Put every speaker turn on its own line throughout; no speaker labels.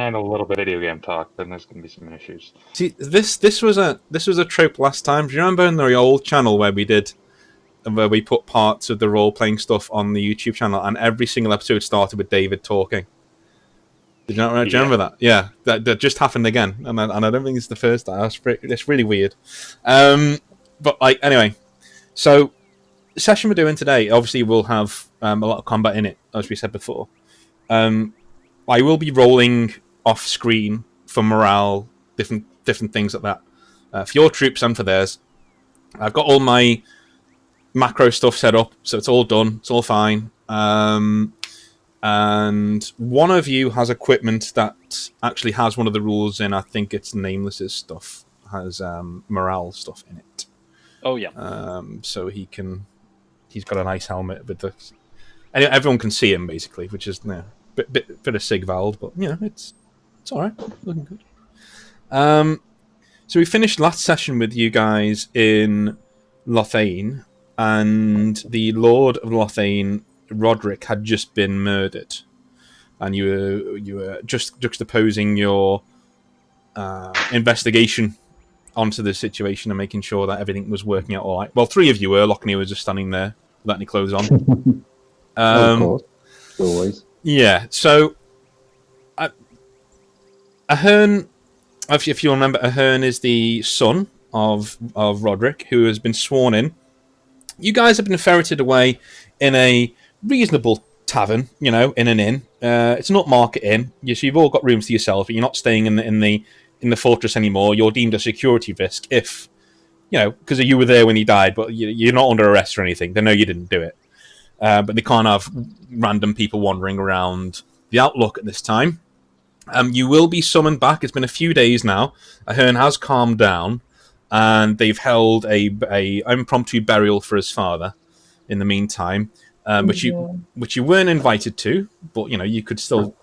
handle a little bit of video game talk, then there's going to be some issues.
See, this was a trope last time. Do you remember in the old channel where we put parts of the role playing stuff on the YouTube channel, and every single episode started with David talking? Do you remember that? Yeah, that just happened again, and I don't think it's the first time. It's really weird. But like anyway, so the session we're doing today, obviously, will have a lot of combat in it, as we said before. I will be rolling off screen for morale, different things like that, for your troops and for theirs. I've got all my macro stuff set up, so it's all done. It's all fine. And one of you has equipment that actually has one of the rules in. I think it's Nameless's stuff has morale stuff in it.
Oh yeah.
So he's got a nice helmet with the. Anyway, everyone can see him basically, which is bit of Sigvald, but it's all right, looking good. So we finished last session with you guys in Lothain, and the Lord of Lothain, Roderick, had just been murdered, and you were just juxtaposing your investigation onto the situation and making sure that everything was working out all right. Well, three of you were. Lockney was just standing there, letting your clothes on.
Of course, always.
Yeah. So, Ahearn, if you remember, Ahearn is the son of Roderick, who has been sworn in. You guys have been ferreted away in a reasonable tavern, in an inn. It's not market inn. So you've all got rooms to yourself, but you're not staying in the fortress anymore. You're deemed a security risk if, because you were there when he died, but you're not under arrest or anything. They know you didn't do it. But they can't have random people wandering around the Outlook at this time. You will be summoned back. It's been a few days now. Ahearn has calmed down, and they've held a impromptu burial for his father in the meantime, which you weren't invited to, but you could still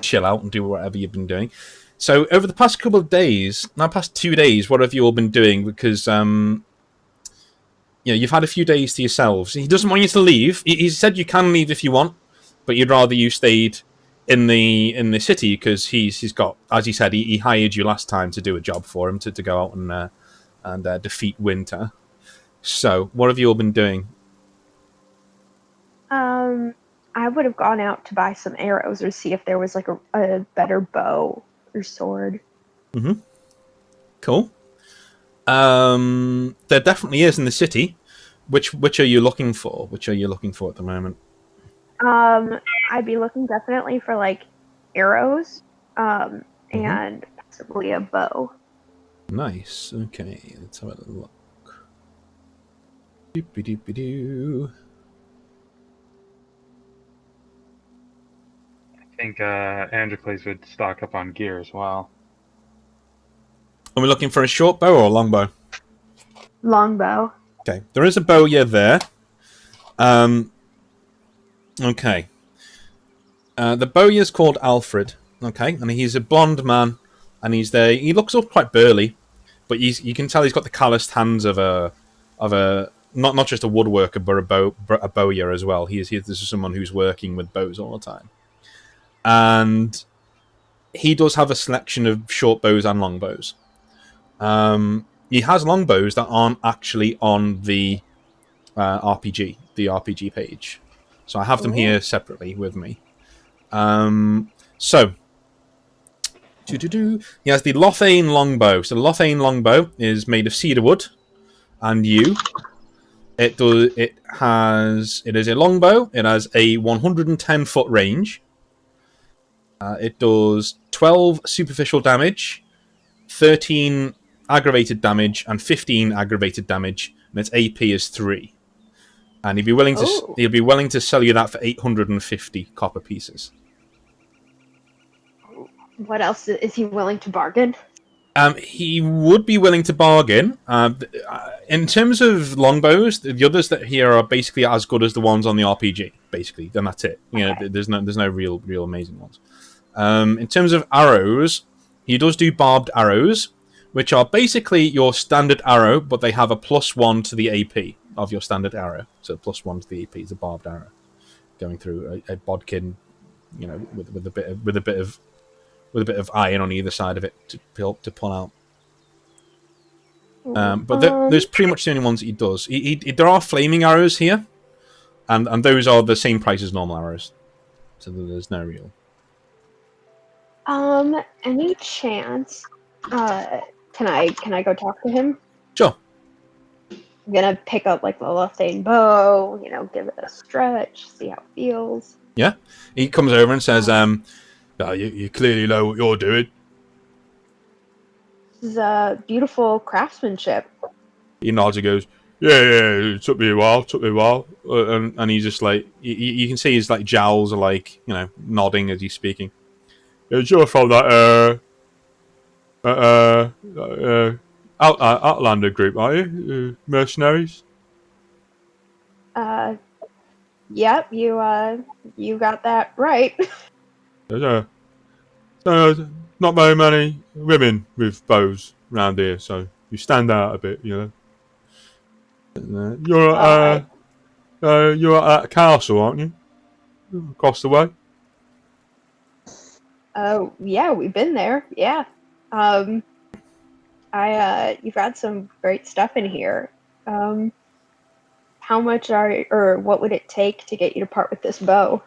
chill out and do whatever you've been doing. So over the past couple of days, past 2 days, what have you all been doing? Because you've had a few days to yourselves. He doesn't want you to leave. He said you can leave if you want, but you'd rather you stayed in the city because he's got, as he said, he hired you last time to do a job for him to go out and defeat Winter. So what have you all been doing?
I would have gone out to buy some arrows or see if there was like a better bow or sword.
Mm-hmm. Cool. There definitely is in the city. Which are you looking for? Which are you looking for at the moment?
I'd be looking definitely for like arrows, and possibly a bow.
Nice. Okay, let's have a look. Doopy-doopy-doo.
I think Androcles would stock up on gear as well.
Are we looking for a short bow or a long bow?
Longbow.
Okay, there is a bowyer there. Okay. The bowyer's called Alfred. Okay, and he's a blonde man, and he's there. He looks up quite burly, but you can tell he's got the calloused hands of a not just a woodworker, but a bowyer as well. This is someone who's working with bows all the time, and he does have a selection of short bows and long bows. He has long bows that aren't actually on the RPG page. So I have them here separately with me. So he has the Lothain longbow. So the Lothain longbow is made of cedar wood and yew. It is a longbow. It has a 110-foot range. It does 12 superficial damage, 13 aggravated damage, and 15 aggravated damage, and its AP is 3. And he'd be willing to sell you that for 850 copper pieces.
What else is he willing to bargain?
He would be willing to bargain. In terms of longbows, the others that here are basically as good as the ones on the RPG. Basically, then that's it.
Okay.
There's no real amazing ones. In terms of arrows, he does do barbed arrows, which are basically your standard arrow, but they have a +1 to the AP of your standard arrow. So +1 to the AP is a barbed arrow going through a bodkin, with a bit of with a bit of iron on either side of it to pull out. But there's pretty much the only ones that he does. There are flaming arrows here, and those are the same price as normal arrows. So there's no real.
Any chance? Can I go talk to him?
Sure.
I'm gonna pick up like the Lothain bow, give it a stretch, see how it feels.
Yeah. He comes over and says, you clearly know what you're doing.
This is beautiful craftsmanship.
He nods and goes, yeah, it took me a while, and he's just like, you can see his like jowls are like, nodding as he's speaking. You're from that Outlander group, are you? Mercenaries?
Yep, you got that right.
Not very many women with bows around here, so you stand out a bit, You're at a castle, aren't you? Across the way.
Oh, yeah, we've been there. Yeah. You've got some great stuff in here. How much what would it take to get you to part with this bow?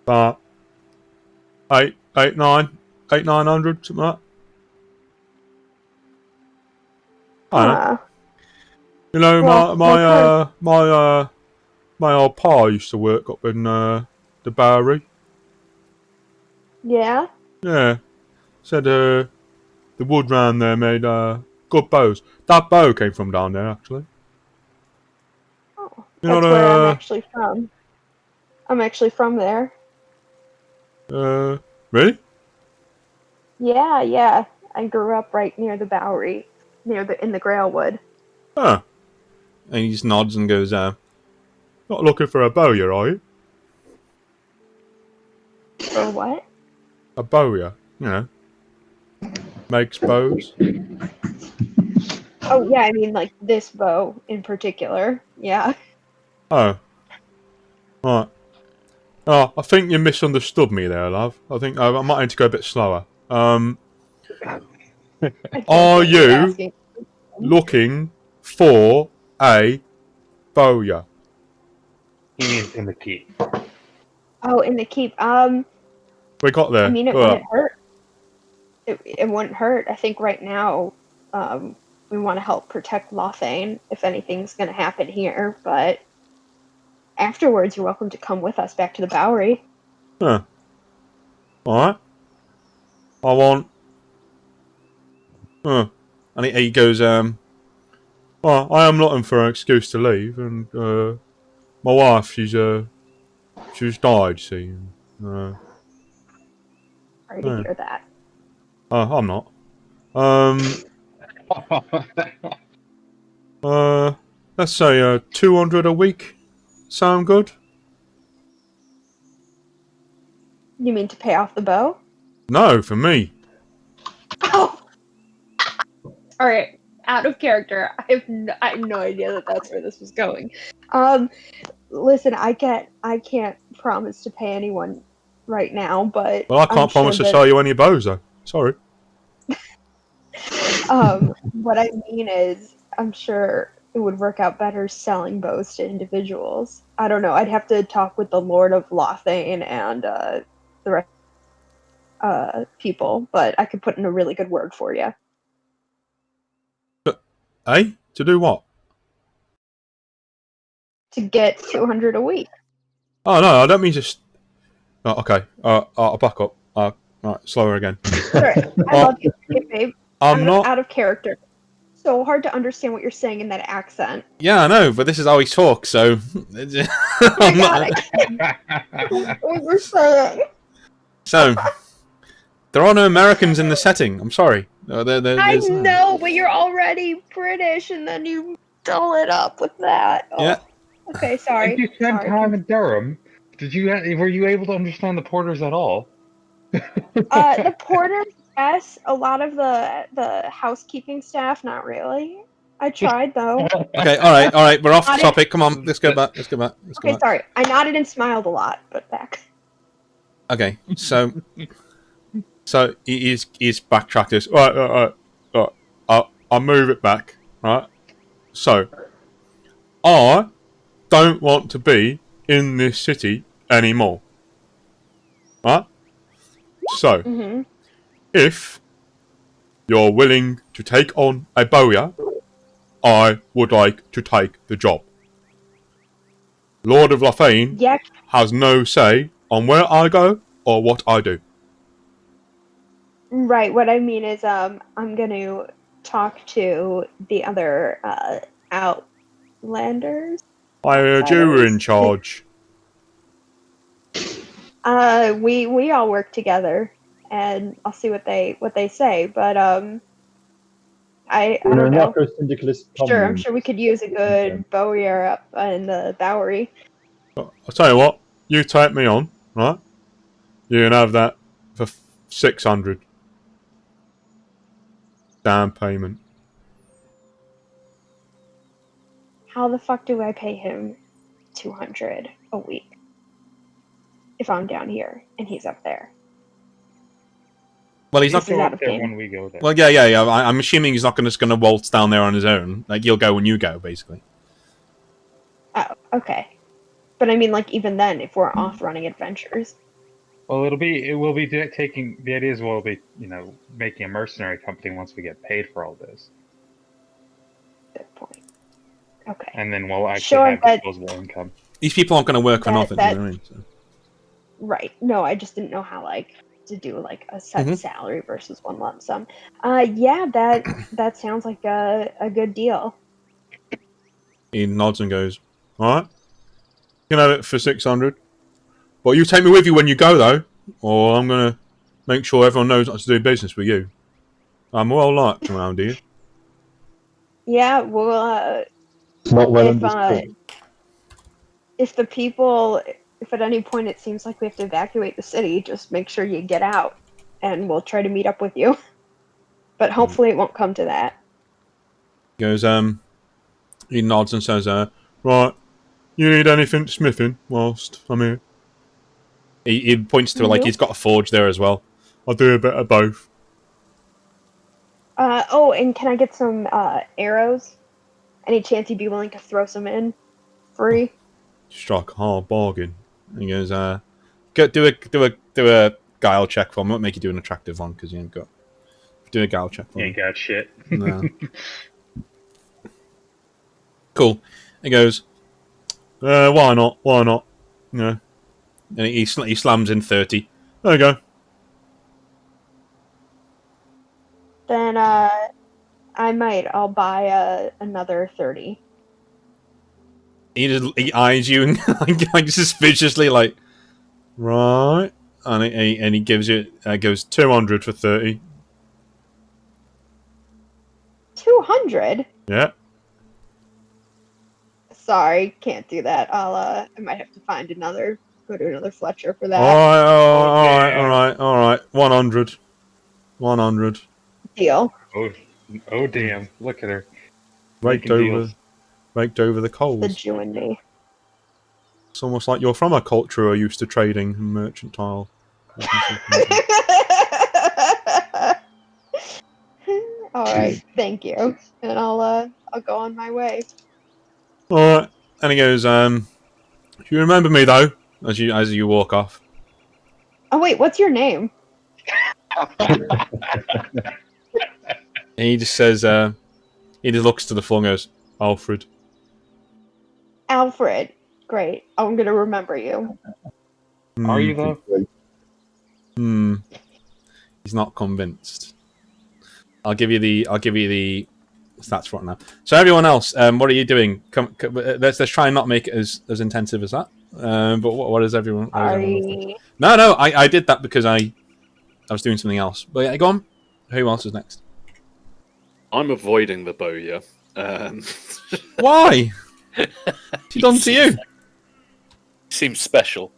About 900, something like that. I don't know.
Well,
my old pa used to work up in the Bowery.
Yeah?
Yeah. Said the wood round there made good bows. That bow came from down there, actually.
Oh, that's where I'm actually from. I'm actually from there.
Really?
Yeah. I grew up right near the Bowery, in the Grailwood.
Huh. And he just nods and goes, not looking for a bowyer, are you?
For what?
A bowyer, makes bows.
Oh, yeah, I mean, like, this bow in particular. Yeah.
Oh. Right. Oh, I think you misunderstood me there, love. I think I might need to go a bit slower. Are you looking for a bowyer?
He means in the keep.
Oh, in the keep.
We got there.
I mean, it wouldn't hurt. It wouldn't hurt. I think right now, we want to help protect Lothain if anything's going to happen here, but afterwards, you're welcome to come with us back to the Bowery.
Huh. Alright. I want... And he goes, well, I am looking for an excuse to leave, and my wife, she's died, see.
Sorry to hear that.
I'm not. Let's say 200 a week. Sound good?
You mean to pay off the bow?
No, for me.
Oh! Alright, out of character. I have no idea that that's where this was going. Listen, I can't promise to pay anyone right now, but...
Well, I can't promise to sell you any bows, though. Sorry.
What I mean is, I'm sure it would work out better selling bows to individuals. I don't know, I'd have to talk with the Lord of Lothain and the rest people, but I could put in a really good word for you.
Eh? To do what?
To get 200 a week.
Oh, no, I don't mean just... Oh, okay, I'll back up. Right, slower again.
Sorry, I love you, babe.
I'm not...
out of character. So hard to understand what you're saying in that accent.
Yeah, I know, but this is how he talks, so...
Oh my god, I can't. What you're saying.
So, there are no Americans in the setting. I'm sorry.
I know, but you're already British, and then you dull it up with that. Oh.
Yeah.
Okay, sorry.
If you spent time in Durham, were you able to understand the porters at all?
The porters, yes. A lot of the housekeeping staff, not really. I tried though.
Okay, all right. We're off the topic. Come on, let's go back.
Sorry. I nodded and smiled a lot, but back.
Okay, so he's backtracked this. Right. I'll move it back. Right. So I don't want to be in this city anymore. Right. So
Mm-hmm.
if you're willing to take on a bowyer, I would like to take the job. Lord of Lothain
Yeah.
has no say on where I go or what I do.
Right. What I mean is, I'm going to talk to the other Outlanders.
I heard you were in
Outsiders.
charge.
We all work together, and I'll see what they say. But I
We're
don't
an
know.
anarcho-syndicalist
Sure, I'm
commune.
sure we could use a good bowyer up in the Bowery.
I'll tell you what, you take me on, right? You can have that for 600 down payment.
How the fuck do I pay him 200 a week if I'm down here and he's up there?
Well, he's
He'll
not.
This is
go
out
up
of
there
game.
when we go there.
Well, yeah. I'm assuming he's not just going to waltz down there on his own. Like he'll go when you go, basically.
Oh, okay. But I mean, like, even then, if we're off running adventures.
Well, it will be taking. The idea is we'll be, making a mercenary company once we get paid for all this,
Good point. Okay.
and then we'll actually
Sure,
have
that
disposable income.
These people aren't going to work for
That-
nothing. You
that-
know what I mean? So.
right. No, I just didn't know how, like, to do, like, a set
Mhm.
salary versus one lump sum. Yeah, that sounds like a good deal.
He nods and goes, "All right, you can have it for 600. But you take me with you when you go, though, or I'm going to make sure everyone knows not to do business with you. I'm well liked around here."
Yeah, well,
It's not well
if
understood.
if the people, if at any point it seems like we have to evacuate the city, just make sure you get out, and we'll try to meet up with you. But hopefully it won't come to that.
He goes, he nods and says, right, you need anything smithing whilst I'm here? He points to, like,
Nope.
he's got a forge there as well. I'll do a bit of both.
Oh, and can I get some arrows? Any chance you'd be willing to throw some in free?
Strike a hard bargain. And he goes, do a guile check for me. I won't make you do an attractive one because you ain't got. Do a guile check for
You
me.
ain't got shit.
No. Cool. He goes, why not? Why not? You know. And he slams in 30. There you go.
Then I'll buy another 30.
He eyes you and like suspiciously, like, right. And he gives you goes 200 for 30.
200?
Yeah.
Sorry, can't do that. I might have to find go to another Fletcher for that.
All right. 100. 100.
Deal.
Oh damn! Look at her
Raked
making deals.
over the
The
coals.
Jew in me.
It's almost like you're from a culture who are used to trading and mercantile.
All right, thank you, and I'll go on my way.
All right. And he goes, you remember me though, as you walk off.
Oh wait, what's your name?
And he just says, he just looks to the floor and goes, Alfred.
Alfred. Great. I'm gonna remember you.
Are you though?
He's not convinced. I'll give you the stats for it now. So everyone else, what are you doing? Let's try and not make it as intensive as that. But what is everyone? No, I did that because I was doing something else. But yeah, go on. Who else is next?
I'm avoiding the bowyer.
Why? What's he done to you?
Seems special.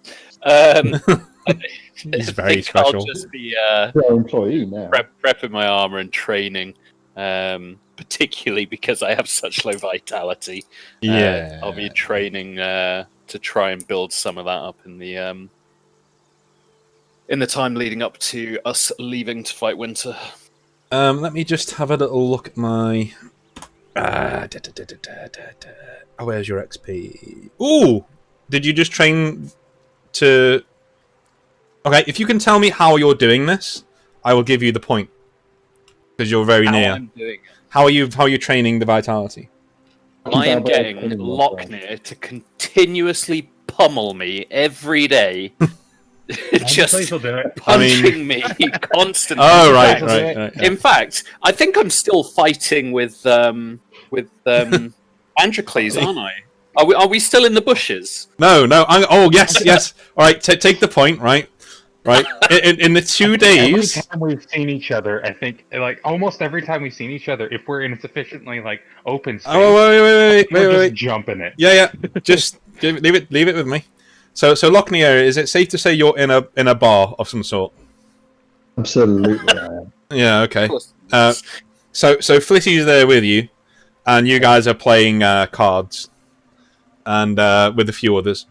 He's very special.
I'll just be
They're an employee now.
prepping my armor and training, particularly because I have such low vitality.
Yeah.
I'll be training to try and build some of that up in the in the time leading up to us leaving to fight winter.
Let me just have a little look at my. Oh, where's your XP? Ooh, did you just train to? Okay, if you can tell me how you're doing this, I will give you the point because you're very near.
I'm doing it.
How are you training the vitality?
I am getting Lochner to continuously pummel me every day. Just
will do it.
punching me constantly.
Oh,
In
right,
fact-
right.
In fact, I think I'm still fighting with Androcles, aren't I? Are we still in the bushes?
No. Oh, yes. All right, take the point. Right. In the 2 days.
Every time we've seen each other, I think, like almost every time we've seen each other, if we're in a sufficiently like open space,
Oh,
we're
wait.
just jumping it.
Yeah. Just leave it with me. So Lochner, is it safe to say you're in a bar of some sort?
Absolutely, I am.
Yeah. Okay.
Of course.
So Flitty's there with you, and you guys are playing cards, and with a few others.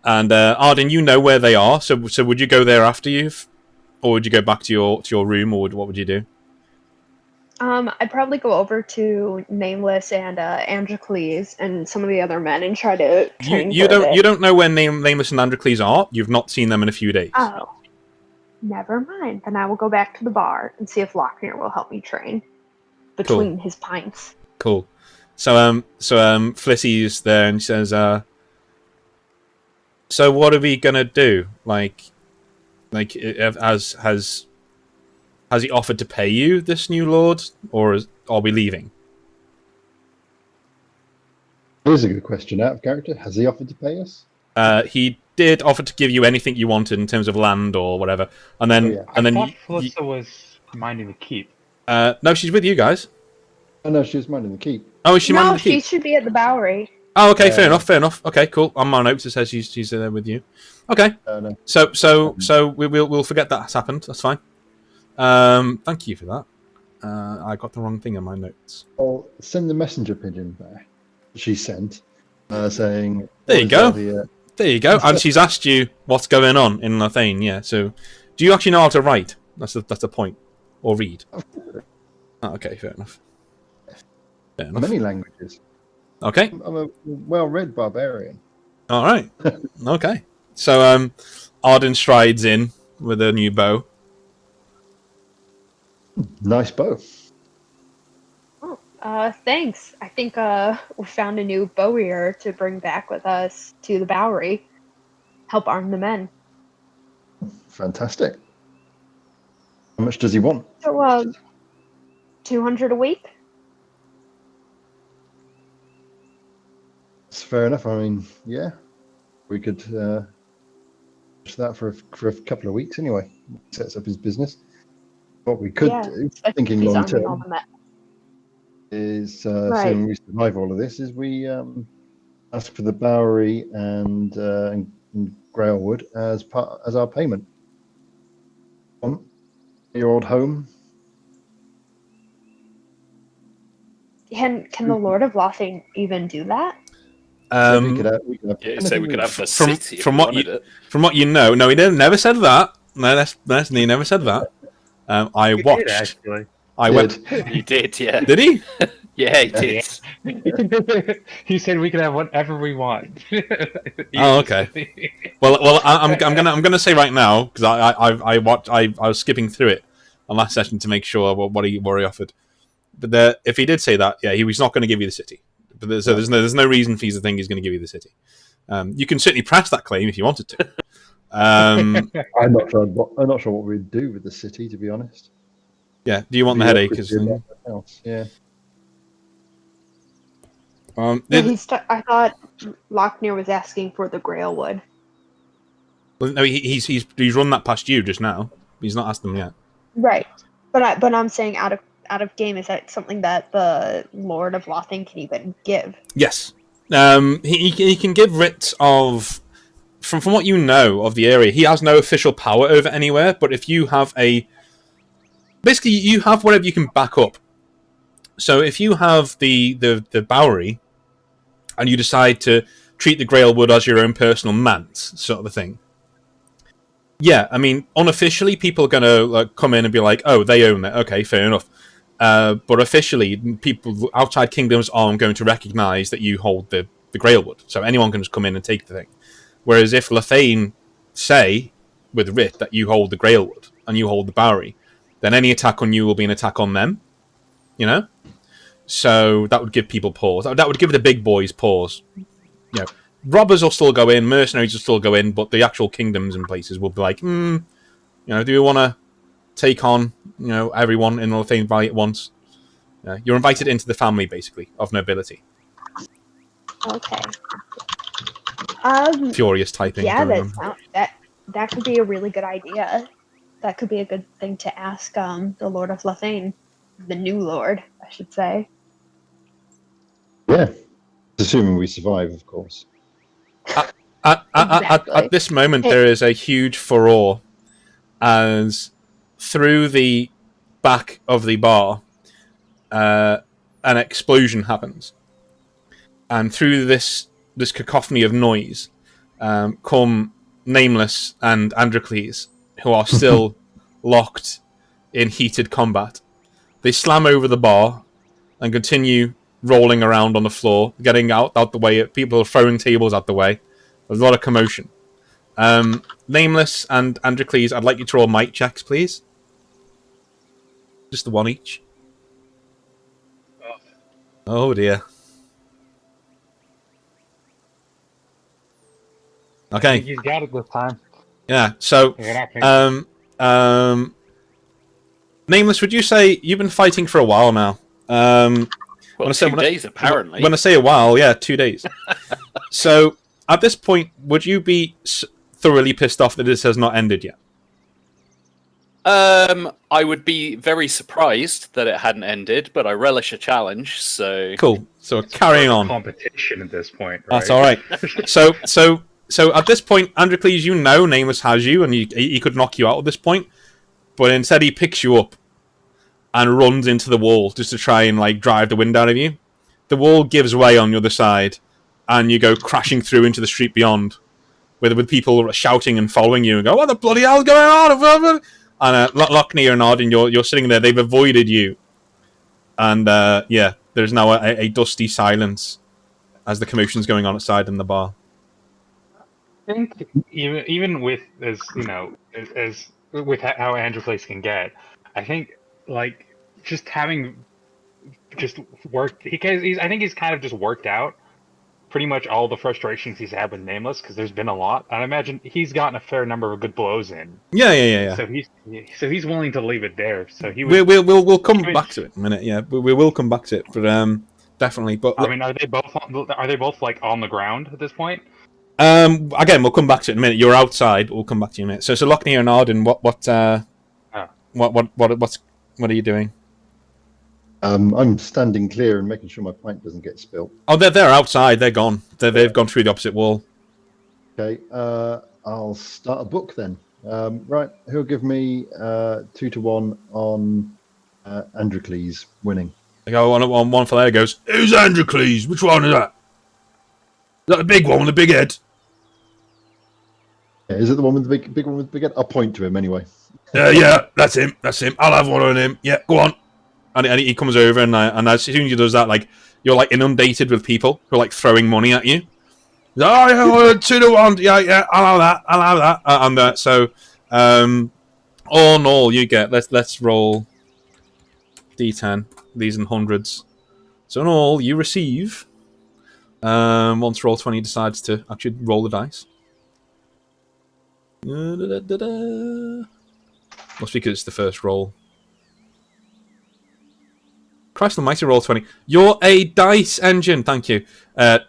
And Arden, you know where they are. So would you go there after you, or would you go back to your room, or what would you do?
I'd probably go over to Nameless and Androcles and some of the other men and try to train
You
for a bit.
don't know where Nameless and Androcles are. You've not seen them in a few days.
Oh, never mind. Then I will go back to the bar and see if Lochner will help me train between his pints.
Cool. So Flitty's there and says, so what are we gonna do? Like, has he offered to pay you, this new lord, or are we leaving?
Here's a good question out of character. Has he offered to pay us?
He did offer to give you anything you wanted in terms of land or whatever, and then
yeah.
and then
I thought Felissa was minding the keep.
no, she's with you guys.
Oh no, she was minding the keep.
Oh, is she
No,
minding the
she
keep?
should be at the Bowery.
Oh, okay, fair enough. Okay, cool. On my notes it says she's there with you. Okay,
No.
so we'll forget that's happened. That's fine. Thank you for that. I got the wrong thing in my notes.
I'll send the messenger pigeon back. She sent, saying.
There you go.
The,
There you go. And she's asked you what's going on in Lothain. Yeah. So, do you actually know how to write? That's the point, or read. Oh, okay, fair enough.
Many languages.
Okay.
I'm a well-read barbarian.
All right. Okay. So, Arden strides in with a new bow.
Nice bow.
Thanks. I think we found a new bowyer to bring back with us to the Bowery. Help arm the men.
Fantastic. How much does he want?
So, 200 a week?
It's fair enough. I mean, yeah, we could push that for a couple of weeks anyway. Sets up his business. What we could do, thinking
he's
long
arming all
term,
the men.
is
Right.
assuming we survive all of this, is we ask for the Bowery and Grailwood as our payment. Your old home.
Can the Lord of Lothain even do that?
We could have
Yeah, so we could have the
From-
city if
from
we
what
wanted
you-
it.
From what you know, no, he never said that. No, that's he never said that. I
He did,
watched.
actually.
I went.
He did, yeah.
Did he?
Yeah, he did.
He said we can have whatever we want.
Oh, okay. Well, I'm gonna say right now because I watched. I was skipping through it on last session to make sure what he offered. But if he did say that, yeah, he was not going to give you the city. But there's no reason for you to think he's going to give you the city. You can certainly press that claim if you wanted to.
I'm not sure what we'd do with the city, to be honest.
Yeah. Do you want the headache? 'Cause,
Yeah.
I thought Lochner was asking for the Grailwood.
no, he's run that past you just now. He's not asked them yet.
Right. But I'm saying out of game, is that something that the Lord of Lothain can even give?
Yes. He can give writs of. From what you know of the area, he has no official power over anywhere. But if you have basically you have whatever you can back up. So if you have the Bowery, and you decide to treat the Grailwood as your own personal manse, sort of a thing, Yeah, I mean, unofficially, people are going to come in and be like, oh, they own it. Okay, fair enough. But officially, people outside kingdoms aren't going to recognise that you hold the Grailwood. So anyone can just come in and take the thing. Whereas if Lothain say, with writ, that you hold the Grailwood and you hold the Bowery, then any attack on you will be an attack on them. You know? So that would give people pause. That would give the big boys pause. You know, robbers will still go in, mercenaries will still go in, but the actual kingdoms and places will be like, do we want to take on, everyone in Lothain Valley at once? You're invited into the family, basically, of nobility.
Okay.
Furious typing.
Yeah,
going on.
that could be a really good idea. That could be a good thing to ask the Lord of Lothain, the new Lord, I should say.
Yeah, assuming we survive, of course.
At this moment, there is a huge furore as through the back of the bar, an explosion happens, and through this cacophony of noise, come Nameless and Androcles, who are still locked in heated combat. They slam over the bar and continue rolling around on the floor, getting out the way. People are throwing tables out the way. There's a lot of commotion. Nameless and Androcles, I'd like you to roll might checks, please. Just the one each. Oh dear. Okay.
I think he's got it this time.
Yeah. So, Nameless, would you say you've been fighting for a while now?
Well, 2 days apparently.
When I say a while, yeah, 2 days. So, at this point, would you be thoroughly pissed off that this has not ended yet?
I would be very surprised that it hadn't ended, but I relish a challenge, so...
Cool. So carrying on.
Competition at this point, right?
That's all right. So at this point, Androcles, you know Nameless has you, and he could knock you out at this point, but instead he picks you up and runs into the wall just to try and drive the wind out of you. The wall gives way on the other side, and you go crashing through into the street beyond, with people shouting and following you, and go, "What the bloody hell's going on?" And Lothain and Arden, you're sitting there. They've avoided you, and there's now a dusty silence as the commotion's going on outside in the bar.
I think even with as with how Androcles can get, I think just having worked. I think he's kind of just worked out pretty much all the frustrations he's had with Nameless, because there's been a lot, and I imagine he's gotten a fair number of good blows in.
Yeah.
So he's willing to leave it there. So
we'll come back to it in a minute. Yeah, we will come back to it, but definitely. But
I mean, are they both on the ground at this point?
Again, we'll come back to it in a minute. You're outside. We'll come back to you in a minute. So Lothain and Arden, what are you doing?
I'm standing clear and making sure my pint doesn't get spilt.
Oh, they're outside. They're gone. They've gone through the opposite wall.
Okay, I'll start a book then. Right, who'll give me 2-1 on Androcles winning?
I go on one for there. Goes, who's Androcles? Which one is that? Is that the big one with the big head?
Yeah, is it the one with the big one with the big head? I'll point to him anyway.
Yeah, that's him. I'll have one on him. Yeah, go on. And he comes over, and as soon as he does that, you're inundated with people who are throwing money at you. Oh, yeah, 2-1. Yeah, I'll have that. So, all in all, you get. Let's roll D10. These in hundreds. So in all, you receive. Once Roll20 decides to actually roll the dice. Must be because it's the first roll. Christ almighty, Roll20. You're a dice engine, thank you.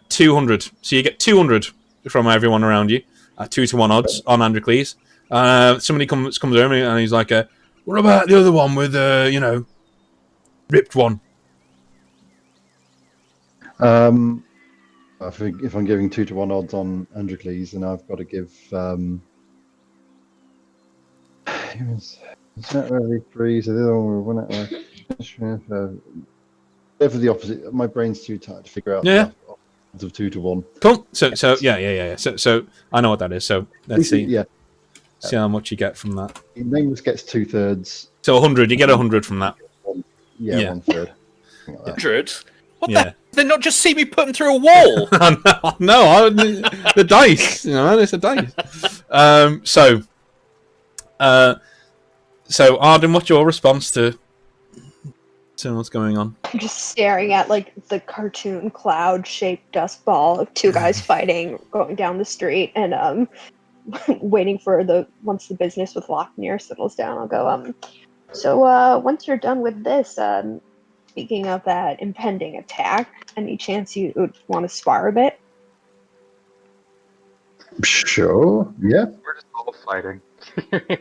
200. So you get 200 from everyone around you at 2-1 odds on Androcles. Somebody comes over and he's like, what about the other one with, ripped one?
If I'm giving 2-1 odds on Androcles, then I've got to give. It's not really 3, so the other one will win it. They're for the opposite. My brain's too tired to figure out.
Yeah.
The odds of 2-1.
Cool. So yeah. So I know what that is. So let's see.
Yeah.
See how much you get from that.
Nameless gets 2/3.
So 100, you get 100 from that.
Yeah,
Yeah.
1/3. Something like that.
100? What
Yeah.
the? Did they not just see me put them through a wall?
No, the dice. You know, it's a dice. So Arden, what's your response to what's going on?
I'm just staring at like the cartoon cloud-shaped dust ball of two guys fighting, going down the street, and waiting for once the business with Lochner settles down. I'll go. So once you're done with this, speaking of that impending attack, any chance you would want to spar a bit?
Sure. Yeah.
We're just all fighting.
And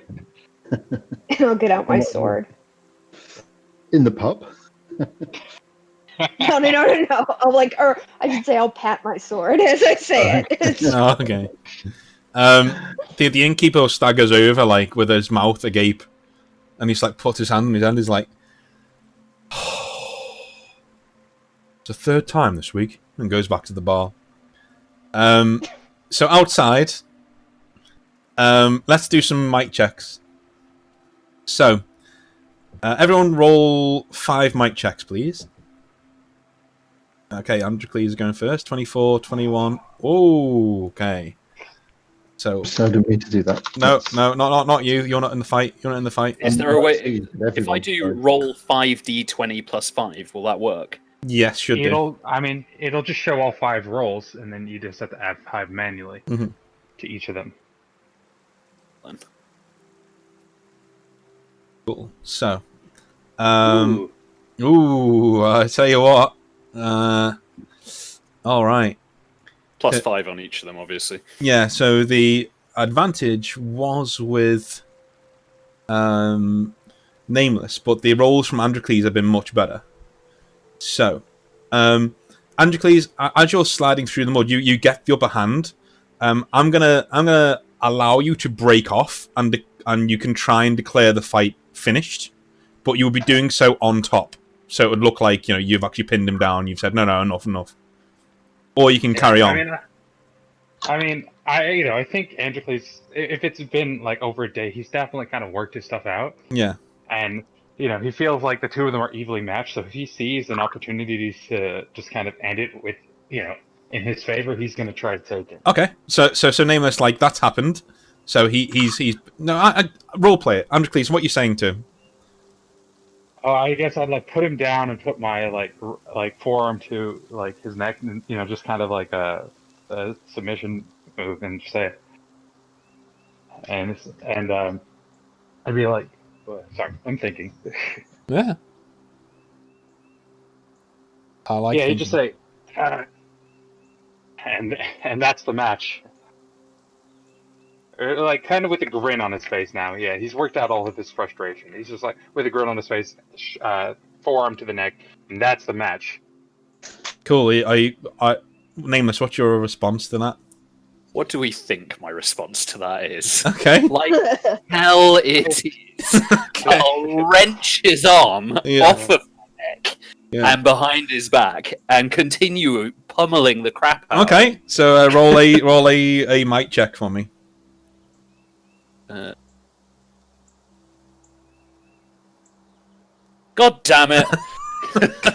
I'll get out my sword.
In the pub.
No. Or I should say I'll pat my sword as I say it.
Oh, okay. The innkeeper staggers over like with his mouth agape, and he's like puts his hand on his hand. He's like, "It's the third time this week," and goes back to the bar. So outside, let's do some mic checks. So, everyone roll 5 mic checks, please. Okay, Androcles is going first. 24, 21. Oh, okay. So
I didn't mean to do that.
no, not you. You're not in the fight. You're not in the fight.
Is there a way? If I
Everyone,
do
sorry.
roll 5d20 plus 5, will that work?
Yes, should do.
It'll just show all 5 rolls, and then you just have to add 5 manually
Mhm.
to each of them.
Cool. So,
Ooh,
I tell you what. All right.
plus 5 on each of them, obviously.
Yeah. So the advantage was with Nameless, but the rolls from Androcles have been much better. So, Androcles, as you're sliding through the mud, you get the upper hand. I'm gonna allow you to break off, and you can try and declare the fight finished, but you will be doing so on top, so it would look like you've actually pinned him down. You've said no, enough, or you can carry on.
I think Androcles, if it's been like over a day, he's definitely kind of worked his stuff out.
Yeah.
And he feels like the two of them are evenly matched. So if he sees an opportunity to just kind of end it with in his favor, he's going to try to take it.
Okay. So Nameless, like, that's happened. So he's no. I role play it. Androcles, what are you saying to him?
Oh, I guess I'd like put him down and put my like forearm to like his neck, and just kind of like a submission move, and just say it. And I'd be like, sorry, I'm thinking.
Yeah. I like.
Yeah, you just say, and that's the match. Like, kind of with a grin on his face now. Yeah, he's worked out all of his frustration. He's just like, with a grin on his face, forearm to the neck, and that's the match.
Cool. I Nameless, what's your response to that?
What do we think my response to that is?
Okay.
Like hell it is.
Okay.
I'll wrench his arm off of my neck and behind his back and continue pummeling the crap out.
Okay, so roll a mic check for me.
God damn it!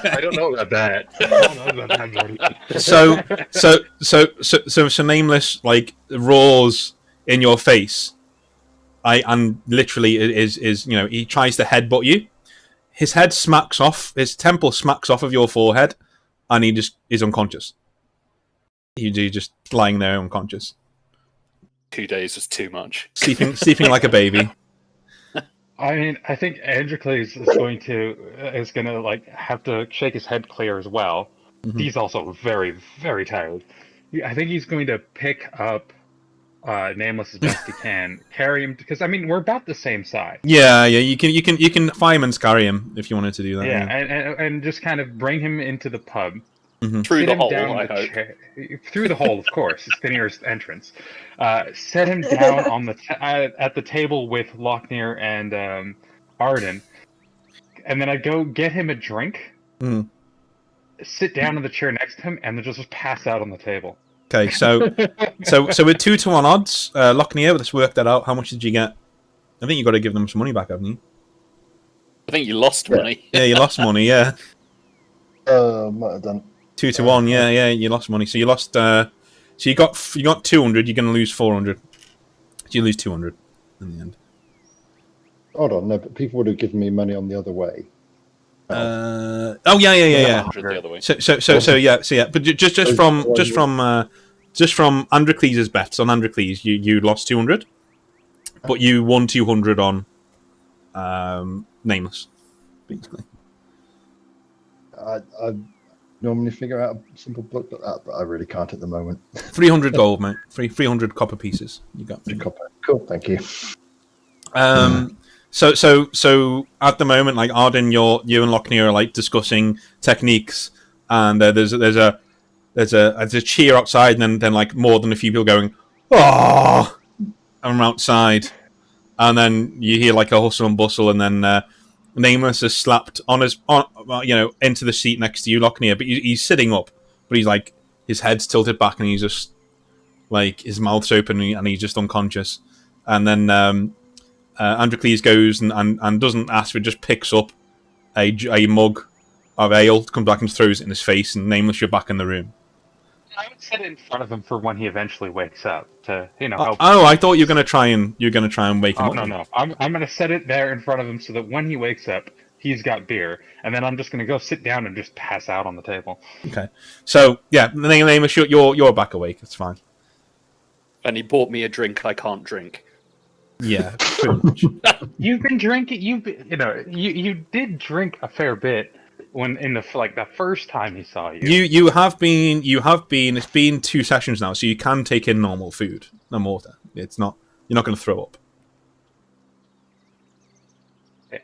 I don't know about that.
So Nameless like roars in your face. And literally is he tries to headbutt you. His head smacks off. His temple smacks off of your forehead, and he just is unconscious. You're just lying there unconscious.
2 days was too much.
Sleeping like a baby.
I mean, I think Androcles is going to like have to shake his head clear as well. Mm-hmm. He's also very, very tired. I think he's going to pick up Nameless as best he can, carry him, because I mean we're about the same size.
Yeah. You can fireman's carry him if you wanted to do that.
Yeah. And just kind of bring him into the pub.
Mm-hmm.
Through the hole, I hope.
Through the hole, of course. It's the nearest entrance. Set him down on at the table with Lochner and Arden, and then I go get him a drink.
Mm.
Sit down in the chair next to him, and then just pass out on the table.
Okay, so with 2-1 odds, Lochner, let's work that out. How much did you get? I think you got to give them some money back, haven't you?
I think you lost money.
Yeah, you lost money. Yeah.
Might have done.
2-1. Yeah, you lost money. So you lost. So you got 200. You're going to lose 400. So you lose 200 in the end.
Hold on, no, but people would have given me money on the other way.
Yeah.
100 the other way.
So yeah. But just from Androcles' bets on Androcles, you lost 200, but you won 200 on Nameless, basically.
I normally figure out a simple book like that, but I really can't at the moment.
300 gold, mate. 300 copper pieces. You got
copper. Cool, thank you.
So at the moment, like Arden, you and Lochner are like discussing techniques, and there's a cheer outside, and then like more than a few people going, "Oh!" I'm outside, and then you hear like a hustle and bustle, and then Nameless is slapped into the seat next to you, Lochner, but he's sitting up, but he's like his head's tilted back, and he's just like his mouth's open, and he's just unconscious, and then. Androcles goes and doesn't ask for, just picks up a mug of ale, comes back and throws it in his face, and Nameless, you're back in the room.
I would set it in front of him for when he eventually wakes up to help.
Oh, I thought you were gonna try and wake him up.
No. I'm gonna set it there in front of him so that when he wakes up, he's got beer, and then I'm just gonna go sit down and just pass out on the table.
Okay. So yeah, Nameless, you're back awake. It's fine.
And he bought me a drink I can't drink.
Yeah, pretty much.
You've been drinking. You did drink a fair bit when in the first time he saw you.
You have been. It's been 2 sessions now, so you can take in normal food and water. It's not. You're not going to throw up.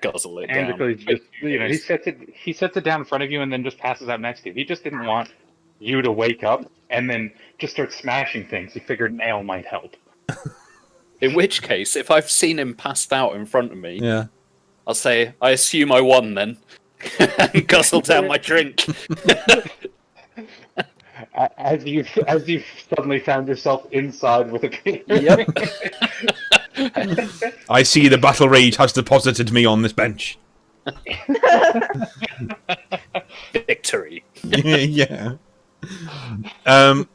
Guzzle it
and
down.
Just, he sets it down in front of you and then just passes out next to you. He just didn't want you to wake up and then just start smashing things. He figured an ale might help.
In which case, if I've seen him passed out in front of me,
yeah,
I'll say, I assume I won then. And guzzle down my drink.
As you suddenly found yourself inside with a beer.
Yep.
I see the battle rage has deposited me on this bench.
Victory.
Yeah. And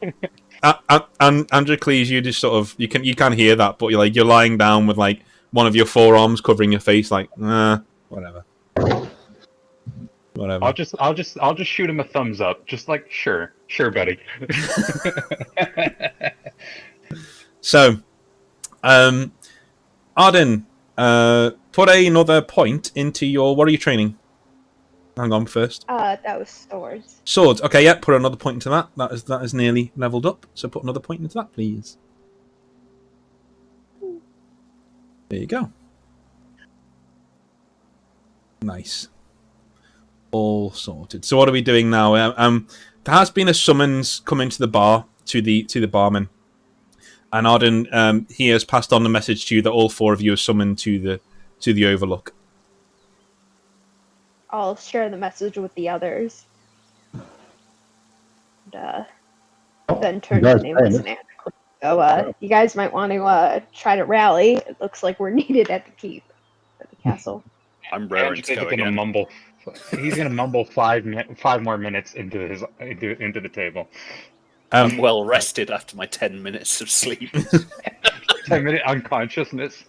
Androcles, you just sort of you can hear that, but you're lying down with like one of your forearms covering your face, like whatever.
I'll just shoot him a thumbs up, just like sure, buddy.
So, Arden, put another point into your. What are you training? Hang on first.
That was swords.
Swords. Okay, yeah. Put another point into that. That is nearly leveled up. So put another point into that, please. There you go. Nice. All sorted. So what are we doing now? There has been a summons come into the bar to the barman, and Arden he has passed on the message to you that all 4 of you are summoned to the Overlook.
I'll share the message with the others. And, then turn to Nameless and Andrew. So you guys might want to try to rally. It looks like we're needed at the keep, at the castle.
I'm raring to go again.
Mumble. He's gonna mumble 5 more minutes into the table.
I'm well rested after my 10 minutes of sleep.
10-minute unconsciousness.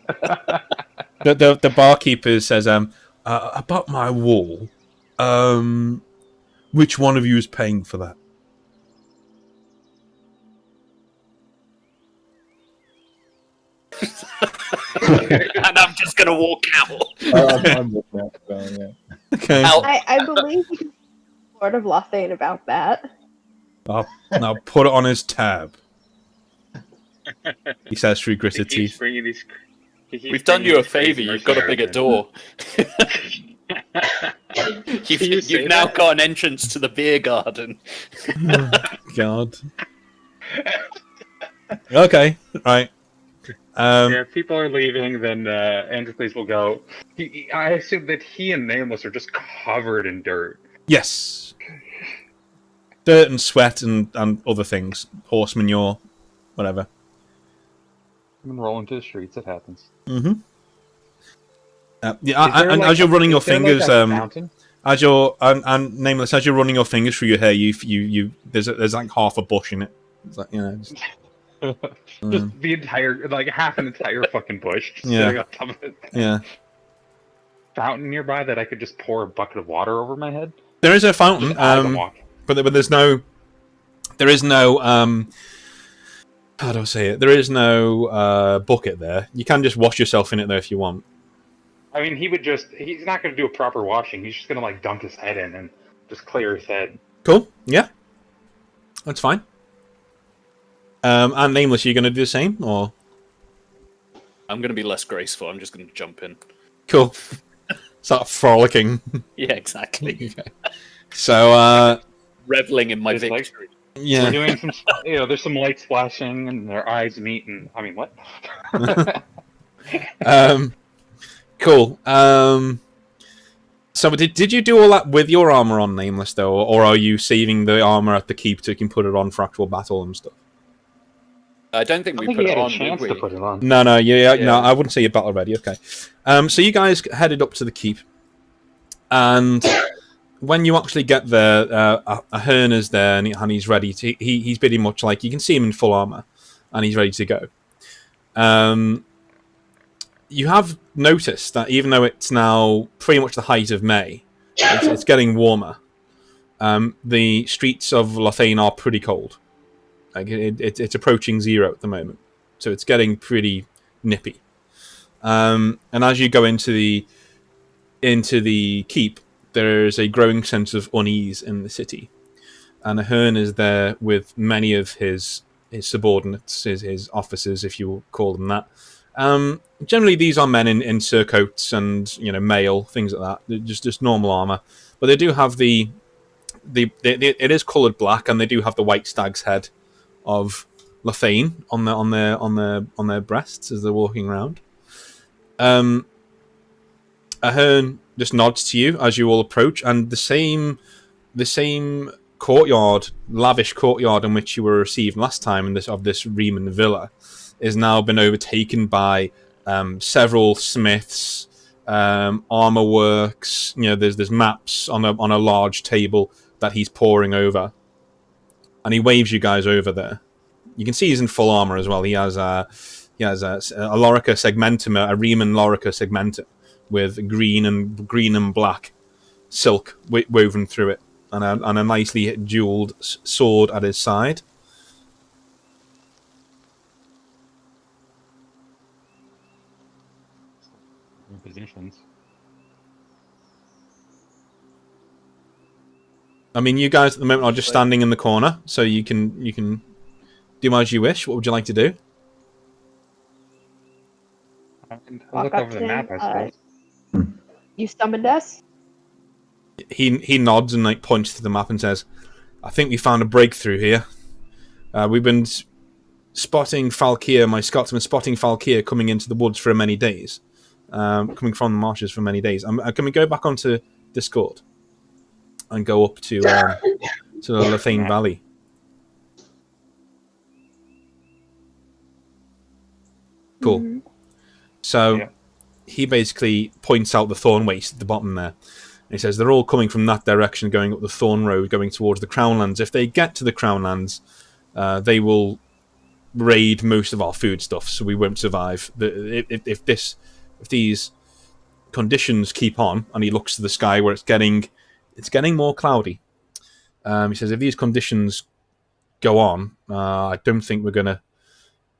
The barkeeper says, about my wall, which one of you is paying for that?
And I'm just going to walk out.
I'm looking out as well, yeah.
Okay.
I believe he's Lord of Lothain about that.
Now put it on his tab. He says through gritted teeth.
We've done you a favour. You've got a bigger door. You've now got an entrance to the beer garden.
Oh, God. Okay, right.
If people are leaving, then Androcles will go. I assume that he and Nameless are just covered in dirt.
Yes. dirt and sweat and other things, horse manure, whatever.
I'm rolling to the streets. It happens.
Mm-hmm.
And
as you're running your fingers,
fountain?
as you're and Nameless, as you're running your fingers through your hair, you there's like half a bush in it. It's like, you know,
just the entire, like half an entire fucking bush sitting on top of it.
Yeah.
Fountain nearby that I could just pour a bucket of water over my head.
There is a fountain, but there is no how do I say it? There is no bucket there. You can just wash yourself in it though if you want.
I mean, he's not going to do a proper washing. He's just going to like dunk his head in and just clear his head.
Cool. Yeah. That's fine. And Nameless, are you going to do the same, or?
I'm going to be less graceful. I'm just going to jump in.
Cool. Start frolicking.
Yeah, exactly.
Okay. So,
reveling in my victory.
Yeah.
We're doing some, there's some light splashing and their eyes meet, and I mean, what?
Cool. So did you do all that with your armor on, Nameless, though, or are you saving the armor at the keep so you can put it on for actual battle and stuff?
I don't think we put it on.
Chance to put it on.
No, no, no. I wouldn't say you're battle ready. Okay. So you guys headed up to the keep, and when you actually get there, Ahearn is there, and he's ready to. He's pretty much like, you can see him in full armor, and he's ready to go. You have noticed that even though it's now pretty much the height of May, it's getting warmer. The streets of Lothain are pretty cold. Like it's approaching 0 at the moment, so it's getting pretty nippy. And as you go into the keep, there's a growing sense of unease in the city. And Ahearn is there with many of his subordinates, his officers, if you will call them that. Generally, these are men in surcoats and mail, things like that. They're just normal armor, but they do have it is coloured black, and they do have the white stag's head of Lothain on their breasts as they're walking around. Ahearn just nods to you as you all approach, and the same courtyard, lavish courtyard in which you were received last time of this Riemann villa, is now been overtaken by several smiths, armor works. There's maps on a large table that he's poring over, and he waves you guys over there. You can see he's in full armor as well. He has a lorica segmentum, a Riemann lorica segmentum with green and black silk woven through it, and a nicely jeweled sword at his side.
Positions.
I mean, you guys at the moment are just standing in the corner, so you can do as you wish. What would you like to do?
I'll look over the map, I suppose.
You summoned us?
He nods and points to the map and says, "I think we found a breakthrough here. We've been spotting Falkeer. My Scotsman spotting Falkeer coming into the woods for many days." Coming from the marshes for many days. Can we go back onto Discord and go up to the Lothain Valley? Cool. Mm-hmm. So he basically points out the Thorn Waste at the bottom there. And he says they're all coming from that direction, going up the Thorn Road, going towards the Crownlands. If they get to the Crownlands, they will raid most of our food stuff, so we won't survive. If these conditions keep on, and he looks to the sky where it's getting more cloudy. He says, if these conditions go on, I don't think we're going to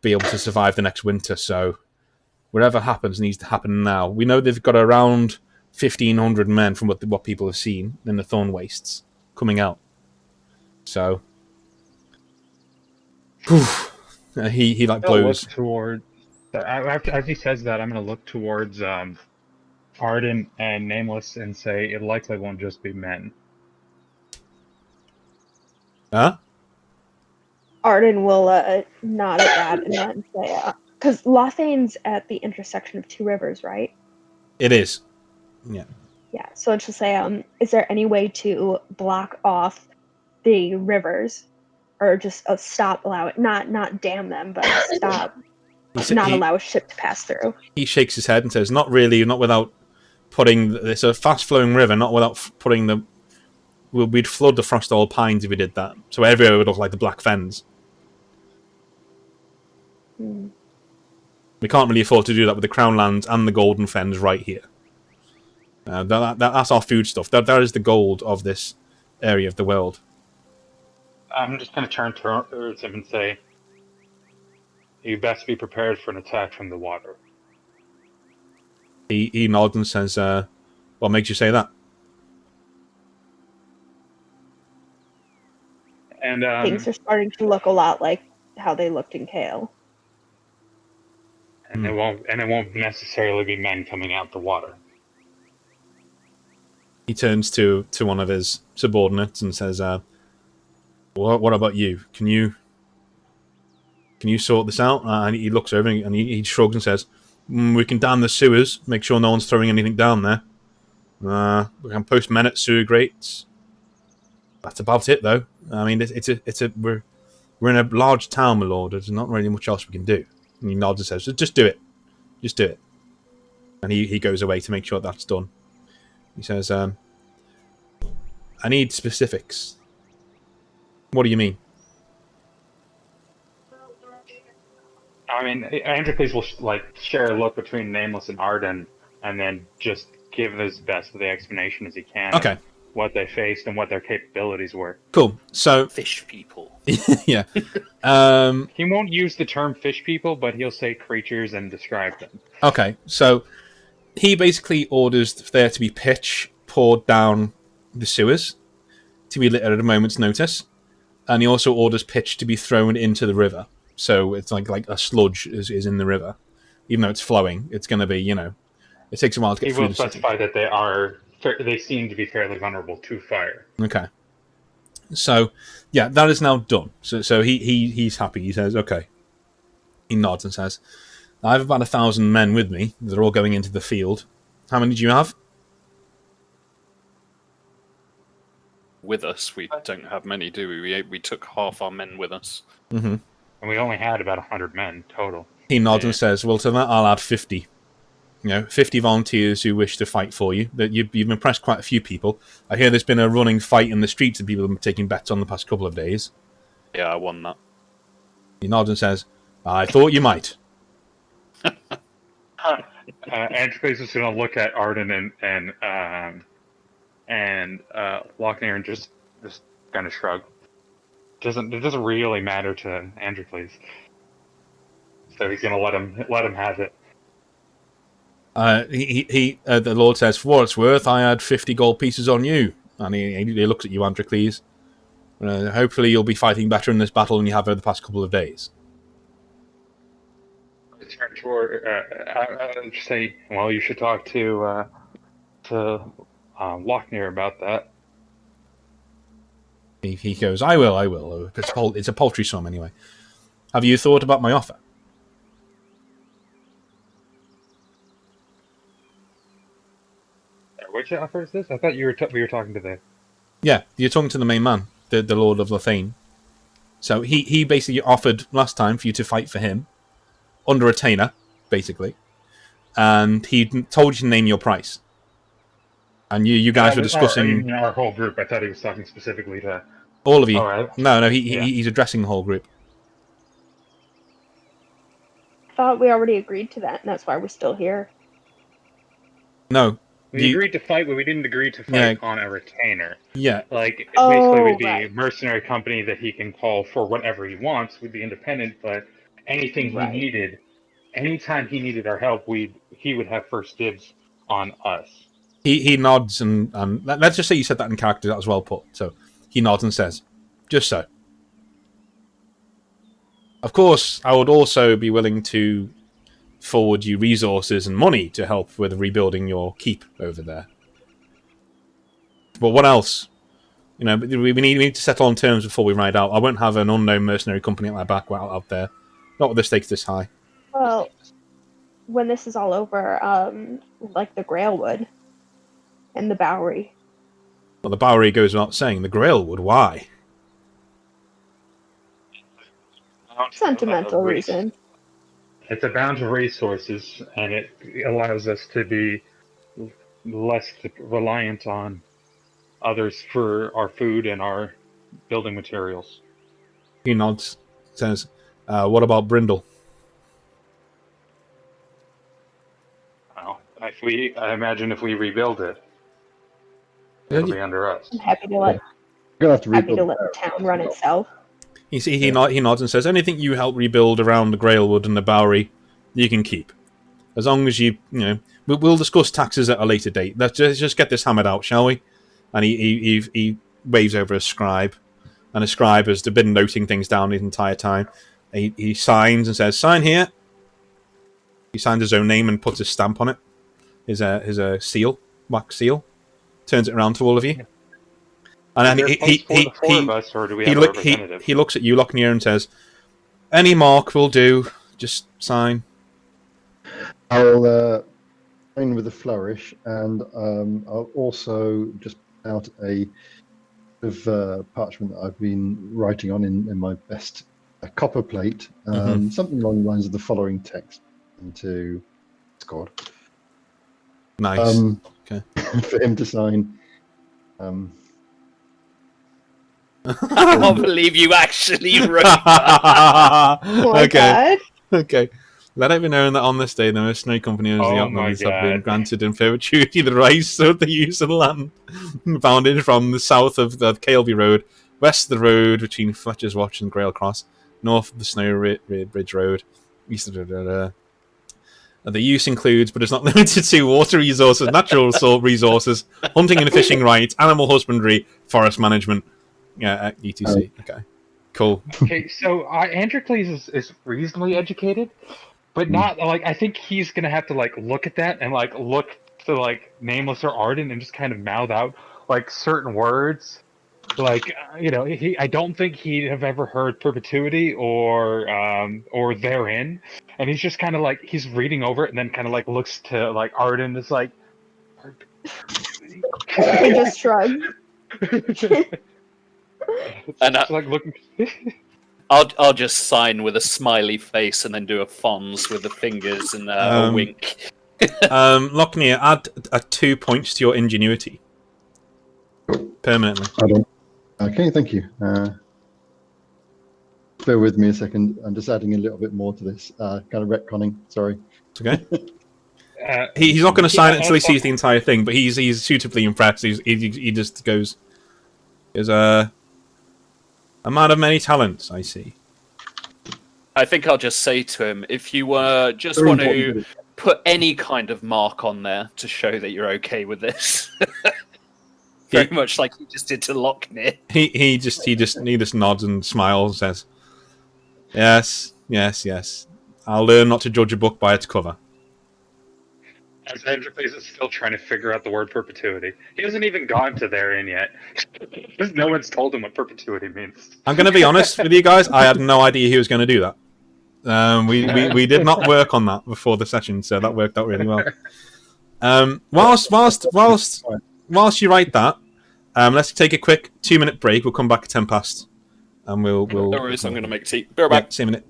be able to survive the next winter. So whatever happens needs to happen now. We know they've got around 1,500 men from what people have seen in the Thorn Wastes coming out. So he blows
toward. As he says that, I'm going to look towards Arden and Nameless and say it likely won't just be men.
Huh?
Arden will nod at that and then say, because Lothain's at the intersection of 2 rivers, right?
It is. Yeah.
Yeah, so it's just say, is there any way to block off the rivers, or just allow it, not dam them, but stop, not allow a ship to pass through.
He shakes his head and says, "Not really, not without putting. It's a fast-flowing river, not without putting the. We'd flood the Frostall Pines if we did that. So everywhere would look like the Black Fens. We can't really afford to do that with the Crown Lands and the Golden Fens right here. That's our food stuff. That is the gold of this area of the world."
I'm just going to turn towards him and say, "You best be prepared for an attack from the water."
He nods and says, "What makes you say that?"
And
things are starting to look a lot like how they looked in Kale.
And it won't necessarily be men coming out the water.
He turns to one of his subordinates and says, "What about you? Can you sort this out?" And he looks over and he shrugs and says, "We can dam the sewers, make sure no one's throwing anything down there. We can post men at sewer grates. That's about it, though. I mean, we're in a large town, my lord. There's not really much else we can do." And he nods and says, "Just do it. Just do it." And he goes away to make sure that's done. He says, "I need specifics." "What do you mean?"
I mean, Androcles will share a look between Nameless and Arden, and then just give his best of the explanation as he can.
Okay.
What they faced and what their capabilities were.
Cool. So
fish people.
Yeah.
He won't use the term fish people, but he'll say creatures and describe them.
Okay. So he basically orders there to be pitch poured down the sewers to be lit at a moment's notice, and he also orders pitch to be thrown into the river. So it's like a sludge is in the river, even though it's flowing. It's going to be, it takes a while to get through.
He will specify that they seem to be fairly vulnerable to fire.
Okay. So, yeah, that is now done. So he's happy. He says, "Okay." He nods and says, "I have about 1,000 men with me. They're all going into the field. How many do you have?"
With us, we don't have many, do we? We took half our men with us.
Mm-hmm.
And we only had about 100 men total.
He nods and says, "Well, to that I'll add 50. 50 volunteers who wish to fight for you. That you've impressed quite a few people. I hear there's been a running fight in the streets and people have been taking bets on the past couple of days."
Yeah, I won that.
He nods and says, "I thought you might."
Androcles is going to look at Arden and Lothain and just kind of shrug. It doesn't really matter to Androcles, so he's going to let him have it.
The Lord says, "For what it's worth, I had 50 gold pieces on you." And he looks at you, Androcles. "Hopefully you'll be fighting better in this battle than you have over the past couple of days."
I turn toward, say, "Well, you should talk to Lochner about that."
He goes, I will. It's a paltry sum anyway. "Have you thought about my offer?"
Which offer is this? I thought we were talking to the...
Yeah, you're talking to the main man, the Lord of Lothain. So he basically offered last time for you to fight for him, under retainer, basically. And he told you to name your price. And you guys were discussing...
Our whole group. I thought he was talking specifically to...
All of you.
Oh, right.
No, he's addressing the whole group.
I thought we already agreed to that, and that's why we're still here.
No.
We agreed to fight, but we didn't agree to fight on a retainer.
Yeah.
Basically with the mercenary company that he can call for whatever he wants, we'd be independent, but anything he needed, anytime he needed our help, he would have first dibs on us.
He nods and let's just say you said that in character. That was well put. So he nods and says, "Just so." Of course, I would also be willing to forward you resources and money to help with rebuilding your keep over there. But what else? We need to settle on terms before we ride out. I won't have an unknown mercenary company at my back out there. Not with the stakes this high.
Well, when this is all over, like the Grailwood and the Bowery.
Well, the Bowery goes without saying. The Grailwood, why?
Sentimental reason.
It's a bounty of resources, and it allows us to be less reliant on others for our food and our building materials.
He nods, says, "What about Brindle?"
Well, I imagine if we rebuild it, it'll be under us.
I'm happy to
We're gonna have to
let
rebuild
the town run itself.
He nods and says, "Anything you help rebuild around the Grailwood and the Bowery, you can keep. As long as we'll discuss taxes at a later date. Let's just get this hammered out, shall we?" And he waves over a scribe, and a scribe has been noting things down the entire time. He signs and says, "Sign here." He signs his own name and puts his stamp on it. His seal, wax seal. Turns it around to all of you. And then he looks at you, Lochner, and says, "Any mark will do. Just sign."
I'll sign with a flourish, and I'll also just out a bit of parchment that I've been writing on in my best copper plate, something along the lines of the following text into Discord.
Nice. Okay.
For him to sign.
I can't believe you actually wrote that.
Okay. Let it be known that on this day, the mercenary company and the Outlanders have been granted in perpetuity the rights of the use of the land bounded from the south of the Caleby Road, west of the road between Fletcher's Watch and Grail Cross, north of the Snow Bridge Road, east of the use includes, but is not limited to, water resources, natural resources, hunting and fishing rights, animal husbandry, forest management. Yeah, ETC. Okay, cool.
Okay, so Androcles is reasonably educated, but not like I think he's gonna have to look at that and look to Nameless or Arden and just kind of mouth out certain words. I don't think he'd have ever heard perpetuity or therein, and he's just kind of he's reading over it and then kind of looks to Arden. It's like,
He just shrugged.
And
looking.
I'll just sign with a smiley face and then do a Fonz with the fingers and a wink.
Lochner, add 2 points to your ingenuity permanently.
Okay, thank you. Bear with me a second. I'm just adding a little bit more to this. Kind of retconning. Sorry.
It's okay. He's not going to sign it until he sees the entire thing, but he's suitably impressed. He just goes, "A man of many talents, I see."
I think I'll just say to him, if you just want to put any kind of mark on there to show that you're okay with this. Very much like he just did to Lochner.
He just nods and smiles and says, Yes. I'll learn not to judge a book by its cover."
As Androcles is still trying to figure out the word perpetuity. He hasn't even gone to therein yet. No one's told him what perpetuity means.
I'm going to be honest with you guys. I had no idea he was going to do that. We did not work on that before the session, so that worked out really well. Whilst you write that, let's take a quick 2-minute break. We'll come back at 10 past, and we'll.
No worries. I'm going to make tea. Be right back.
Yeah, see you in a minute.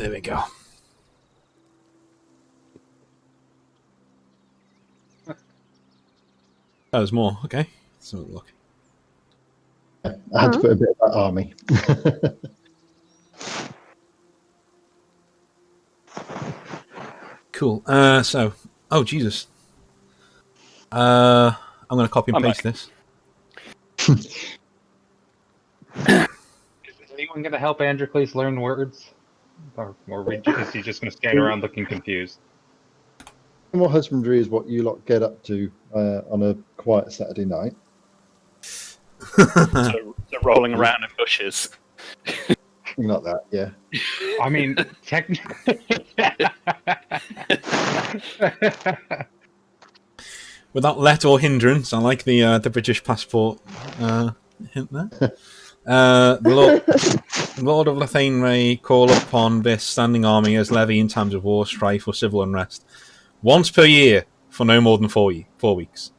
There we go. Oh, there's more. Okay. Let's have a look.
I had to put a bit of that army.
Cool. Oh Jesus. I'm going to copy and paste this.
Is anyone going to help Androcles learn words? Or is he just going to stand around looking confused?
Animal husbandry is what you lot get up to on a quiet Saturday night.
So rolling around in bushes.
Something like that, yeah.
I mean, technically.
Without let or hindrance, I like the British passport hint there. The Lord of Lothain Valley call upon this standing army as levy in times of war, strife, or civil unrest, once per year for no more than 4 weeks,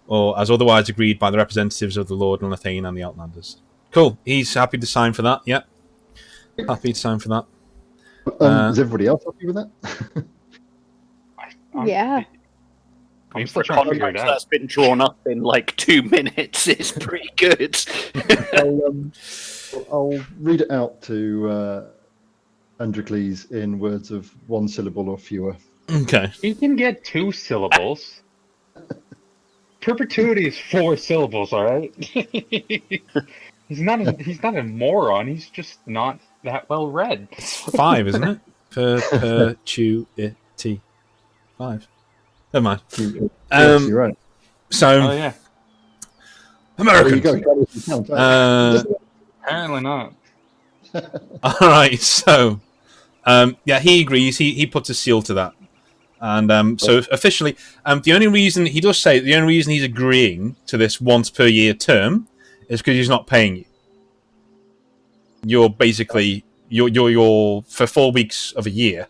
or as otherwise agreed by the representatives of the Lord and Lothain and the Outlanders. Cool. He's happy to sign for that. Yep. Happy to sign for that.
Is everybody else happy with that?
Yeah.
I'm
For
still trying to figure it
contract
out.
that's been drawn up in like 2 minutes is pretty good.
I'll read it out to Androcles in words of 1 syllable or fewer.
Okay.
He can get 2 syllables. Perpetuity is 4 syllables, all right? He's not a moron. He's just not that well read.
It's 5, isn't it? Perpetuity. 5. Never mind.
Yes, you're right.
So,
Oh yeah.
Americans.
There you go.
Apparently not.
All right. So, yeah, he agrees. He puts a seal to that, and so officially, the only reason he's agreeing to this once per year term is because he's not paying you. You're basically you're for 4 weeks of a year.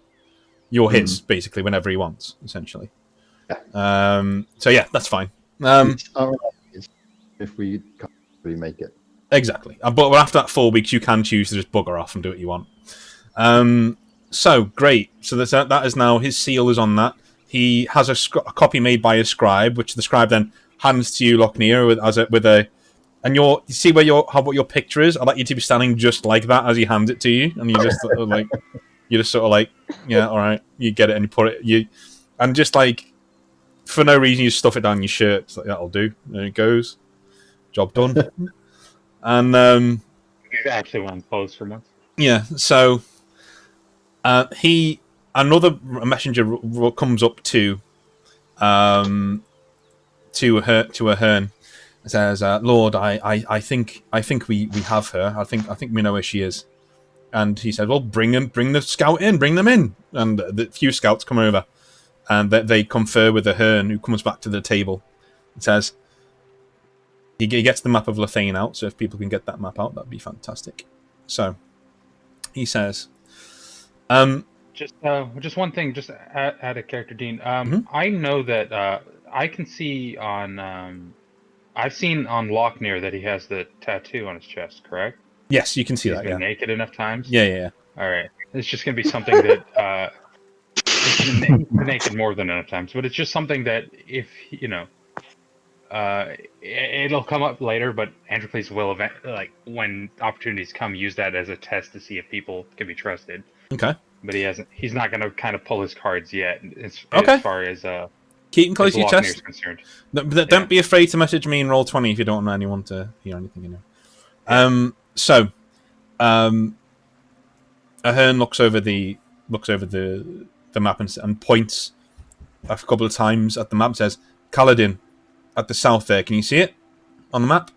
You're his basically whenever he wants, essentially. So yeah, that's fine.
If we can't really make it.
Exactly. But after that 4 weeks, you can choose to just bugger off and do what you want. So great. So that is now his seal is on that. He has a copy made by a scribe, which the scribe then hands to you, Lochnear, and you see what your picture is. I'd like you to be standing just like that as he hands it to you, and you just sort of like, yeah, all right, you get it, and you put it, and just like for no reason you stuff it down your shirt. It's like, that'll do. There it goes. Job done. And
He's actually one close for once.
yeah, so another messenger comes up to Ahearn and says, "Lord, I think we have her. I think we know where she is." And he said, "Well, bring the scout in, bring them in." And the few scouts come over, and they confer with Ahearn, who comes back to the table and says, he gets the map of Lothain out, so if people can get that map out, that'd be fantastic. So he says,
just one thing, just add a character, Dean. I know that I can see on I've seen on Lochnear that he has the tattoo on his chest, correct?
yes, you can see
He's
that.
been
Yeah,
naked enough times.
yeah.
All right, it's just gonna be something that he's been naked more than enough times, but it's just something that if it'll come up later, but Androcles will when opportunities come, use that as a test to see if people can be trusted.
Okay.
But he's not going to kind of pull his cards yet as far as
keep them close to your chest.
Concerned.
Don't be afraid to message me in Roll20 if you don't want anyone to hear anything. Ahearn looks over the map and points a couple of times at the map and says, "Kaladin, at the south there. Can you see it on the map?"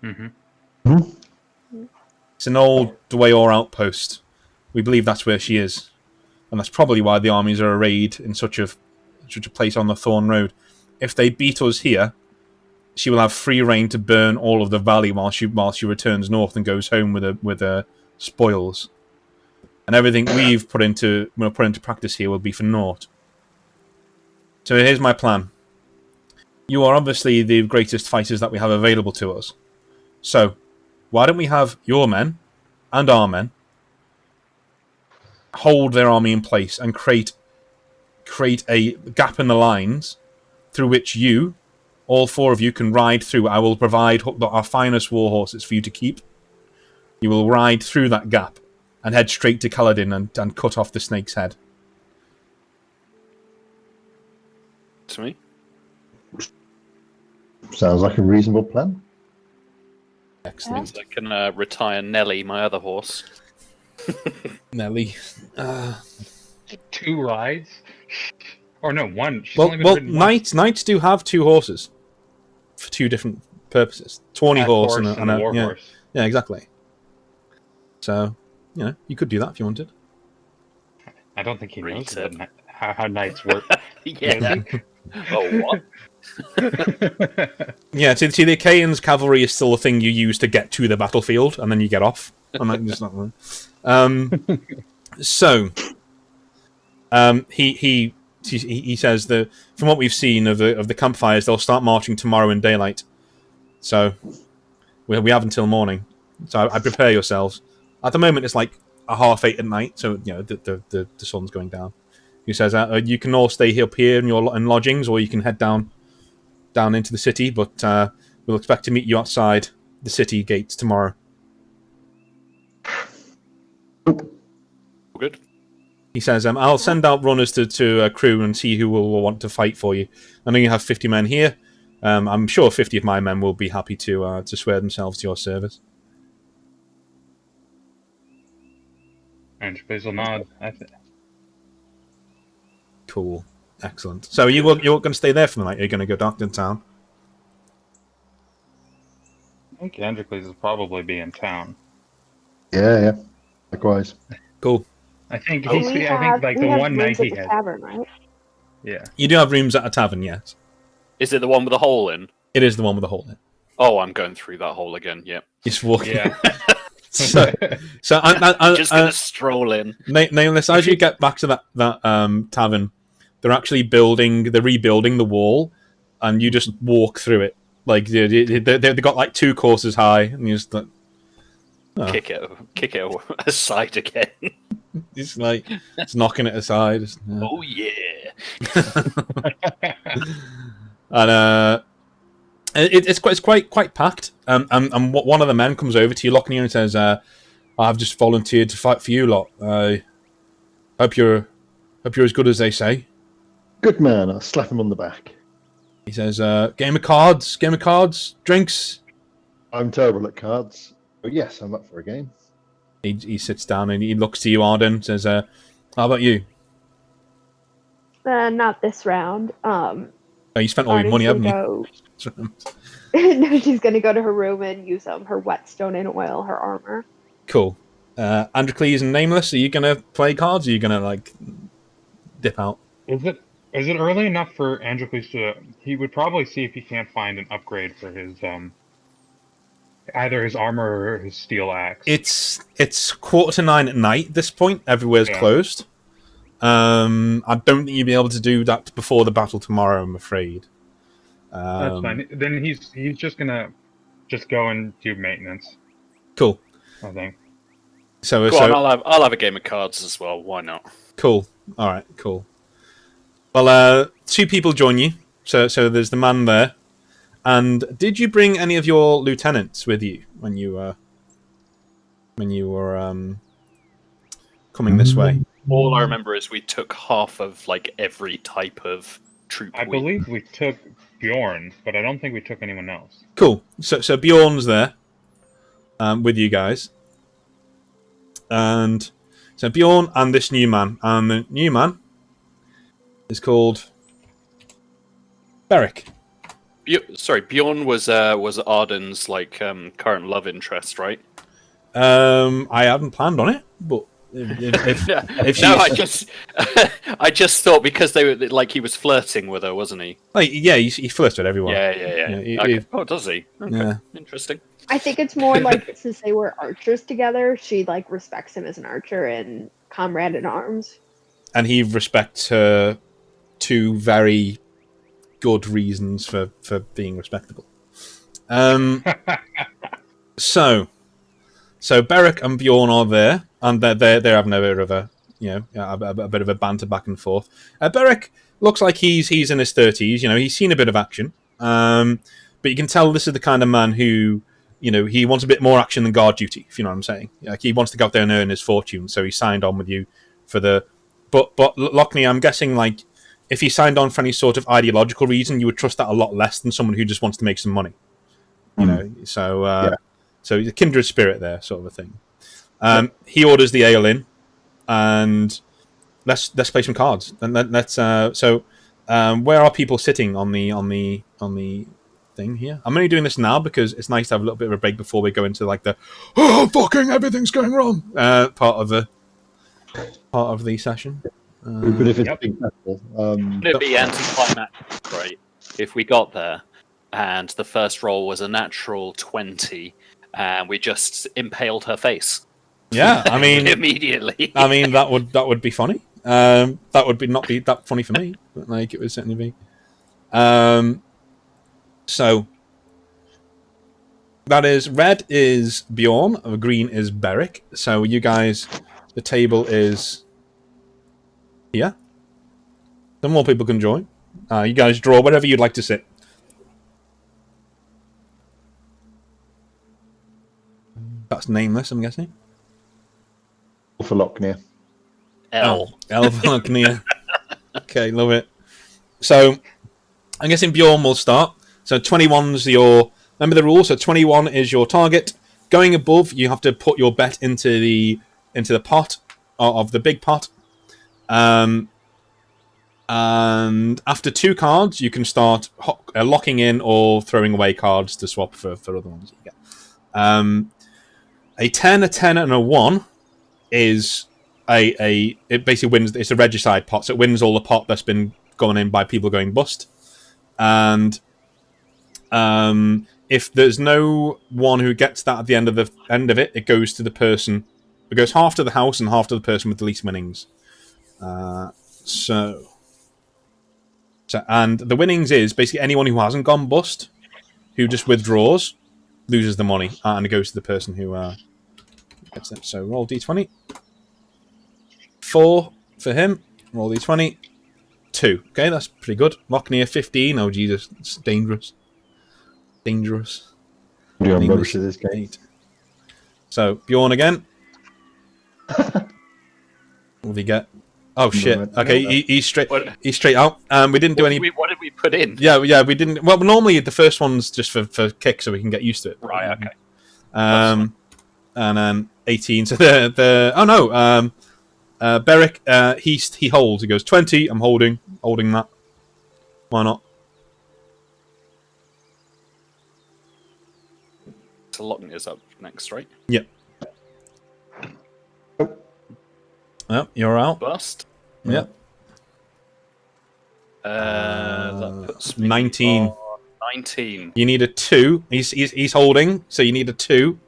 Mm-hmm.
It's an old Dwayor outpost. We believe that's where she is, and that's probably why the armies are arrayed in such a place on the Thorn Road. If they beat us here, she will have free reign to burn all of the valley while she returns north and goes home with her spoils. And everything we'll put into practice here will be for naught. So here's my plan. You are obviously the greatest fighters that we have available to us. So, why don't we have your men and our men hold their army in place and create a gap in the lines through which you, all 4 of you, can ride through. I will provide our finest war horses for you to keep. You will ride through that gap and head straight to Kaladin and cut off the snake's head.
To me.
Sounds like a reasonable plan.
Excellent.
Means I can retire Nelly, my other horse.
Nelly.
2 rides? Or no, 1. She's
Well,
only been ridden once.
knights do have 2 horses for 2 different purposes. Tawny horse and a
war
yeah,
horse.
yeah, exactly. So, you could do that if you wanted.
I don't think he knows
Retip.
about how knights work.
Yeah. Oh, what?
Yeah, see, the Achaeans' cavalry is still a thing you use to get to the battlefield, and then you get off. And that, just not so, he says that from what we've seen of the campfires, they'll start marching tomorrow in daylight. So we have until morning. So I prepare yourselves. At the moment, it's like 8:30 at night, so the sun's going down. He says you can all stay up here in lodgings, or you can head down into the city. But we'll expect to meet you outside the city gates tomorrow.
Good.
He says, I'll send out runners to a crew and see who will want to fight for you. I know you have 50 men here. I'm sure 50 of my men will be happy to swear themselves to your service.
And Basil nod.
Cool. Excellent. So you're going to stay there for the night? Or are you going to go back to town?
I think Androcles will probably be in town.
Yeah. Likewise.
Cool.
I think
We
I
have-
think like
we
the
have
one night
rooms at
he
the
had.
tavern, right?
Yeah.
You do have rooms at a tavern, yes.
Is it the one with the hole in?
It is the one with the hole in it.
Oh, I'm going through that hole again. Yeah.
He's walking.
Yeah.
so
Just gonna stroll in.
Nameless, as you get back to that tavern, they're actually rebuilding the wall, and you just walk through it. Like they've got like 2 courses high, and you just like, oh.
Kick it aside again.
It's knocking it aside.
Oh yeah.
And it's quite packed. And one of the men comes over to you, looking at you, and says, "I've just volunteered to fight for you lot. Hope you're as good as they say."
Good man. I'll slap him on the back.
He says, game of cards, drinks."
I'm terrible at cards. But yes, I'm up for a game.
He sits down and he looks to you, Arden, and says, "How about you?"
Not this round.
Oh, you spent all your money, haven't you?
No, she's gonna go to her room and use her whetstone and oil her armor.
Cool. Androcles and Nameless, are you gonna play cards? Or are you gonna dip out?
Is it early enough for Androcles to? He would probably see if he can't find an upgrade for his either his armor or his steel axe.
It's 9:15 at night at this point. Everywhere's closed. I don't think you'll be able to do that before the battle tomorrow, I'm afraid.
That's fine. Then he's just gonna go and do maintenance.
Cool.
I think.
So
Go on, I'll have a game of cards as well. Why not?
Cool. All right. Cool. Well, 2 people join you. So there's the man there. And did you bring any of your lieutenants with you when you were coming this way?
All I remember is we took half of every type of troop.
I believe we took Bjorn, but I don't think we took anyone else.
Cool. So Bjorn's there with you guys. And so Bjorn and this new man. And the new man is called Beric.
Sorry, Bjorn was Arden's current love interest, right?
I hadn't planned on it, but if
no, I just thought because they were he was flirting with her, wasn't he?
Yeah, he flirts with everyone.
Yeah. Okay. Oh, does he? Okay.
Yeah.
Interesting.
I think it's more since they were archers together, she respects him as an archer and comrade in arms.
And he respects her 2 very good reasons for being respectable. So Beric and Bjorn are there, and they're having a bit of a bit of a banter back and forth. Beric looks like he's in his 30s. He's seen a bit of action, but you can tell this is the kind of man who, he wants a bit more action than guard duty. If you know what I'm saying, like he wants to go out there and earn his fortune. So he signed on with you for the. But Lockney, I'm guessing like if he signed on for any sort of ideological reason, you would trust that a lot less than someone who just wants to make some money. So so the kindred spirit there, sort of a thing. He orders the ale in, and let's play some cards. And let's where are people sitting on the thing here? I'm only doing this now because it's nice to have a little bit of a break before we go into like the fucking everything's going wrong part of the session.
But if it's a big battle,
It'd be anticlimactic, right? If we got there and the first roll was a natural 20 and we just impaled her face.
Yeah, I mean
immediately.
I mean that would be funny. That would not be that funny for me, but like it would certainly be. So that is red is Bjorn, green is Beric. So you guys, the table is here. Some more people can join. You guys draw wherever you'd like to sit. That's nameless, I'm guessing.
for Locknear.
L.
L for Locknear. Okay, love it. So, I'm guessing Bjorn will start. So 21's your... Remember the rules? So 21 is your target. Going above, you have to put your bet into the pot, of the big pot. And after 2 cards, you can start locking in or throwing away cards to swap for other ones you get. A 10, a 10, and a 1 is it basically wins. It's a regicide pot, so it wins all the pot that's been going in by people going bust. And if there's no one who gets that at the end of it, it goes to the person. It goes half to the house and half to the person with the least winnings. So and the winnings is basically anyone who hasn't gone bust, who just withdraws, loses the money, and it goes to the person who gets it. So roll d20. 4 for him. Roll d20. 2. Okay, that's pretty good. Locknear 15. Oh Jesus, it's dangerous. Dangerous.
You're on rubbish at this game.
8. So Bjorn again. What did he get? Oh shit! Okay, he's straight. He's straight out. We didn't do any.
What did we put in?
Yeah, we didn't. Well, normally the first one's just for kick, so we can get used to it.
Right. Okay.
And then 18. So the Beric. He holds. He goes 20. I'm holding that. Why not?
So Locknear is up next, right?
Yep. Oh, you're out.
Bust.
Yep.
That puts me
19.
on 19.
You need a 2. He's holding, so you need a 2.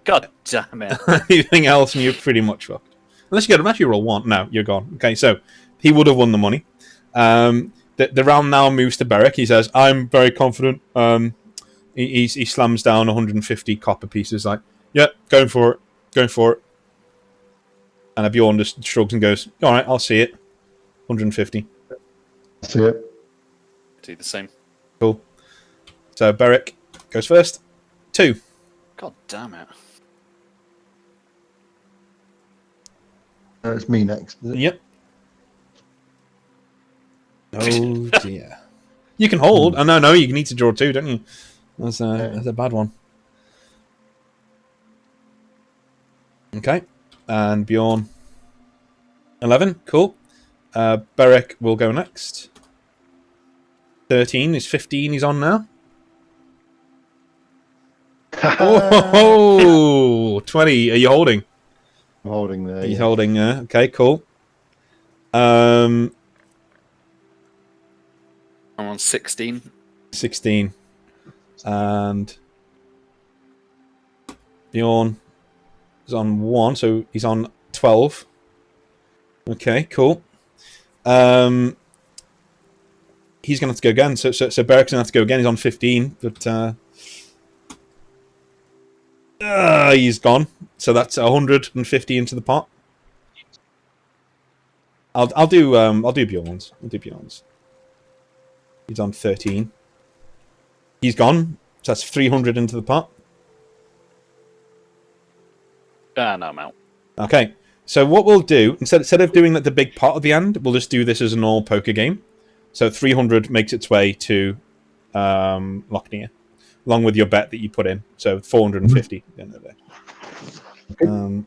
God damn it.
Anything else, and you're pretty much fucked. Unless you get a roll 1. No, you're gone. Okay, so he would have won the money. The round now moves to Beric. He says, "I'm very confident." He slams down 150 copper pieces. Like, yeah, going for it. And Bjorn just shrugs and goes, "All right, I'll see it." 150.
See it.
Do the same.
Cool. So Beric goes first. 2.
God damn it.
It's me next. Is it?
Yep. Oh dear. You can hold. Oh no, you need to draw 2, don't you? That's a bad one. Okay. And Bjorn 11. Cool. Beric will go next. 13 is 15. He's on now. Oh, 20. Are you holding?
I'm holding there.
He's holding. Okay, cool.
I'm on 16.
16. And Bjorn is on 1, so he's on 12. Okay, cool. He's going to have to go again. So Beric's going to have to go again. He's on 15, but he's gone. So that's 150 into the pot. I'll do Bjorn's. I'll do Bjorn's. He's on 13. He's gone. So that's 300 into the pot.
No, I'm out.
Okay. So what we'll do, instead of doing the big pot at the end, we'll just do this as a normal poker game. So 300 makes its way to Lothain, along with your bet that you put in. So 450 at the end of the day.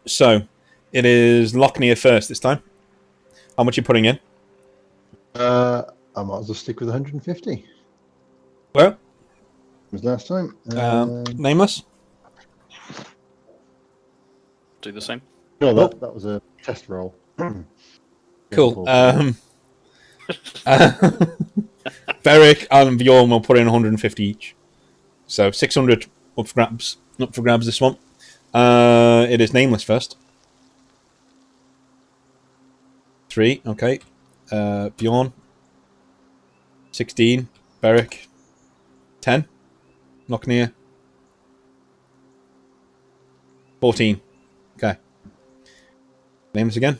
So it is Lothain first this time. How much are you putting in?
I might as well stick with 150.
Well,
Was last time.
nameless.
Do the same.
No, that was a test roll.
Cool. Beric and Bjorn will put in 150 each. So 600 up for grabs. Up for grabs this one. It is nameless first. 3, okay. Bjorn. 16. Beric. 10. Lothain. 14. Okay. Nameless again.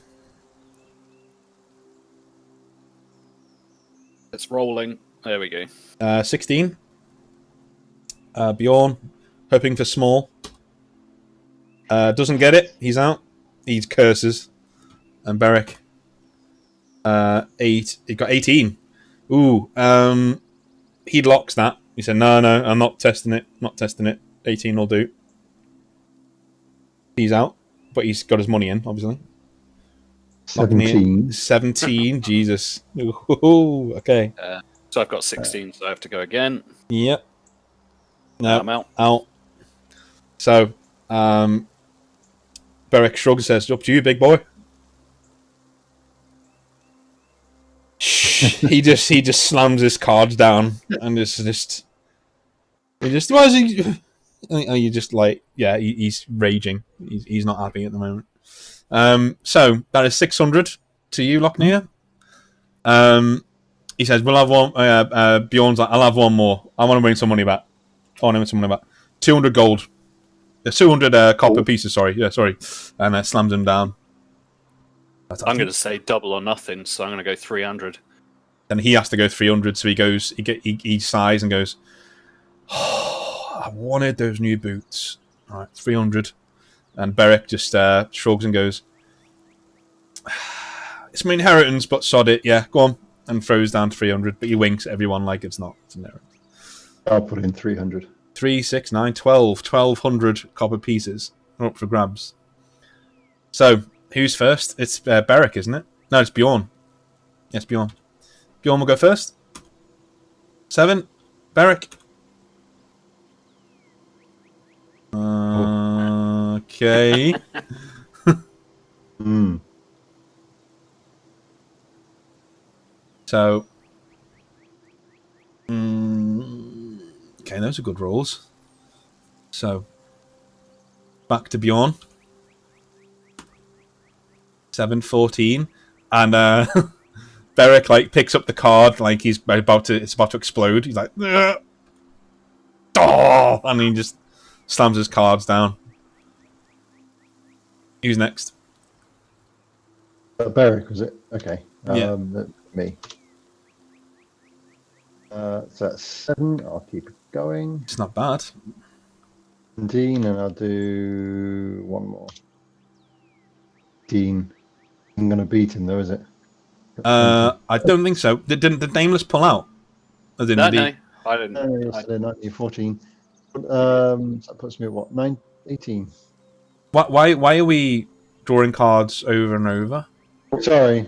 It's rolling. There we go.
16. Bjorn, hoping for small. Doesn't get it. He's out. He curses. And Beric. 8. He got 18. Ooh. He locks that. He said, no, I'm not testing it. Not testing it. 18 will do. He's out. But he's got his money in, obviously.
17.
17. Jesus. Ooh, okay.
So I've got 16, so I have to go again.
Yep. No,
I'm out.
Out. So, Beric shrugs and says, up to you, big boy. he just slams his cards down and why is he? Are you just like, yeah, he's raging. He's not happy at the moment. So that is 600 to you, Lothain. He says, we'll have one. Bjorn's like, I'll have one more. I want to bring some money back. 200 gold. 200 copper pieces, sorry. Yeah, sorry. And slams him down.
I'm going to say double or nothing, so I'm going to go 300.
Then he has to go 300, so he sighs and goes, oh, I wanted those new boots. All right, 300. And Beric just shrugs and goes, it's my inheritance, but sod it. Yeah, go on. And throws down 300, but he winks at everyone like it's not. It's an inheritance.
I'll put in 300.
3, 6, 9, 12. 1,200 copper pieces are up for grabs. So, who's first? It's Beric, isn't it? No, it's Bjorn. Yes, Bjorn. Bjorn will go first. 7. Beric. Okay. So, okay, those are good rolls. So, back to Bjorn. 7, 14, and Beric picks up the card like it's about to explode. He's like, oh, and he just slams his cards down. Who's next?
Beric, was it? Okay.
Yeah.
Me. So that's 7. I'll keep it going.
It's not bad.
17, and I'll do one more. 18. I'm going to beat him, though, is it?
I don't think so. Did Nameless pull out?
No, I didn't.
Yes, 19, 14. So that puts me at what? 18.
Why are we drawing cards over and over?
Sorry.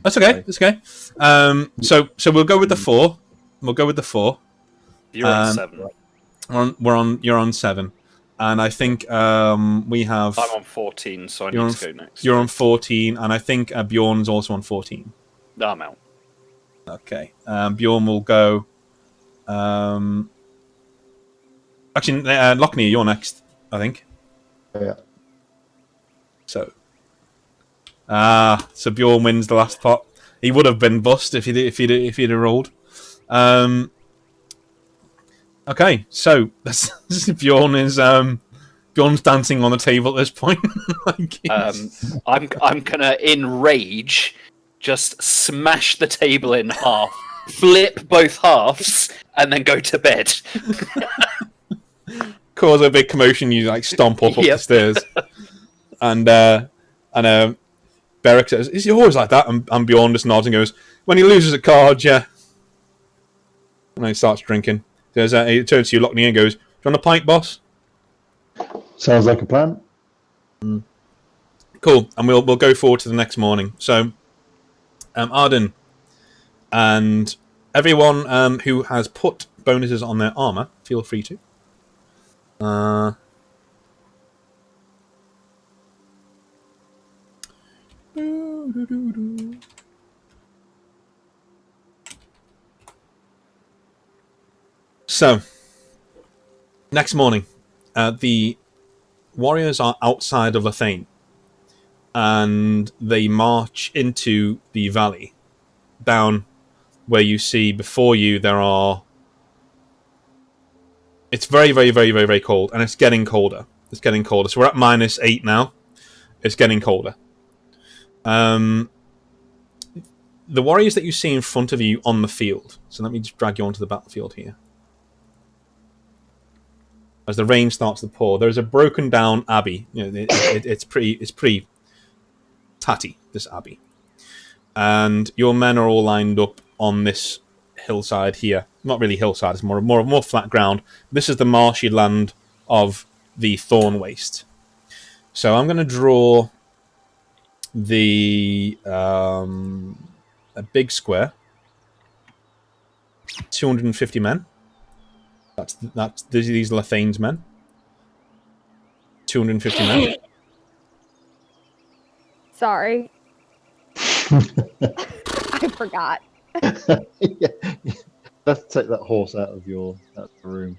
That's okay. That's okay. So we'll go with the 4. We'll go with the 4.
You're on 7.
You're on 7, and I think we have.
I'm on 14, so I need to go next.
You're on 14, and I think Bjorn's also on 14.
No, I'm out.
Okay. Bjorn will go. Actually, Lothain, you're next. I think.
Yeah.
So. So Bjorn wins the last pot. He would have been bust if he'd have rolled. Okay, so Bjorn is John's dancing on the table at this point. Like,
I'm gonna in rage just smash the table in half, flip both halves, and then go to bed.
cause a big commotion. You like stomp up the stairs, and Beric says, "Is he always like that?" And Bjorn just nods and goes, "When he loses a card, yeah." And then he starts drinking. He turns to you, Lothain, and goes, "Do you want a pint, boss?"
Sounds like a plan.
Cool. And we'll go forward to the next morning. So, Arden and everyone who has put bonuses on their armor, feel free to. So, next morning, the warriors are outside of Lothain, and they march into the valley, down where you see before you there are... It's very, very, very, very, very cold, and it's getting colder. It's getting colder. So we're at -8 now. It's getting colder. The warriors that you see in front of you on the field. So let me just drag you onto the battlefield here. As the rain starts to pour, there's a broken down abbey. You know, it's pretty tatty, this abbey. And your men are all lined up on this hillside here. Not really hillside, it's more flat ground. This is the marshy land of the Thorn Waste. So I'm going to draw a big square. 250 men. These are Lothain's men. 250 men.
Sorry. I forgot.
Yeah. Let's take that horse out of the room.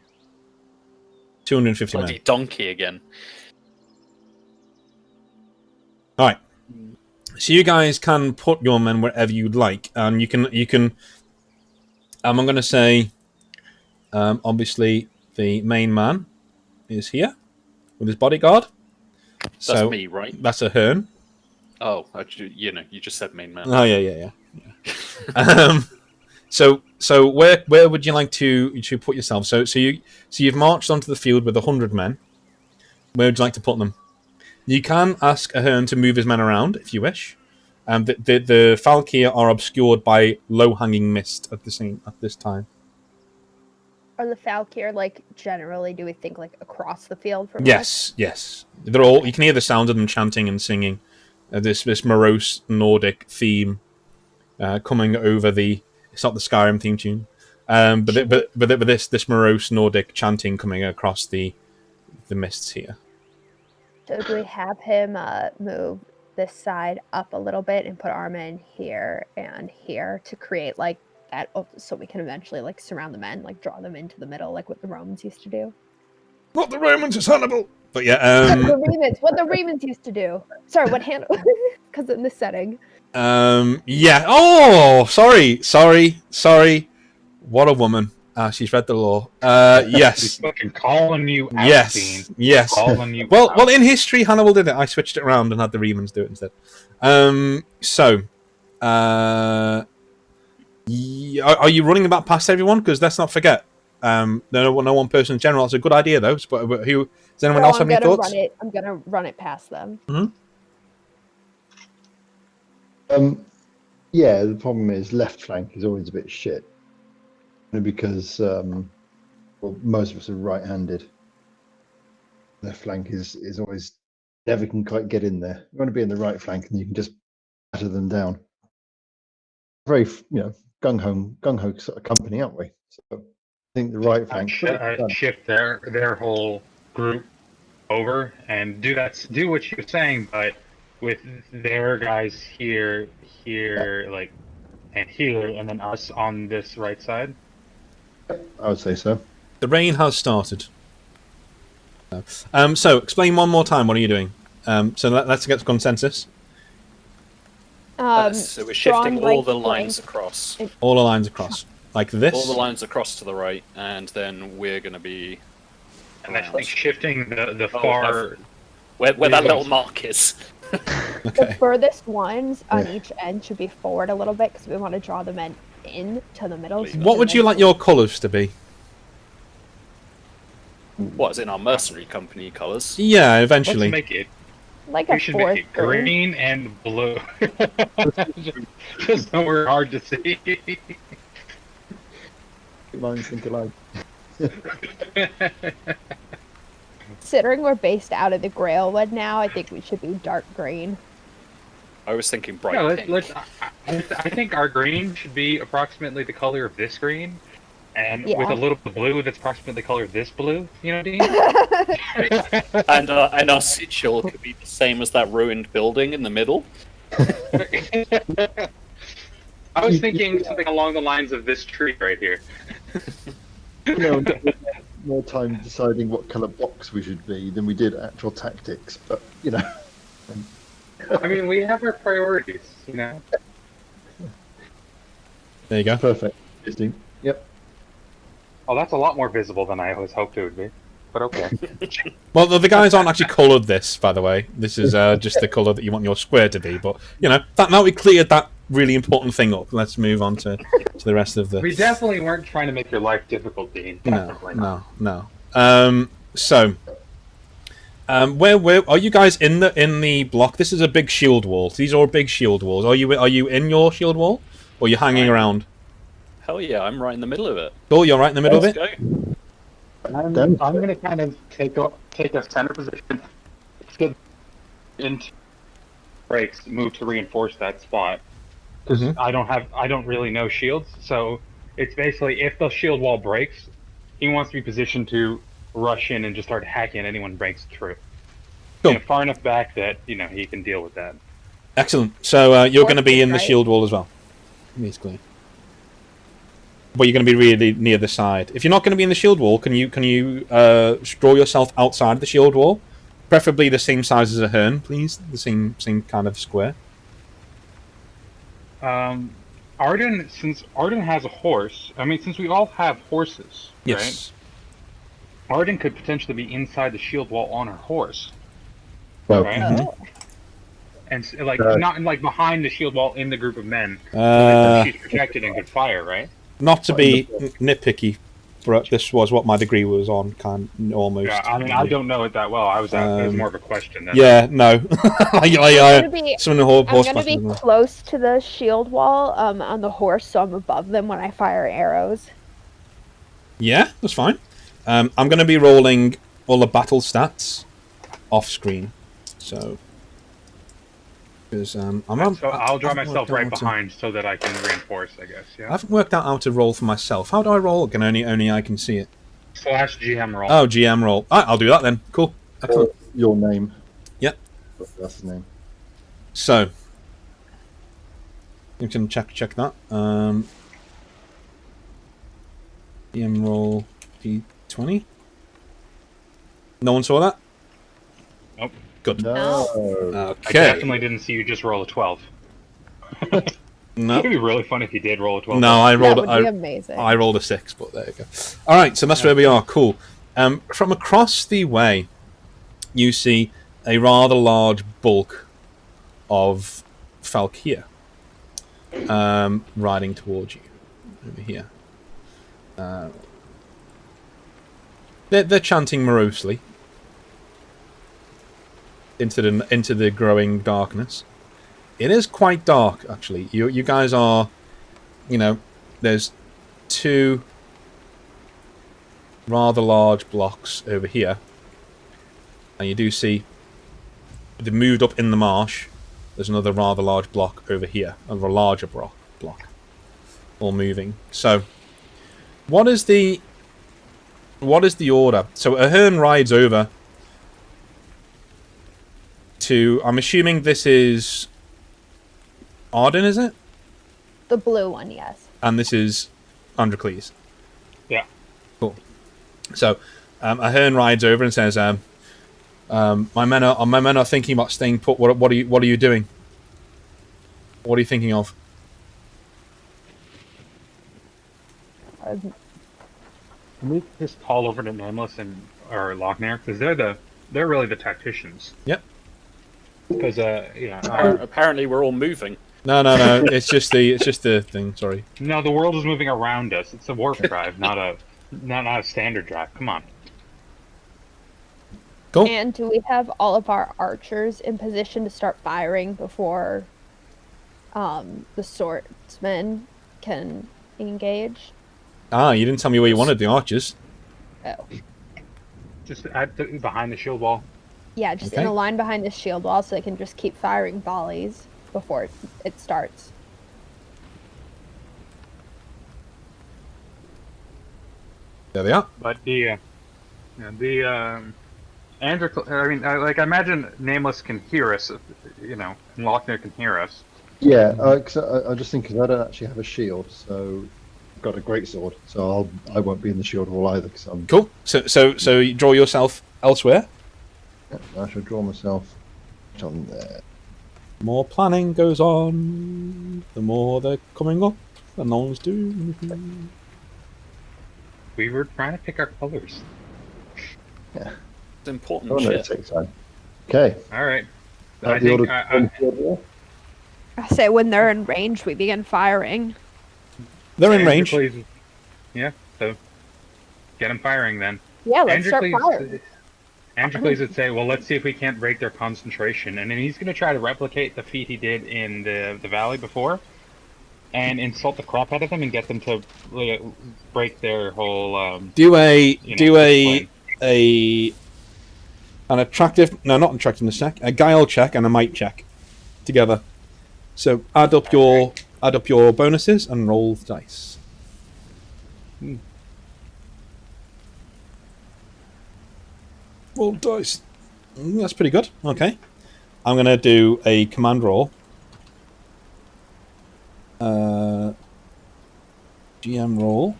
250 men.
Bloody donkey again.
All right. So you guys can put your men wherever you'd like, and you can. I'm going to say, obviously, the main man is here with his bodyguard.
That's me, right?
That's Ahearn.
Oh, you just said main man.
Oh yeah. So where would you like to put yourself? So you've marched onto the field with 100 men. Where would you like to put them? You can ask Ahearn to move his men around if you wish. The Falkeer are obscured by low-hanging mist at this time.
Are the Falkeer generally? Do we think across the field from?
Yes. They're all. You can hear the sound of them chanting and singing. This morose Nordic theme coming over the. It's not the Skyrim theme tune, but this morose Nordic chanting coming across the mists here.
So do we have him move this side up a little bit and put our men here and here to create that, so we can eventually surround the men, draw them into the middle, what the Romans used to do?
Not the Romans, it's Hannibal. But yeah,
what the Romans used to do. Sorry, what Hannibal? Because in this setting.
Yeah. Oh, sorry. What a woman. She's read the law. Yes.
She's fucking calling you out.
Yes.
Calling you
well, in history, Hannibal did it. I switched it around and had the Remans do it instead. Are you running about past everyone? Because let's not forget, no one person in general. It's a good idea though. But who? Does anyone else have any thoughts?
I'm gonna run it past them.
Mm-hmm.
Yeah, the problem is left flank is always a bit shit. Because most of us are right-handed. Left flank is always never can quite get in there. You want to be in the right flank, and you can just batter them down. Very, gung ho sort of company, aren't we? So I think the right flank
shift their whole group over and do what you're saying, but with their guys here, and here, and then us on this right side.
I would say so.
The rain has started. So explain one more time. What are you doing? So let's get to consensus.
So we're shifting all the lines across.
All the lines across, like this.
All the lines across to the right, and then we're going to be
And I think shifting the
Oh,
far...
Where that little mark is.
The furthest ones on each end should be forward a little bit because we want to draw the men in to the middle. So
What would you like your colours to be?
What's in our mercenary company colours?
Yeah,
Let's
eventually.
make it...
like
We
a
should
fourth
make it green and blue. Just so we're hard to see.
Lines think alike.
Considering we're based out of the Grailwood now, I think we should be dark green.
I was thinking bright
Yeah,
pink.
I think our green should be approximately the color of this green, and
Yeah.
with a little bit of blue that's approximately the color of this blue. You know, Dean?
And our sigil could be the same as that ruined building in the middle.
I was thinking something along the lines of this tree right here.
You know, more time deciding what colour box we should be than we did actual tactics. But you know,
I mean, we have our priorities, you know.
There you go.
perfect. Interesting. Yep.
Oh, that's a lot more visible than I always hoped it would be. But okay.
Well, the guys aren't actually coloured this, by the way. This is just the colour that you want your square to be. But, you know, now we cleared that really important thing up. Let's move on to the rest of the...
We definitely weren't trying to make your life difficult, Dean. Definitely not.
No. Where are you guys in the block? This is a big shield wall. These are big shield walls. Are you in your shield wall, or are you hanging around?
Hell yeah, I'm right in the middle of it.
Cool, you're right in the middle of
Let's
it.
go.
I'm going to kind of take a center position, get into breaks, move to reinforce that spot. Because I don't really know shields, so it's basically if the shield wall breaks, he wants to be positioned to rush in and just start hacking anyone breaks through.
Cool.
You know, far enough back that he can deal with that.
Excellent. So you're going to be in the
Right.
shield wall as well, basically. But you're going to be really near the side. If you're not going to be in the shield wall, can you draw yourself outside the shield wall? Preferably the same size as Ahearn, please. The same kind of square.
Arden, since Arden has a horse, since we all have horses,
Yes.
right? Arden could potentially be inside the shield wall on her horse,
Well,
right?
Oh.
And not like behind the shield wall in the group of men.
Uh,
She's protected and could fire, right?
Not to be nitpicky, but this was what my degree was on, almost.
Yeah, I don't know it that well. It was more of a question.
Yeah, no.
I'm gonna be
Horse
close to the shield wall on the horse, so I'm above them when I fire arrows.
Yeah, that's fine. I'm going to be rolling all the battle stats off screen, so because
I'll draw myself right behind so that I can reinforce, I guess. Yeah.
I haven't worked out how to roll for myself. How do I roll? Can only I can see it.
/GM roll.
Oh, GM roll. I'll do that then. Cool. Excellent.
your name.
Yep.
That's the name.
So you can check that. GM roll D20. No one saw that?
Nope.
Good.
No.
Okay.
I definitely didn't see you just roll a 12.
No.
It'd be really fun if you did roll a 12.
No, I rolled.
That would be amazing.
I rolled a 6, but there you go. All right, so that's where we are. Cool. From across the way, you see a rather large bulk of Falkeer riding towards you over here. They're chanting morosely into the growing darkness. It is quite dark, actually. You guys are, there's two rather large blocks over here, and you do see they've moved up in the marsh. There's another rather large block over here, a larger block, all moving. So, what is the order? So Ahearn rides over to. I'm assuming this is Arden, is it?
The blue one, yes.
And this is Androcles.
Yeah.
Cool. So, Ahearn rides over and says, "My men are thinking about staying put. What are you doing? What are you thinking of?"
can we just call over to Nameless and or Lochner because they're really the tacticians.
Yep.
Because
Apparently, we're all moving.
No. It's just the thing. Sorry.
no, the world is moving around us. It's a warp drive, not a standard drive. Come on.
Cool.
And do we have all of our archers in position to start firing before the swordsmen can engage?
You didn't tell me where you wanted the archers.
Oh.
Just behind the shield wall.
Yeah, just
Okay.
in a line behind the shield wall so they can just keep firing volleys before it starts.
There they are.
But Andrew, I mean, I imagine Nameless can hear us, and Lochner can hear us.
Yeah, cause I just think 'cause I don't actually have a shield, so I've got a greatsword, so I won't be in the shield wall either. Cause I'm,
Cool. So you draw yourself elsewhere.
yeah, I shall draw myself on there.
More planning goes on. The more they're coming up, and no one's doing anything.
We were trying to pick our colors.
Yeah,
It's important
oh no, it
shit.
takes time. Okay.
All right.
Have
I
the
think
order on the shield wall?
I say when they're in range, we begin firing.
They're in
Andrew,
range.
please. Yeah. So get them firing then.
Yeah, let's
Andrew,
start
please.
firing.
Andrew, please would say, well, let's see if we can't break their concentration. And then he's going to try to replicate the feat he did in the valley before and insult the crap out of them and get them to break their whole.
Do a
discipline.
an attractive, no, not attractiveness check, a guile check and a might check together. So add up your bonuses and roll the dice. Roll dice. That's pretty good. Okay, I'm gonna do a command roll. GM roll.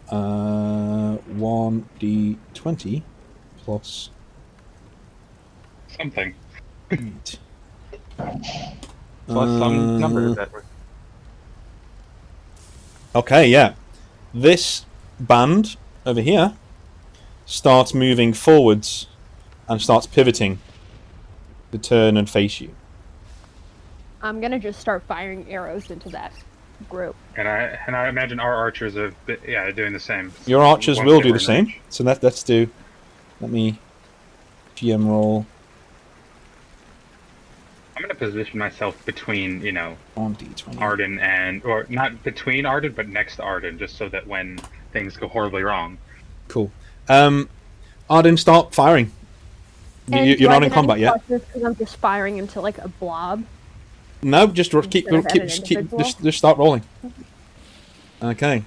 1d20 plus
Something.
8.
Plus some number that was.
Okay, yeah. This band over here starts moving forwards and starts pivoting to turn and face you.
I'm gonna just start firing arrows into that group.
And I imagine our archers are doing the same.
Your archers
Once
will
they
do
were
the
in
same.
range.
So let's do. Let me GM roll
I'm going to position myself between,
1d20.
Arden or not between Arden, but next to Arden, just so that when things go horribly wrong.
Cool. Arden, start firing. You're not in combat yet.
Because I'm just firing into like a blob.
No, just keep
individual?
just start rolling. Okay.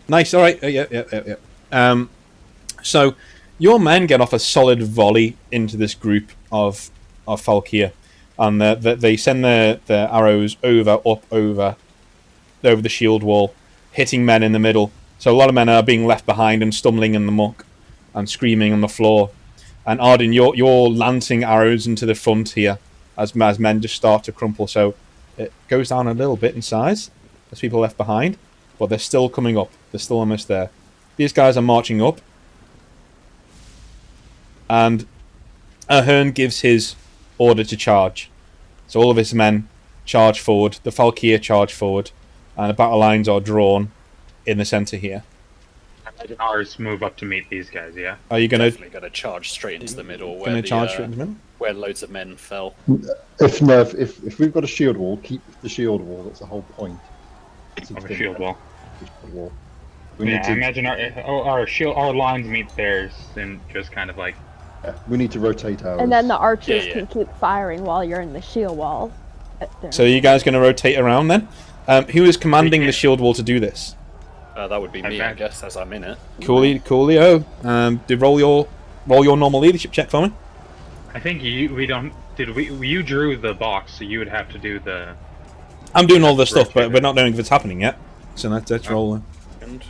Nice. All right. Yeah. So your men get off a solid volley into this group of Falkeer, and they send their arrows over the shield wall, hitting men in the middle. So a lot of men are being left behind and stumbling in the muck and screaming on the floor. And Arden, you're lancing arrows into the front here as men just start to crumple. So it goes down a little bit in size as people are left behind, but they're still coming up. They're still almost there. These guys are marching up, and Ahearn gives his order to charge. So all of his men charge forward. The Falkeer charge forward, and the battle lines are drawn in the center here.
I imagine ours move up to meet these guys, yeah?
Are you gonna
Definitely going to charge straight into the middle
charge straight in the middle?
where loads of men fell.
If we've got a shield wall, keep the shield wall. That's the whole point.
Of a shield wall.
We need
I
to.
imagine our lines meet theirs and just kind of like.
We need to rotate ours.
And then the archers
Yeah.
can keep firing while you're in the shield wall.
So you guys going to rotate around then? Who is commanding the shield wall to do this?
That would be me, I
Okay.
guess, as I'm in it.
Coolio. Roll your normal leadership check for me.
I think you drew the box, so you would have to do the.
I'm doing all this stuff, but we're not knowing if it's happening yet. So let's roll.
And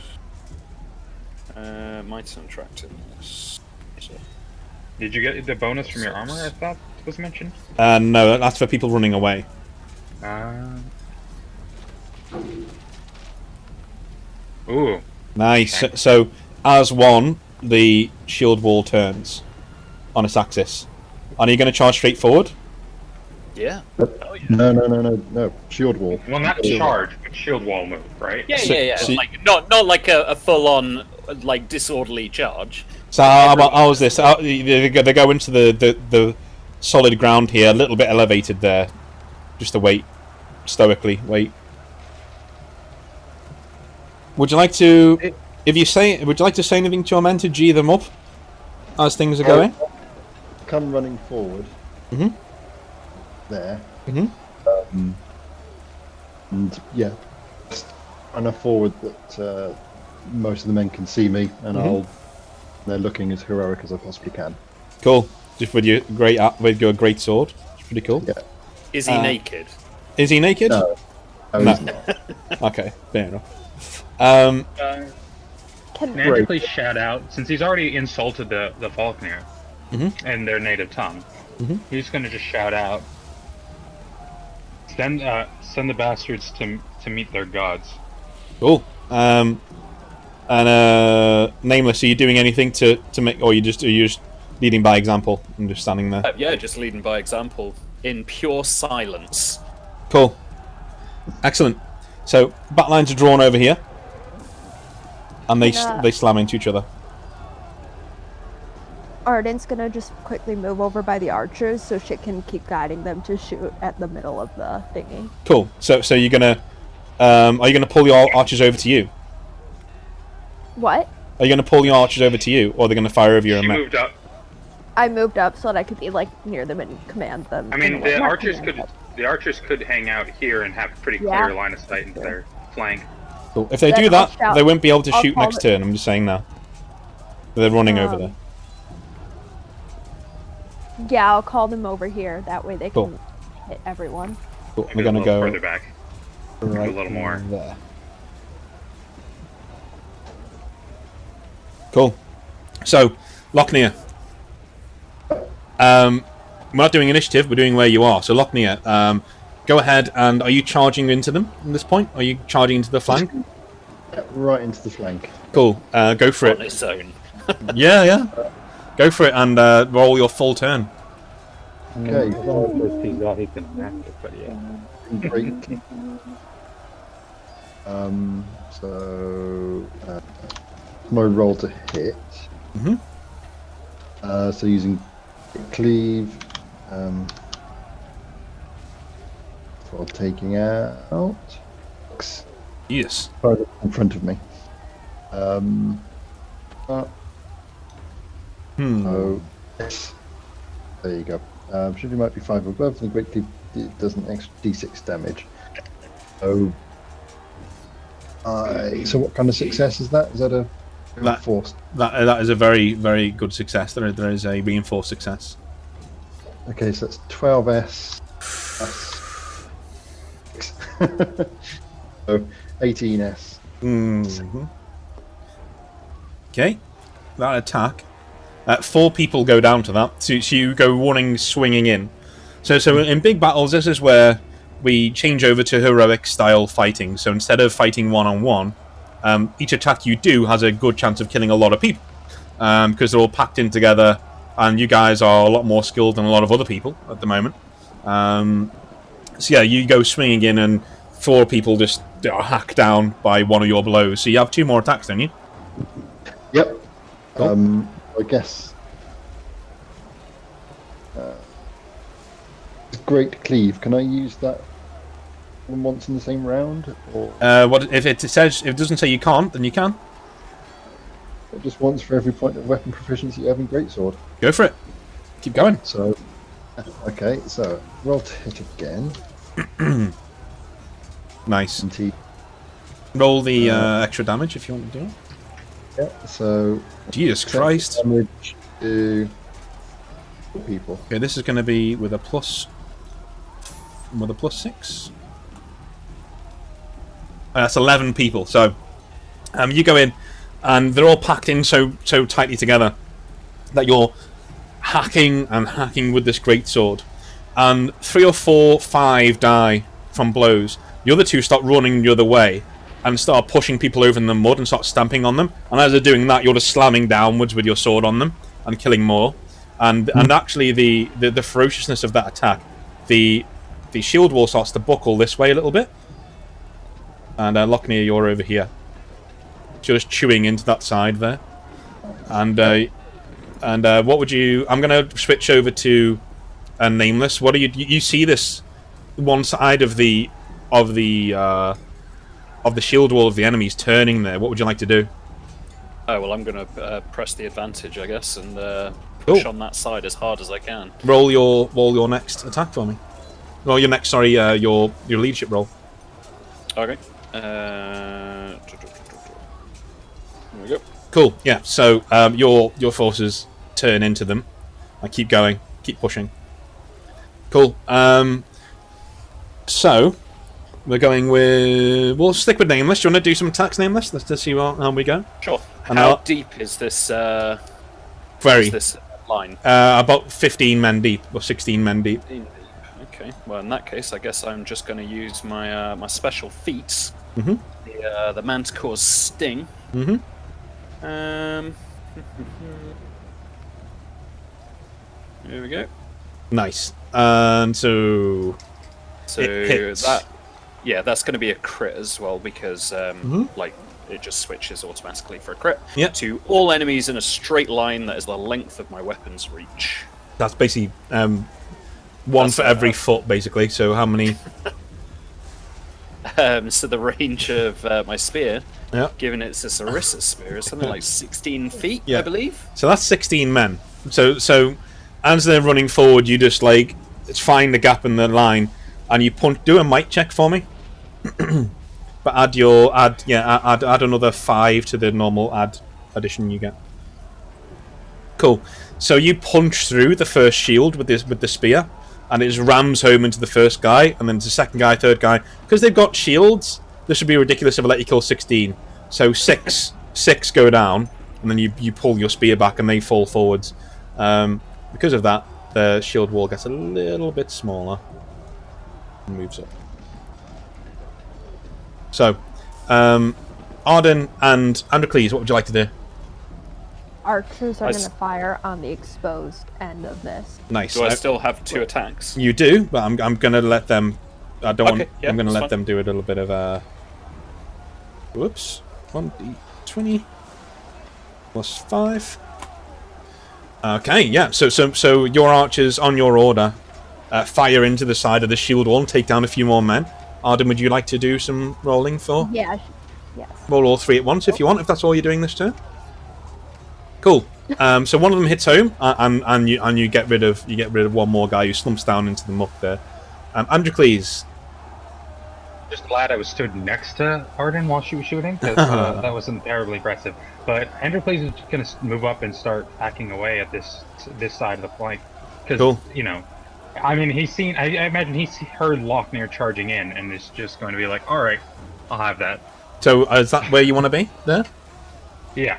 might attractiveness.
Did you get the bonus from your armor? I thought was mentioned.
No, that's for people running away.
Ooh.
Nice.
Okay.
So, as one, the shield wall turns on its axis. Are you going to charge straight forward?
Yeah.
No. Shield wall.
Well, not
Shield
charge, but shield wall move, right?
Yeah,
So-
yeah.
so-
Like not like a full on like disorderly charge.
So, how was this? They go into the solid ground here, a little bit elevated there, just to wait, stoically wait. Would you like to, would you like to say anything to your men to G them up as things are going?
Come running forward.
Mhm.
There.
Mhm.
And yeah, just enough forward that most of the men can see me, and they're looking as heroic as I possibly can.
Cool. Just with your great sword. It's pretty cool.
Yeah.
Is he naked?
Is he naked?
No,
No.
he's not.
Okay, fair enough.
Can
Magically shout out, since he's already insulted the Falkeer in their native tongue, he's going to just shout out, send the bastards to meet their gods.
Cool. Nameless, are you doing anything to make, or are you just leading by example and just standing there?
Yeah, just leading by example in pure silence.
Cool. Excellent. So, bat lines are drawn over here. And they slam into each other.
Arden's gonna just quickly move over by the archers so she can keep guiding them to shoot at the middle of the thingy.
Cool. So you're gonna, are you gonna pull your archers over to you?
What?
Are you gonna pull your archers over to you, or are they gonna fire over your
She
men?
moved up.
I moved up so that I could be like near them and command them.
I mean,
in a way.
the
Not
archers
command,
could hang out here and have pretty clear line of sight into their flank.
Cool. If they
Then
do
I'll
that,
shout-
they won't be able to
I'll
shoot
call
next
it-
turn. I'm just saying now. They're running over there.
Yeah, I'll call them over here. That way they
Cool.
can hit everyone.
Cool.
Maybe
We're gonna
a little
go
further back.
right
a little more.
there. Cool. So, Lochnia. We're not doing initiative. We're doing where you are. So, Lochnia, go ahead. And are you charging into them at this point? Are you charging into the flank?
Right into the flank.
Cool. Go for
On
it.
its own.
Yeah. Go for it and roll your full turn.
Okay.
But yeah.
Great. So my roll to hit. So using cleave, for taking out
Yes.
in front of me. So yes. There you go. Should you might be 5 above, the great cleave does an extra d6 damage. So so what kind of success is that? Is that a reinforced?
That is a very, very good success. There is a reinforced success.
Okay, so that's 12s plus 6. So 18s.
Okay. That attack. 4 people go down to that. So you go running, swinging in. So in big battles, this is where we change over to heroic style fighting. So instead of fighting one-on-one, each attack you do has a good chance of killing a lot of people. Because they're all packed in together, and you guys are a lot more skilled than a lot of other people at the moment. So yeah, you go swinging in, and 4 people just are hacked down by one of your blows. So you have 2 more attacks, don't you?
Yep.
Cool.
I guess. Great cleave. Can I use that once in the same round, or
What if it says, if it doesn't say you can't, then you can.
just once for every point of weapon proficiency you have in greatsword?
Go for it. Keep going.
So, okay. So roll to hit again.
Nice.
And he,
Roll the extra damage if you want to do it.
yeah. So
Jesus Christ.
damage to 4 people.
Okay, this is going to be with a plus 6. That's 11 people. So you go in, and they're all packed in so tightly together that you're hacking and hacking with this great sword, and 3 or 4, 5 die from blows. The other 2 start running the other way, and start pushing people over in the mud and start stamping on them. And as they're doing that, you're just slamming downwards with your sword on them and killing more. And actually, the ferociousness of that attack, the shield wall starts to buckle this way a little bit. And Lochner, you're over here, just chewing into that side there. And what would you? I'm gonna switch over to Nameless. What do you see this one side of the shield wall of the enemies turning there? What would you like to do?
Oh well, I'm gonna press the advantage, I guess, and push on that side as hard as I can.
Roll your next attack for me. Well, your next, sorry, your leadership roll.
Okay. There we go.
Cool. Yeah. So your forces turn into them. I keep going, keep pushing. Cool. So we're going with. We'll stick with Nameless. Do you want to do some attacks, Nameless? Let's just see how we go.
Sure.
And
how deep is this?
Very.
Is this line?
About 15 men deep or 16 men deep.
15 deep. Okay. Well, in that case, I guess I'm just going to use my my special feats. The Manticore's Sting. Here we go.
Nice. And so
that's going to be a crit as well because like it just switches automatically for a crit to all enemies in a straight line that is the length of my weapon's reach.
That's basically one for every foot, basically. So how many?
So the range of my spear, given it's a Sarissa spear, is something like 16 feet, I believe.
So that's 16 men. So as they're running forward, you just find the gap in the line, and you punch. Do a might check for me. But add another 5 to the normal addition you get. Cool. So you punch through the first shield with the spear, and it just rams home into the first guy, and then the second guy, third guy. Because they've got shields, this would be ridiculous if I let you kill 16. So six go down, and then you pull your spear back, and they fall forwards. Because of that, the shield wall gets a little bit smaller and moves up. So, Arden and Androcles, what would you like to do?
Archers are going to fire on the exposed end of this.
Nice.
Do I still have 2 attacks?
You do, but I'm going to let them. I don't want.
Yeah,
I'm going to let them do a little bit of a. Whoops. 1d20 plus 5. Okay, yeah. So your archers on your order fire into the side of the shield wall and take down a few more men. Arden, would you like to do some rolling for?
Yeah. Yes.
Roll all 3 at once if you want. If that's all you're doing this turn. Cool. So one of them hits home, and you get rid of one more guy who slumps down into the muck there. Androcles.
Just glad I was stood next to Arden while she was shooting, because that wasn't terribly impressive. But Androcles is going to move up and start hacking away at this side of the flank, because I mean I imagine he's heard Lochner charging in, and is just going to be like, all right, I'll have that.
So is that where you want to be there?
Yeah.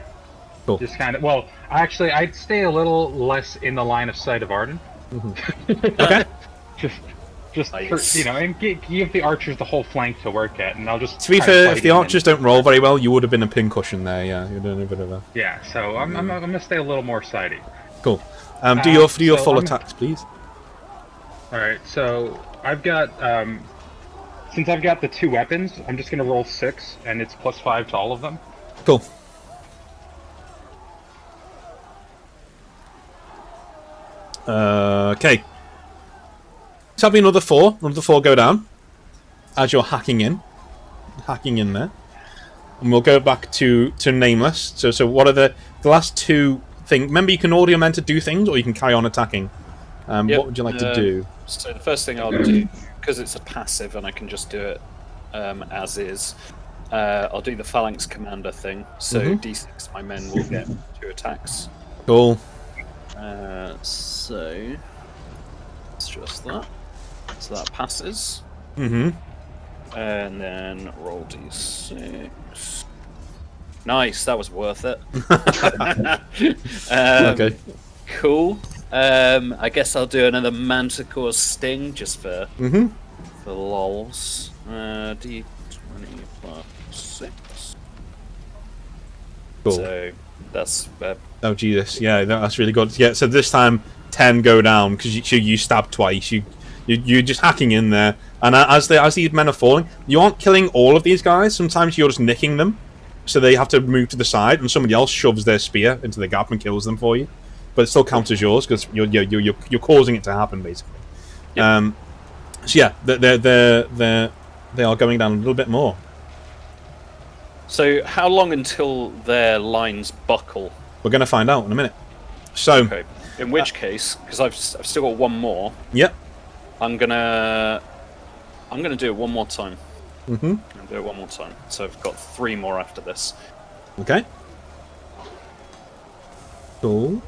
Cool.
Just kind of. Well, actually, I'd stay a little less in the line of sight of Arden.
Okay.
just
nice.
and give the archers the whole flank to work at, and I'll just.
To be fair, if the archers don't roll very well, you would have been a pincushion there. Yeah, you're doing a bit of a.
Yeah, so I'm gonna stay a little more sighty.
Cool. Do your full attacks, please.
All right, so I've got since I've got the 2 weapons, I'm just gonna roll 6, and it's plus 5 to all of them.
Cool. Okay. Let's have another 4. Another 4 go down as you're hacking in there, and we'll go back to Nameless. So what are the last 2 things? Remember, you can order your men to do things, or you can carry on attacking. What would you like to do?
So the first thing I'll do, because it's a passive and I can just do it as is, I'll do the Phalanx Commander thing. So D6, my men will get 2 attacks.
Cool.
So it's just that. So that passes.
Mm-hmm.
And then roll D6. Nice, that was worth it.
Okay.
Cool. I guess I'll do another Manticore Sting just for lols. D20 plus 6.
Cool.
So that's
Oh Jesus, yeah, that's really good. Yeah, so this time 10 go down because you stabbed twice. You're just hacking in there, and as these men are falling, you aren't killing all of these guys. Sometimes you're just nicking them, so they have to move to the side, and somebody else shoves their spear into the gap and kills them for you. But it still counts as yours because you're causing it to happen basically. Yep. So yeah, they are going down a little bit more.
So how long until their lines buckle?
We're going to find out in a minute. So,
okay. In which case, because I've still got one more.
Yep.
I'm gonna do it one more time.
Mm-hmm.
I'll do it one more time. So I've got 3 more after this.
Okay. Cool.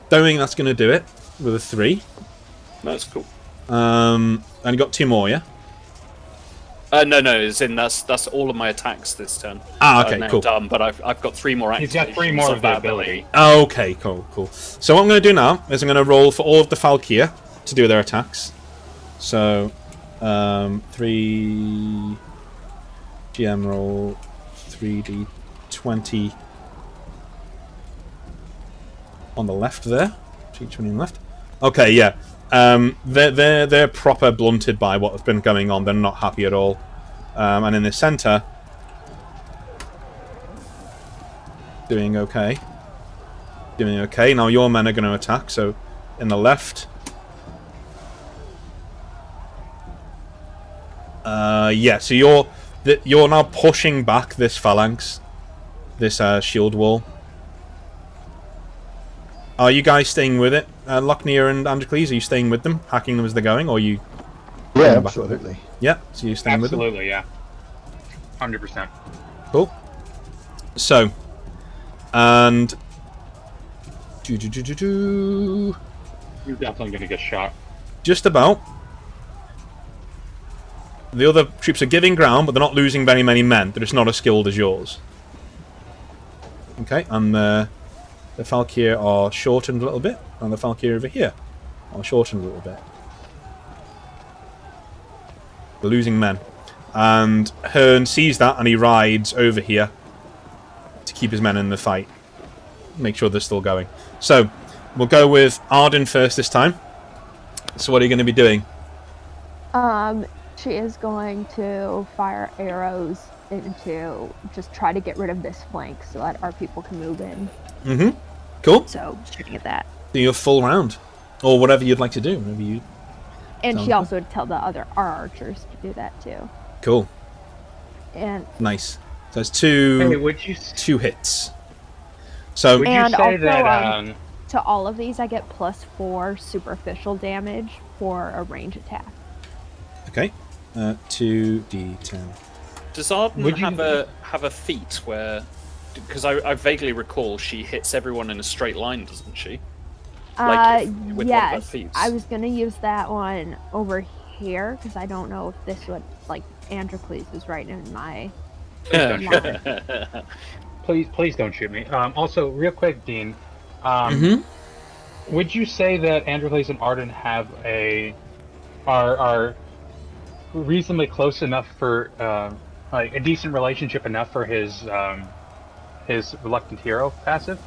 Don't think that's going to do it with a 3.
No, that's cool.
And you got 2 more, yeah?
No, it's in that's all of my attacks this turn.
Okay,
now
cool.
Done, but I've got 3 more activations.
He's got 3 more of that ability.
Okay, cool. So what I'm going to do now is I'm going to roll for all of the Falkeer to do their attacks. So, 3 GM roll 3d20 on the left there. 3d20 on the left. Okay, yeah. They're proper blunted by what's been going on. They're not happy at all. And in the center, doing okay. Now your men are going to attack. So in the left, yeah. So you're now pushing back this phalanx, this shield wall. Are you guys staying with it? Lochner and Androcles, are you staying with them, hacking them as they're going, or are you...
Yeah, absolutely.
Yeah, so you're staying with them?
Absolutely, yeah. 100%.
Cool. So, and...
You're definitely going to get shot.
Just about. The other troops are giving ground, but they're not losing very many men. They're just not as skilled as yours. Okay, and the Falkeer are shortened a little bit, and the Falkeer over here are shortened a little bit. They're losing men. And Ahearn sees that, and he rides over here to keep his men in the fight. Make sure they're still going. So, we'll go with Arden first this time. So what are you going to be doing?
She is going to fire arrows into just try to get rid of this flank so that our people can move in.
Mm-hmm. Cool.
So, shooting at that.
Do your full round. Or whatever you'd like to do. Maybe you...
And she also would tell our archers to do that too.
Cool.
And
nice. So it's 2 hits. So
would you say that
to all of these I get +4 superficial damage for a range attack.
Okay. 2d10.
Does Arden have a feat where, because I vaguely recall she hits everyone in a straight line, doesn't she? Like with
yes.
one of her feats.
I was gonna use that one over here because I don't know if this would Androcles is right in my line.
Please don't shoot me. Also, real quick, Dean. Would you say that Androcles and Arden have are reasonably close enough for a decent relationship enough for his reluctant hero passive?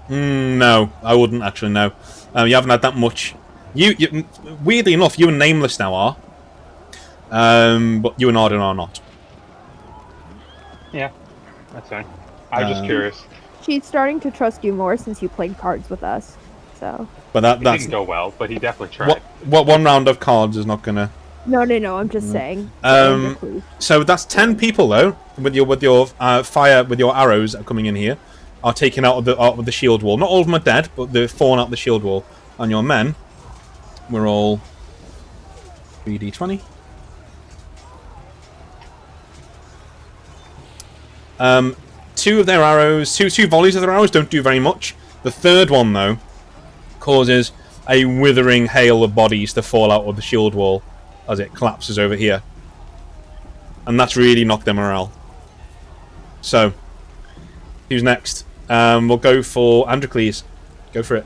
No, I wouldn't actually. No, you haven't had that much. You weirdly enough, you and Nameless now are, but you and Arden are not.
Yeah, that's fine. I was just curious.
She's starting to trust you more since you played cards with us, so.
But that didn't go well, but he definitely tried.
What one round of cards is not gonna.
No, I'm just saying.
So that's 10 people though, with your fire, with your arrows that are coming in here, are taken out of the shield wall. Not all of them are dead, but they've fallen out the shield wall. And your men, we're all 3d20. Two of their arrows, two volleys of their arrows don't do very much. The third one though causes a withering hail of bodies to fall out of the shield wall as it collapses over here, and that's really knocked their morale. So, who's next? We'll go for Androcles. Go for it.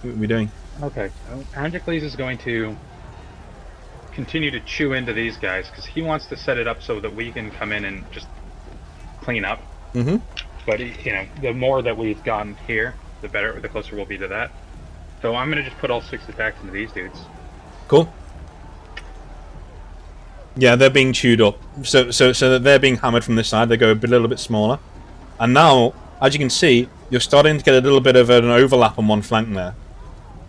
What are we doing?
Okay, Androcles is going to continue to chew into these guys because he wants to set it up so that we can come in and just clean up.
Mm-hmm.
But the more that we've gotten here, the better, the closer we'll be to that. So I'm gonna just put all 6 attacks into these dudes.
Cool. Yeah, they're being chewed up. So that they're being hammered from this side. They go a little bit smaller. And now, as you can see, you're starting to get a little bit of an overlap on one flank there.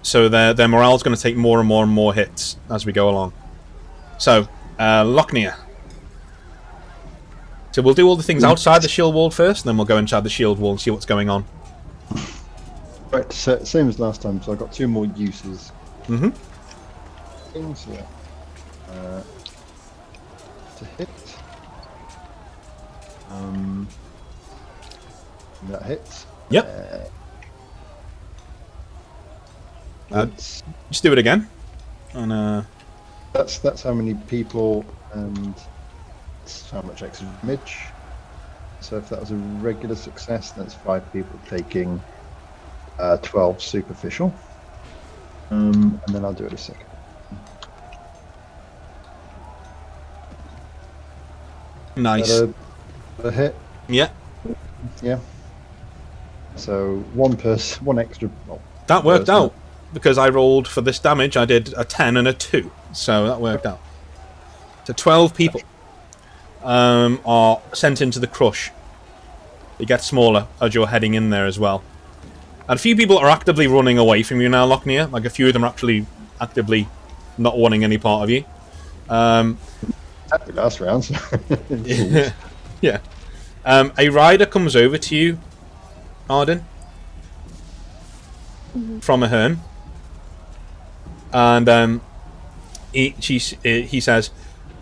So their morale's going to take more and more and more hits as we go along. So, Lothain. So we'll do all the things outside the shield wall first, and then we'll go inside the shield wall and see what's going on.
Right, so, same as last time, so I've got 2 more uses.
Mm-hmm.
Things, yeah. To hit. That hits.
Yep.
Let's
Just do it again. And
that's how many people and it's how much extra damage. So if that was a regular success, that's 5 people taking 12 superficial. And then I'll do it a second.
nice.
A hit.
Yeah.
Yeah. So one extra. Well,
That worked
person.
out. Because I rolled for this damage, I did a 10 and a 2. So that worked out. So 12 people are sent into the crush. They get smaller as you're heading in there as well. And a few people are actively running away from you now, Lothain. Like a few of them are actually actively not wanting any part of you.
Happy last round.
Yeah. A rider comes over to you, Arden, from Ahearn. And he says,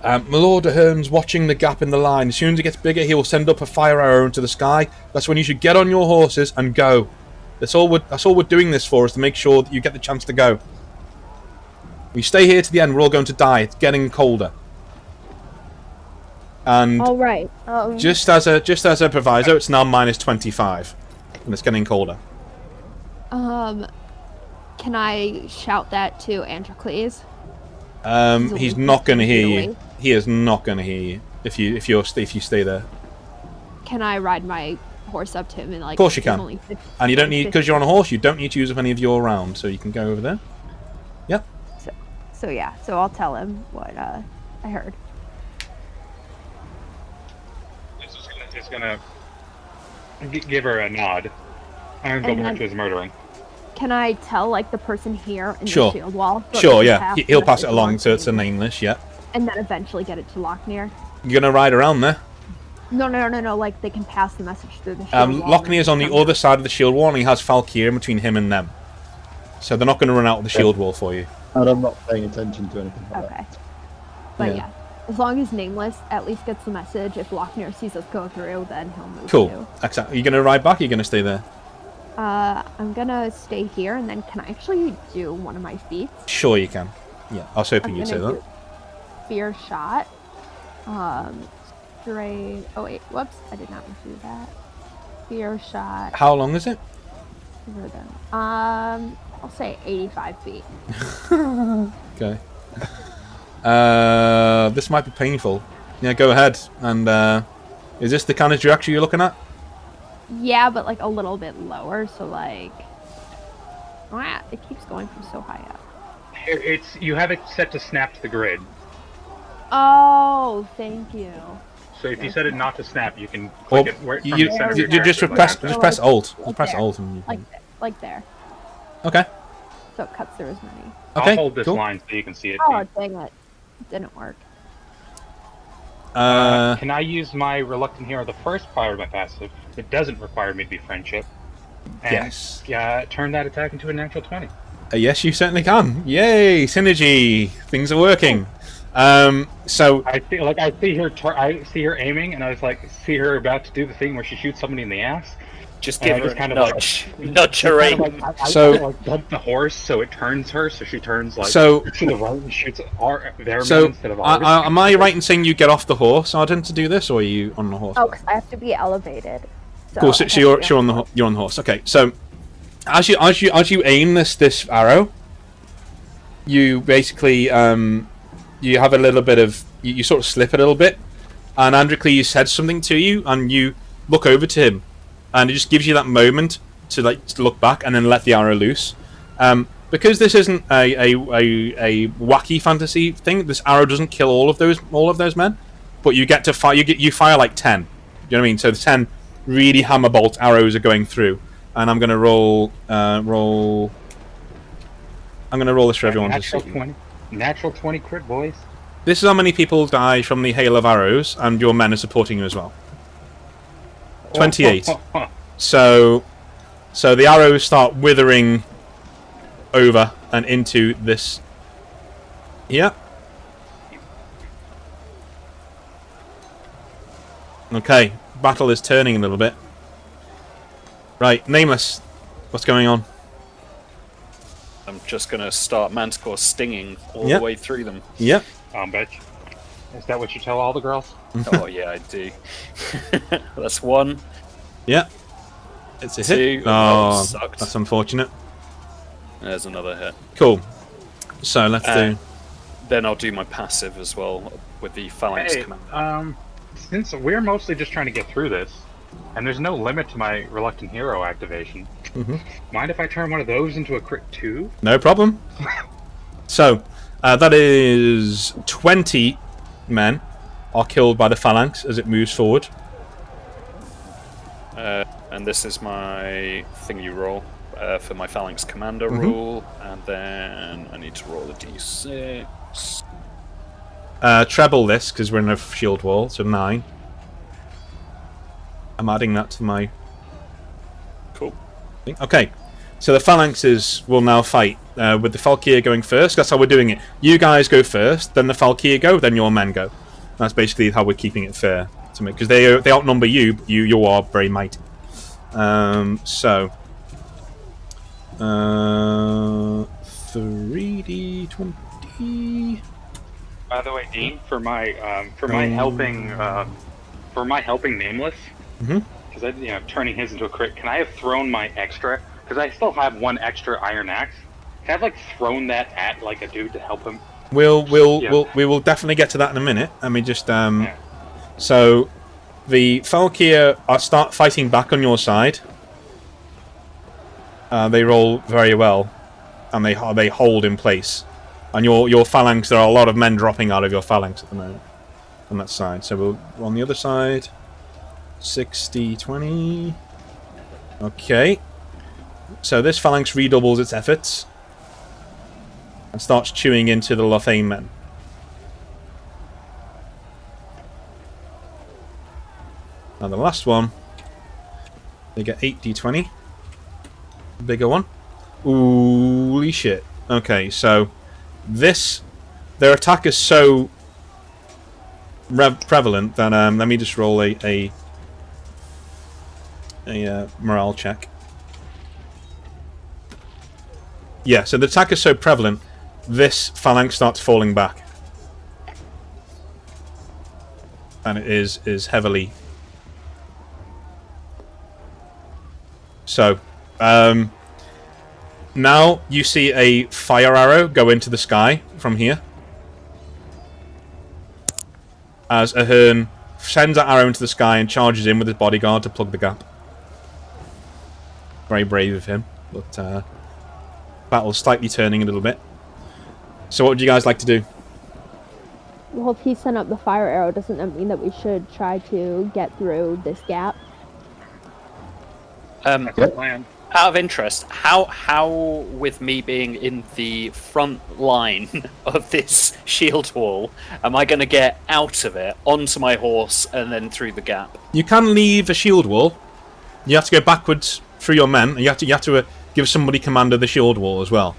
my Lord Ahearn's watching the gap in the line. As soon as it gets bigger, he will send up a fire arrow into the sky. That's when you should get on your horses and go. That's all we're doing this for, is to make sure that you get the chance to go. We stay here to the end, we're all going to die. It's getting colder. And
All right.
just as a proviso, it's now minus 25, and it's getting colder.
Can I shout that to Androcles?
He's not going to hear you. He is not going to hear you if you stay there.
Can I ride my horse up to him and like?
Of course you can. And you don't need, because you're on a horse, you don't need to use up any of your round, so you can go over there. Yep.
So yeah. So I'll tell him what I heard.
It's gonna give her a nod and go back to his murdering.
Can I tell like the person here in
Sure.
the shield wall? So
Sure,
they can
yeah.
pass
He'll
the
pass it
message
along
on
to
me,
nameless, yeah.
and then eventually get it to Lochner.
You're going to ride around there.
No. Like they can pass the message through the shield wall.
Lochner is on the other side of the shield wall, and he has Falkeer in between him and them. So they're not going to run out of the shield wall for you.
And I'm not paying attention to anything like
Okay.
that.
But yeah, as long as Nameless at least gets the message, if Lochner sees us go through, then he'll move
Cool.
too.
Exactly. Are you going to ride back, or are you going to stay there?
I'm gonna stay here, and then can I actually do one of my feats?
Sure you can. Yeah, I was hoping
I'm
you'd say
gonna
that.
do Fear shot. Straight. Oh wait, whoops! I did not do that. Fear shot.
How long is it?
Rhythm. I'll say 85 feet.
Okay. This might be painful. Yeah, go ahead. And is this the kind of trajectory you're looking at?
Yeah, but like a little bit lower, so like. It keeps going from so high up.
You have it set to snap to the grid.
Oh, thank you.
So if you set it not to snap, you can click it where, from the center of your
you just
character,
press press Alt.
Like
Just press
there.
Alt and you can...
Like there.
Okay.
So it cuts through as many.
Okay.
I'll hold this
cool.
line so you can see it.
Oh, dang it. It didn't work.
Can I use my Reluctant Hero, the first part of my passive? It doesn't require me to be friendship. And,
Yes.
turn that attack into a natural 20.
Yes, you certainly can. Yay! Synergy. Things are working. So
I see her aiming, and I was like, see her about to do the thing where she shoots somebody in the ass.
Just
And I
give her
just
a
kind of
nudge. Nudge her aim.
So-
I bump the horse so it turns her, so she turns like
So-
to the right and shoots their
so
men instead of ours.
am I right in saying you get off the horse, Arden, to do this, or are you on the horse?
Oh, because I have to be elevated.
Cool. So you're on the horse. Okay. So as you aim this arrow, you basically you have a little bit of you sort of slip a little bit, and Androcles said something to you, and you look over to him, and it just gives you that moment to look back and then let the arrow loose. Because this isn't a wacky fantasy thing, this arrow doesn't kill all of those men, but you get to fire. You fire like 10. You know what I mean? So the 10 really hammerbolt arrows are going through, and I'm going to roll. I'm going to roll this for everyone to see.
Natural 20 crit, boys.
This is how many people die from the hail of arrows, and your men are supporting you as well. 28. So the arrows start withering over and into this. Yeah. Okay, battle is turning a little bit. Right, Nameless, what's going on?
I'm just gonna start Manticore stinging all the way through them.
Yep.
Bitch. Is that what you tell all the girls?
Oh yeah, I do. That's one.
Yeah. It's a
Two.
hit. Oh,
sucked.
that's unfortunate.
There's another hit.
Cool. So let's do.
Then I'll do my passive as well with the phalanx command.
Since we're mostly just trying to get through this, and there's no limit to my reluctant hero activation, mind if I turn one of those into a crit 2?
No problem. So that is 20 men are killed by the phalanx as it moves forward.
And this is my thingy roll for my phalanx commander rule, and then I need to roll a d6.
Treble this because we're in a shield wall, so 9. I'm adding that to my.
Cool.
Okay, so the phalanxes will now fight with the Falkeer going first. That's how we're doing it. You guys go first, then the Falkeer go, then your men go. That's basically how we're keeping it fair to make, because they outnumber you, but you are very mighty. So 3d20.
By the way, Dean, for my helping Nameless, because turning his into a crit, can I have thrown my extra? Because I still have one extra iron axe. Can I have thrown that at a dude to help him?
We will definitely get to that in a minute. Let me just So the Falkeer start fighting back on your side. They roll very well, and they hold in place. And your phalanx, there are a lot of men dropping out of your phalanx at the moment on that side. So we'll on the other side. 60-20. Okay. So this phalanx redoubles its efforts and starts chewing into the Lothain men. Now the last one, they get 8d20. The bigger one. Holy shit. Okay, so their attack is so prevalent that let me just roll a morale check. Yeah, so the attack is so prevalent, this phalanx starts falling back, and it is heavily. So, now you see a fire arrow go into the sky from here, as Ahearn sends that arrow into the sky and charges in with his bodyguard to plug the gap. Very brave of him, but battle's slightly turning a little bit. So what would you guys like to do?
Well, if he sent up the fire arrow, doesn't that mean that we should try to get through this gap?
That's the plan.
Out of interest, how with me being in the front line of this shield wall, am I going to get out of it, onto my horse, and then through the gap?
You can leave a shield wall. You have to go backwards through your men, and you have to give somebody command of the shield wall as well,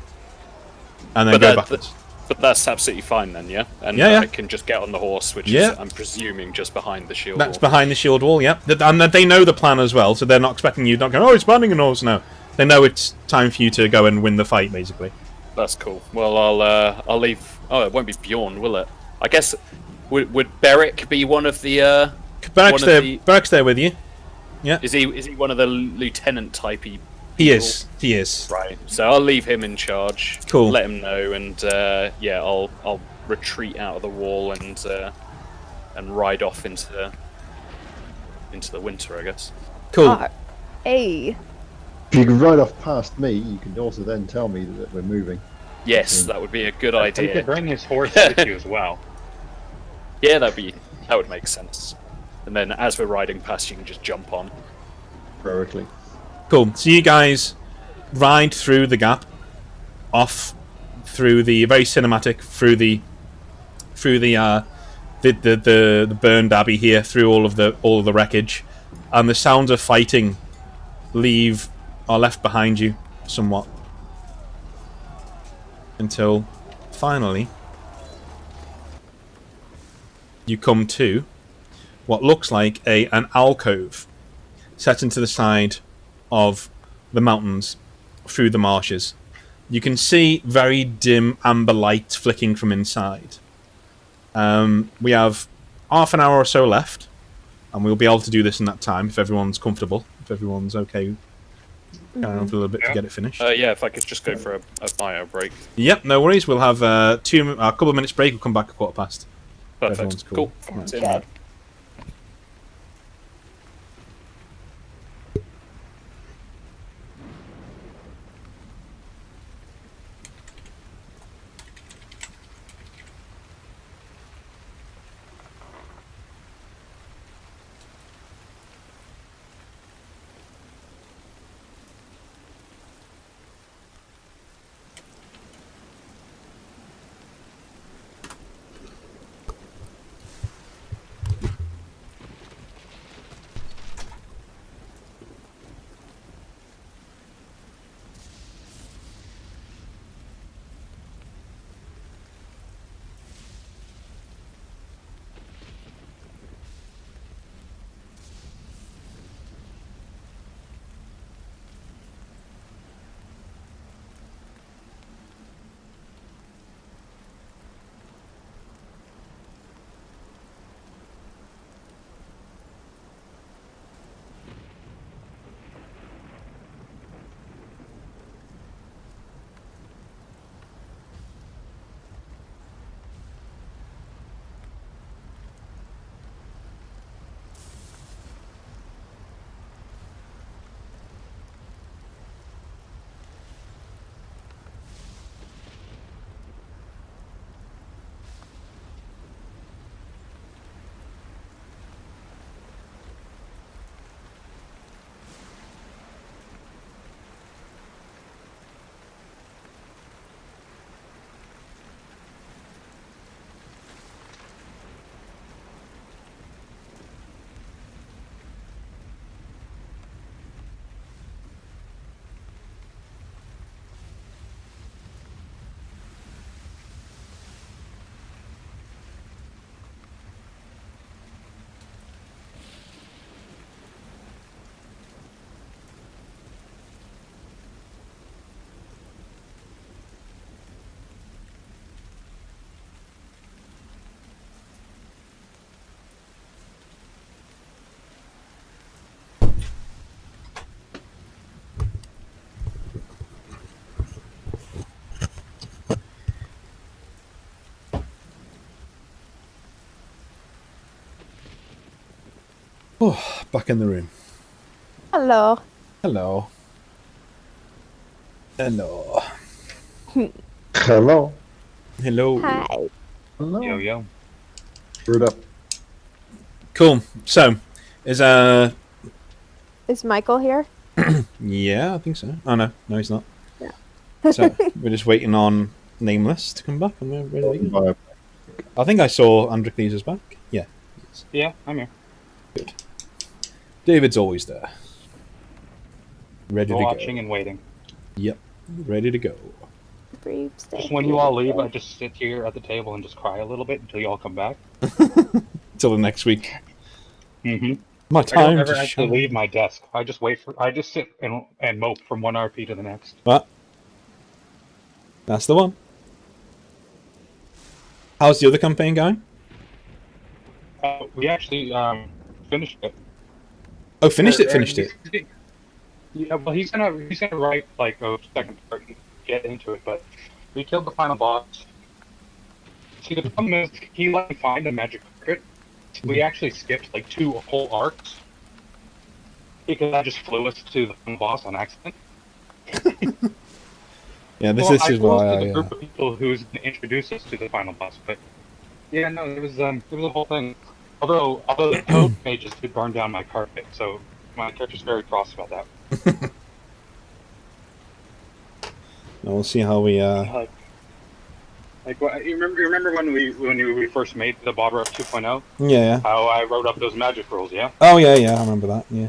and then go backwards.
But that's absolutely fine then, yeah? And
yeah.
I can just get on the horse, which is, I'm presuming, just behind the shield wall.
That's behind the shield wall, yeah. And they know the plan as well, so they're not expecting you not going, oh, it's banding an horse now. They know it's time for you to go and win the fight, basically.
That's cool. Well, I'll leave... Oh, it won't be Bjorn, will it? I guess... Would Beric be one of the...
Beric's there with you. Yeah.
Is he one of the lieutenant-typey
He is. He is.
Right. So I'll leave him in charge.
Cool.
Let him know, and yeah, I'll retreat out of the wall and ride off into the winter, I guess.
Cool.
Hey.
If you can ride off past me, you can also then tell me that we're moving.
Yes, that would be a good
You
idea.
could bring his horse with you as well.
Yeah, that would make sense. And then as we're riding past, you can just jump on.
Heroically.
Cool. So you guys ride through the gap, off through the very cinematic through the burned abbey here, through all of the wreckage, and the sounds of fighting are left behind you somewhat until finally you come to what looks like an alcove set into the side of the mountains through the marshes. You can see very dim amber light flicking from inside. We have half an hour or so left, and we'll be able to do this in that time if everyone's comfortable, if everyone's okay. Carry on for a little bit to get it finished.
Yeah, if I could just go for a bio break.
Yep, no worries. We'll have a couple of minutes break. We'll come back at 1:15.
Perfect.
Everyone's
Cool.
Right.
See you in a minute.
Oh, back in the room.
Hello.
Hello. Hello.
Hello.
Hello.
Hi.
Hello.
Yo.
Screwed up.
Cool. So, is
Michael here?
yeah, I think so. Oh no, he's not.
Yeah.
So we're just waiting on Nameless to come back, and we're ready to go.
Bio-
I think I saw Androcles is back. Yeah.
Yeah, I'm here.
Good. David's always there. Ready to
Watching
go.
and waiting.
Yep. Ready to go.
Brief
Just when you all leave, I just sit here at the table and just cry a little bit until you all come back.
Till the next week.
Mm-hmm.
My
I don't
time
ever
to
actually
shine.
leave my desk. I just sit and mope from one RP to the next.
What? That's the one. How's the other campaign going?
We actually finished it.
Oh, finished it.
Yeah, well, he's gonna write like a second part and get into it, but we killed the final boss. See, the problem is he let me find a magic carpet. So we actually skipped like 2 whole arcs because I just flew us to the final boss on accident.
Yeah, this,
Well,
this
I
is
flew us
why
to
I.
the group of people who's going to introduce us to the final boss, but yeah, no, it was a whole thing. Although the toad mages did burn down my carpet, so my character's very cross about that.
We'll see how we.
You remember when we first made the Bobber of 2.0?
Yeah.
How I wrote up those magic rules, yeah?
Oh yeah, I remember that. Yeah.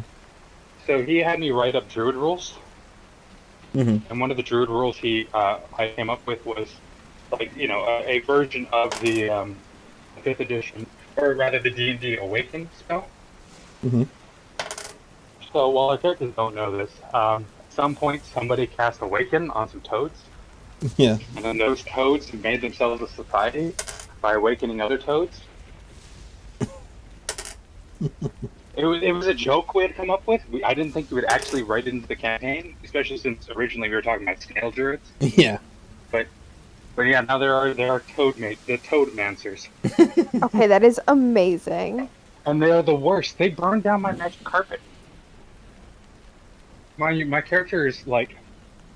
So he had me write up druid rules,
hmm
and one of the druid rules I came up with was like a version of the 5th edition, or rather the D&D Awaken spell.
hmm
So while our characters don't know this, at some point somebody cast Awaken on some toads,
Yeah.
and then those toads made themselves a society by awakening other toads. It was a joke we had come up with. I didn't think we would actually write it into the campaign, especially since originally we were talking about snail druids.
Yeah.
But yeah, now there are the toadmancers,
Okay, that is amazing.
and they are the worst. They burned down my magic carpet. My character is like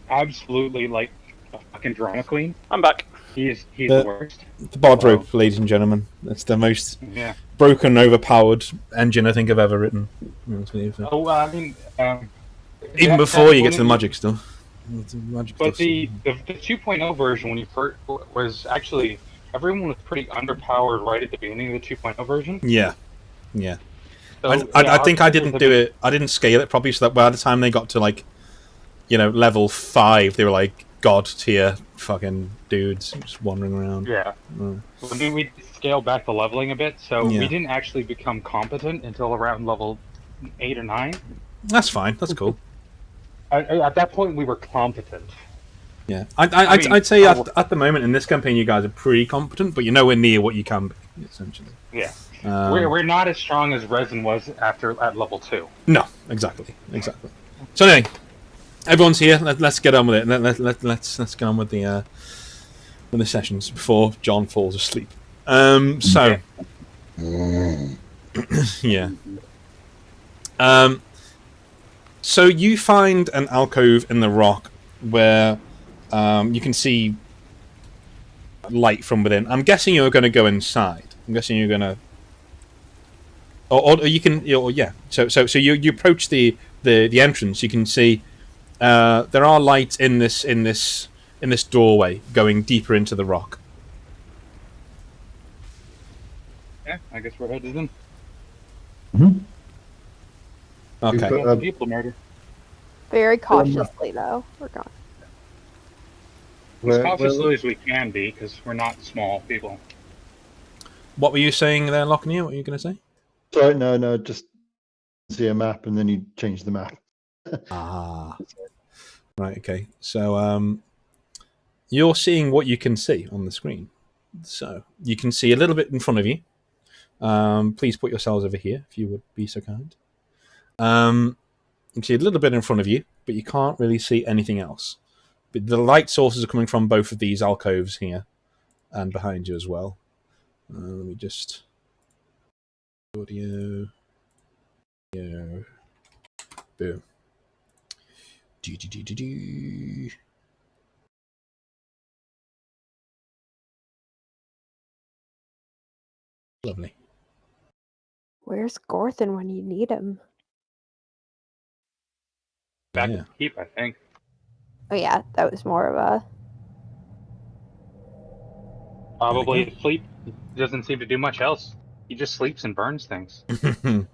absolutely like a fucking drama queen.
I'm back.
He's the worst.
The Bard Rope, ladies and gentlemen. That's the most
Yeah.
broken, overpowered engine I think I've ever written.
Oh, I mean,
Even before you get to the magic stuff.
But the 2.0 version, when you first was actually everyone was pretty underpowered right at the beginning of the 2.0 version.
Yeah.
So,
I think I didn't do it. I didn't scale it properly, so that by the time they got to like, level 5, they were like god tier fucking dudes just wandering around.
Yeah. We scaled back the leveling a bit, so we didn't actually become competent until around level 8 or 9.
That's fine. That's cool.
At that point, we were competent.
Yeah, I'd say at the moment in this campaign, you guys are pretty competent, but you're nowhere near what you can be, essentially.
Yeah, we're not as strong as Resin was at level 2.
No, exactly. So anyway, everyone's here. Let's get on with it. Let's get on with the sessions before John falls asleep. Yeah. So you find an alcove in the rock where you can see light from within. I'm guessing you're going to go inside. I'm guessing you're going to, or you can, yeah. So you approach the entrance. You can see there are lights in this doorway going deeper into the rock.
Yeah, I guess we're headed in.
Mm-hmm.
Okay.
People murder.
Very cautiously, though. We're gone.
As cautiously as we can be, because we're not small people.
What were you saying there, Lochner? What were you going to say?
Sorry, no, just see a map and then you change the map.
Right, okay. So you're seeing what you can see on the screen. So you can see a little bit in front of you. Please put yourselves over here, if you would be so kind. You can see a little bit in front of you, but you can't really see anything else. But the light sources are coming from both of these alcoves here and behind you as well. Let me just... Audio... Boom. Do. Lovely.
Where's Gorthan when you need him?
Back to keep, I think.
Oh yeah, that was more of a...
Probably sleep. He doesn't seem to do much else. He just sleeps and burns things. Kind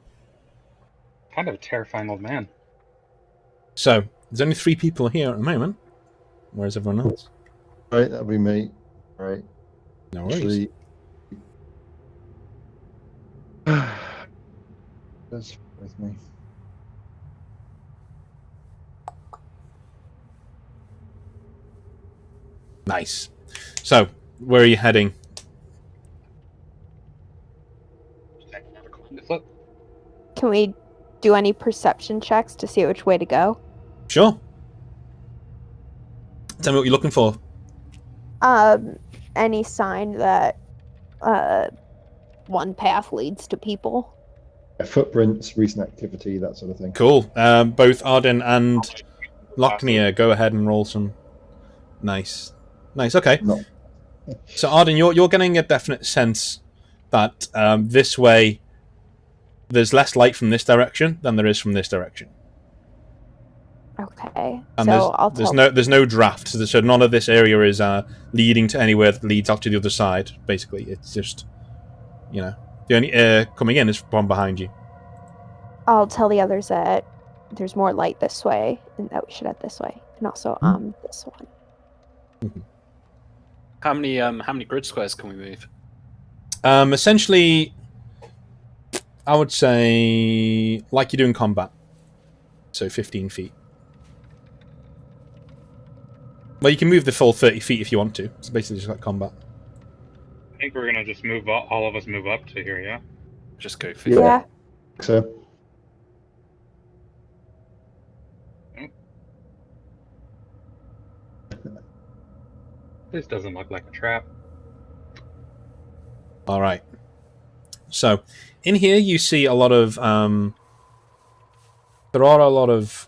of a terrifying old man.
So, there's only 3 people here at the moment. Where's everyone else?
Right, that'll be me. Right.
No worries.
That's with me.
Nice. So, where are you heading?
Can we do any perception checks to see which way to go?
Sure. Tell me what you're looking for.
Any sign that one path leads to people.
Footprints, recent activity, that sort of thing.
Cool. Both Arden and Lochnia, go ahead and roll some. Nice. Okay.
No.
So Arden, you're getting a definite sense that this way there's less light from this direction than there is from this direction.
Okay.
And
So
there's no draft, so none of this area is leading to anywhere that leads out to the other side. Basically, it's just, the only coming in is one behind you.
I'll tell the others that there's more light this way and that we should head this way, and also this one.
Mm-hmm.
How many grid squares can we move?
Essentially, I would say like you do in combat, so 15 feet. Well, you can move the full 30 feet if you want to. It's basically just like combat.
I think we're gonna just move all of us move up to here, yeah?
Just go for
Yeah.
So
This doesn't look like a trap.
All right. So, in here you see a lot of there are a lot of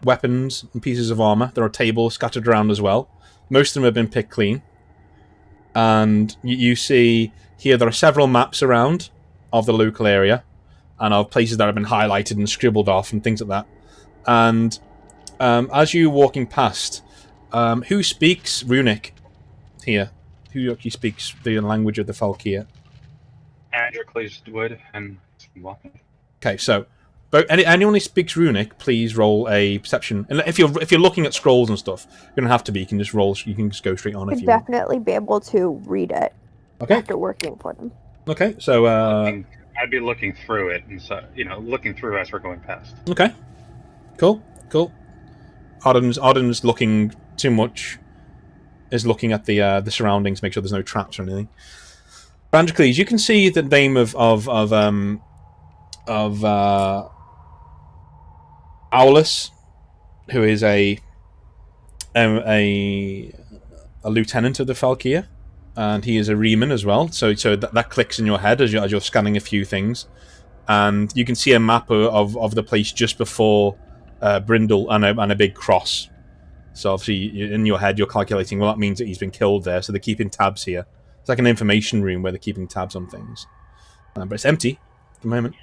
weapons and pieces of armor. There are tables scattered around as well. Most of them have been picked clean. And you see here there are several maps around of the local area and of places that have been highlighted and scribbled off and things like that. And as you're walking past, who speaks Runic here? Who actually speaks the language of the Falkeer?
Androcles would and walking.
Okay, so anyone who speaks Runic, please roll a perception. And if you're looking at scrolls and stuff, you don't have to be. You can just roll. You can just go straight on if
Could
you want.
definitely be able to read it
Okay.
after working for them.
Okay, so
I'd be looking through it, and so looking through as we're going past.
okay, cool. Arden's looking too much. Is looking at the surroundings, make sure there's no traps or anything. Androcles, you can see the name of Aulus, who is a lieutenant of the Falkeer, and he is a Reman as well. So that clicks in your head as you're scanning a few things, and you can see a map of the place just before Brindle and a big cross. So obviously in your head you're calculating, well, that means that he's been killed there. So they're keeping tabs here. It's like an information room where they're keeping tabs on things, but it's empty at the moment.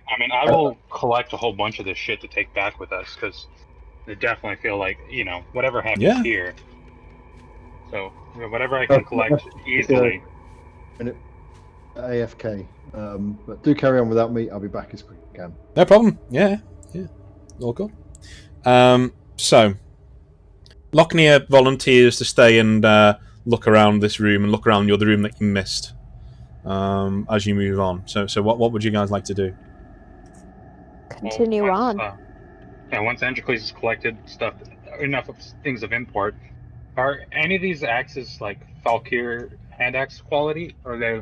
I mean, I will collect a whole bunch of this shit to take back with us, because I definitely feel like, whatever happens here. So, whatever I can collect easily.
AFK. But do carry on without me. I'll be back as quick as I can.
No problem. Yeah. All good. So, Lochnia volunteers to stay and look around this room and look around the other room that you missed as you move on. So what would you guys like to do?
Continue on.
Once Androcles has collected enough of things of import, are any of these axes like Falkeer hand axe quality, or are they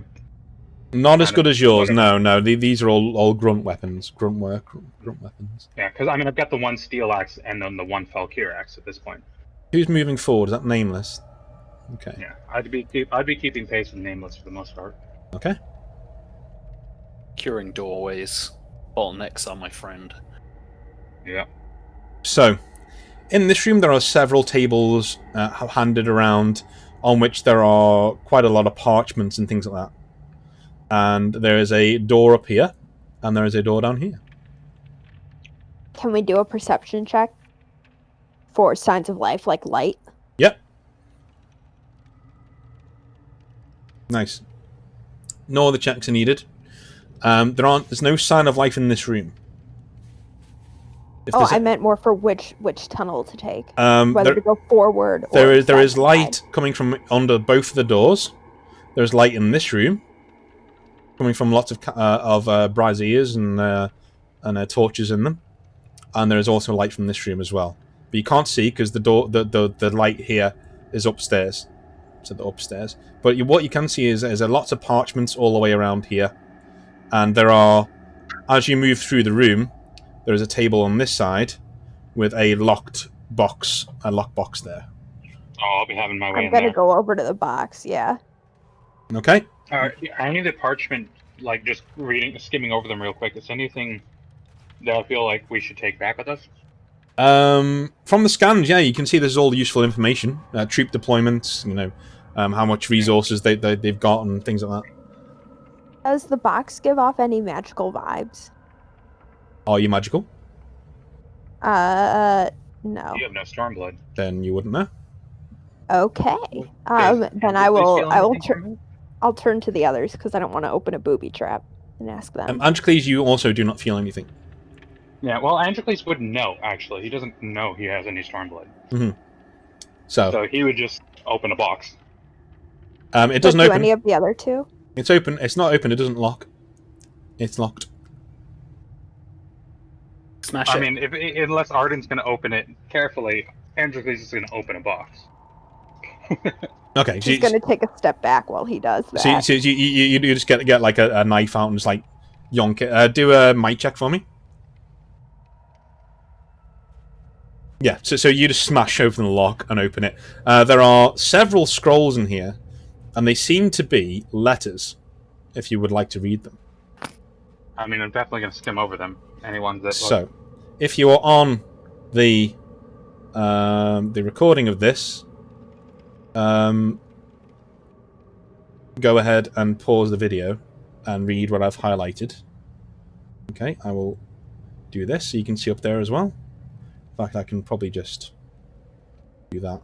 not as good as yours? No. These are all grunt weapons. Grunt weapons.
Yeah, because I've got the one steel axe and then the one Falkeer axe at this point.
Who's moving forward? Is that Nameless? Okay.
Yeah, I'd be keeping pace with Nameless for the most part.
Okay.
Curing doorways. Bottlenecks are my friend.
Yeah.
So, in this room there are several tables handed around on which there are quite a lot of parchments and things like that. And there is a door up here, and there is a door down here.
Can we do a perception check for signs of life, like light?
Yep. Nice. No other checks are needed. There's no sign of life in this room.
I meant more for which tunnel to take.
Whether
to go forward.
There is light coming from under both of the doors. There's light in this room, coming from lots of braziers and torches in them, and there is also light from this room as well. But you can't see because the light here is upstairs, so the upstairs. But what you can see is lots of parchments all the way around here, and there are, as you move through the room, there is a table on this side, with a locked box, a lockbox there.
Oh, I'll be having my way
I'm
in
gonna
there.
go over to the box. Yeah.
Okay.
Any of the parchment, like just skimming over them real quick. Is anything that I feel like we should take back with us?
From the scans, yeah, you can see there's all the useful information, troop deployments, how much resources they've got and things like that.
Does the box give off any magical vibes?
Are you magical?
No.
You have no Stormblood.
Then you wouldn't know.
Okay.
Does
Then
Andrew feel anything from it?
I'll turn to the others because I don't want to open a booby trap and ask them.
Androcles, you also do not feel anything.
Yeah, well, Androcles wouldn't know, actually. He doesn't know he has any Stormblood.
Mm-hmm. So
he would just open a box.
it doesn't
do
open.
any of the other two?
It's open. It's not open. It doesn't lock. It's locked.
Smash it.
I mean, unless Arden's going to open it carefully, Androcles is going to open a box.
Okay.
He's going to take a step back while he does that.
So you just get like a knife out and just like yonk it. Do a might check for me. Yeah, so you just smash open the lock and open it. There are several scrolls in here, and they seem to be letters, if you would like to read them.
I mean, I'm definitely going to skim over them. Anyone that...
So, if you are on the recording of this, go ahead and pause the video and read what I've highlighted. Okay, I will do this so you can see up there as well. In fact, I can probably just do that.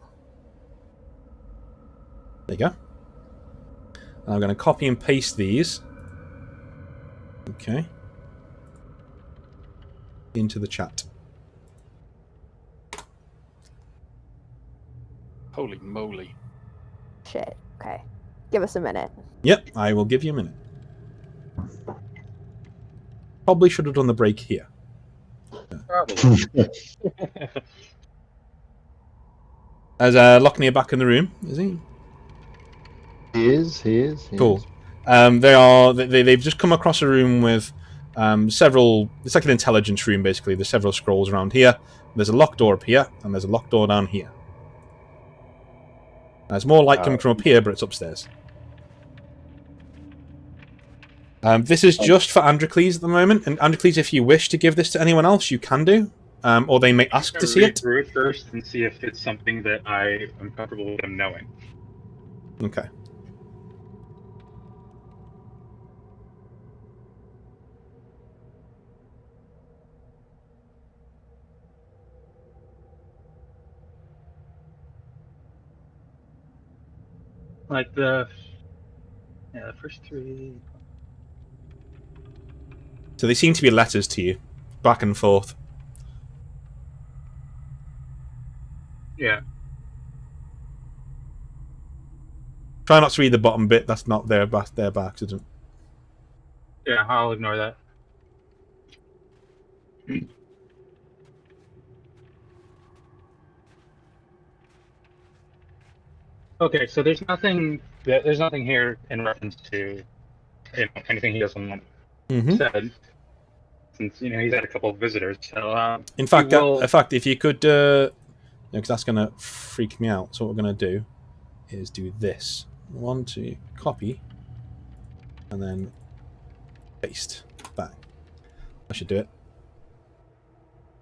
There you go. And I'm going to copy and paste these. Okay. Into the chat.
Holy moly.
Shit. Okay. Give us a minute.
Yep, I will give you a minute. Probably should have done the break here.
Probably.
As Lochner back in the room, is he?
He is.
Cool. They've just come across a room with several. It's like an intelligence room, basically. There's several scrolls around here. There's a locked door up here, and there's a locked door down here. There's more light coming from up here, but it's upstairs. This is just for Androcles at the moment, and Androcles, if you wish to give this to anyone else, you can do, or they may ask to see it.
Read through it first and see if it's something that I am comfortable with them knowing.
Okay.
Like the first three.
So they seem to be letters to you, back and forth.
Yeah.
Try not to read the bottom bit. That's not there by accident.
Yeah, I'll ignore that. Okay, so there's nothing here in reference to anything he doesn't want said. Since he's had a couple of visitors, so
in fact, if you could, because that's gonna freak me out. So what we're gonna do is do this. I want to copy and then paste. Bang. I should do it.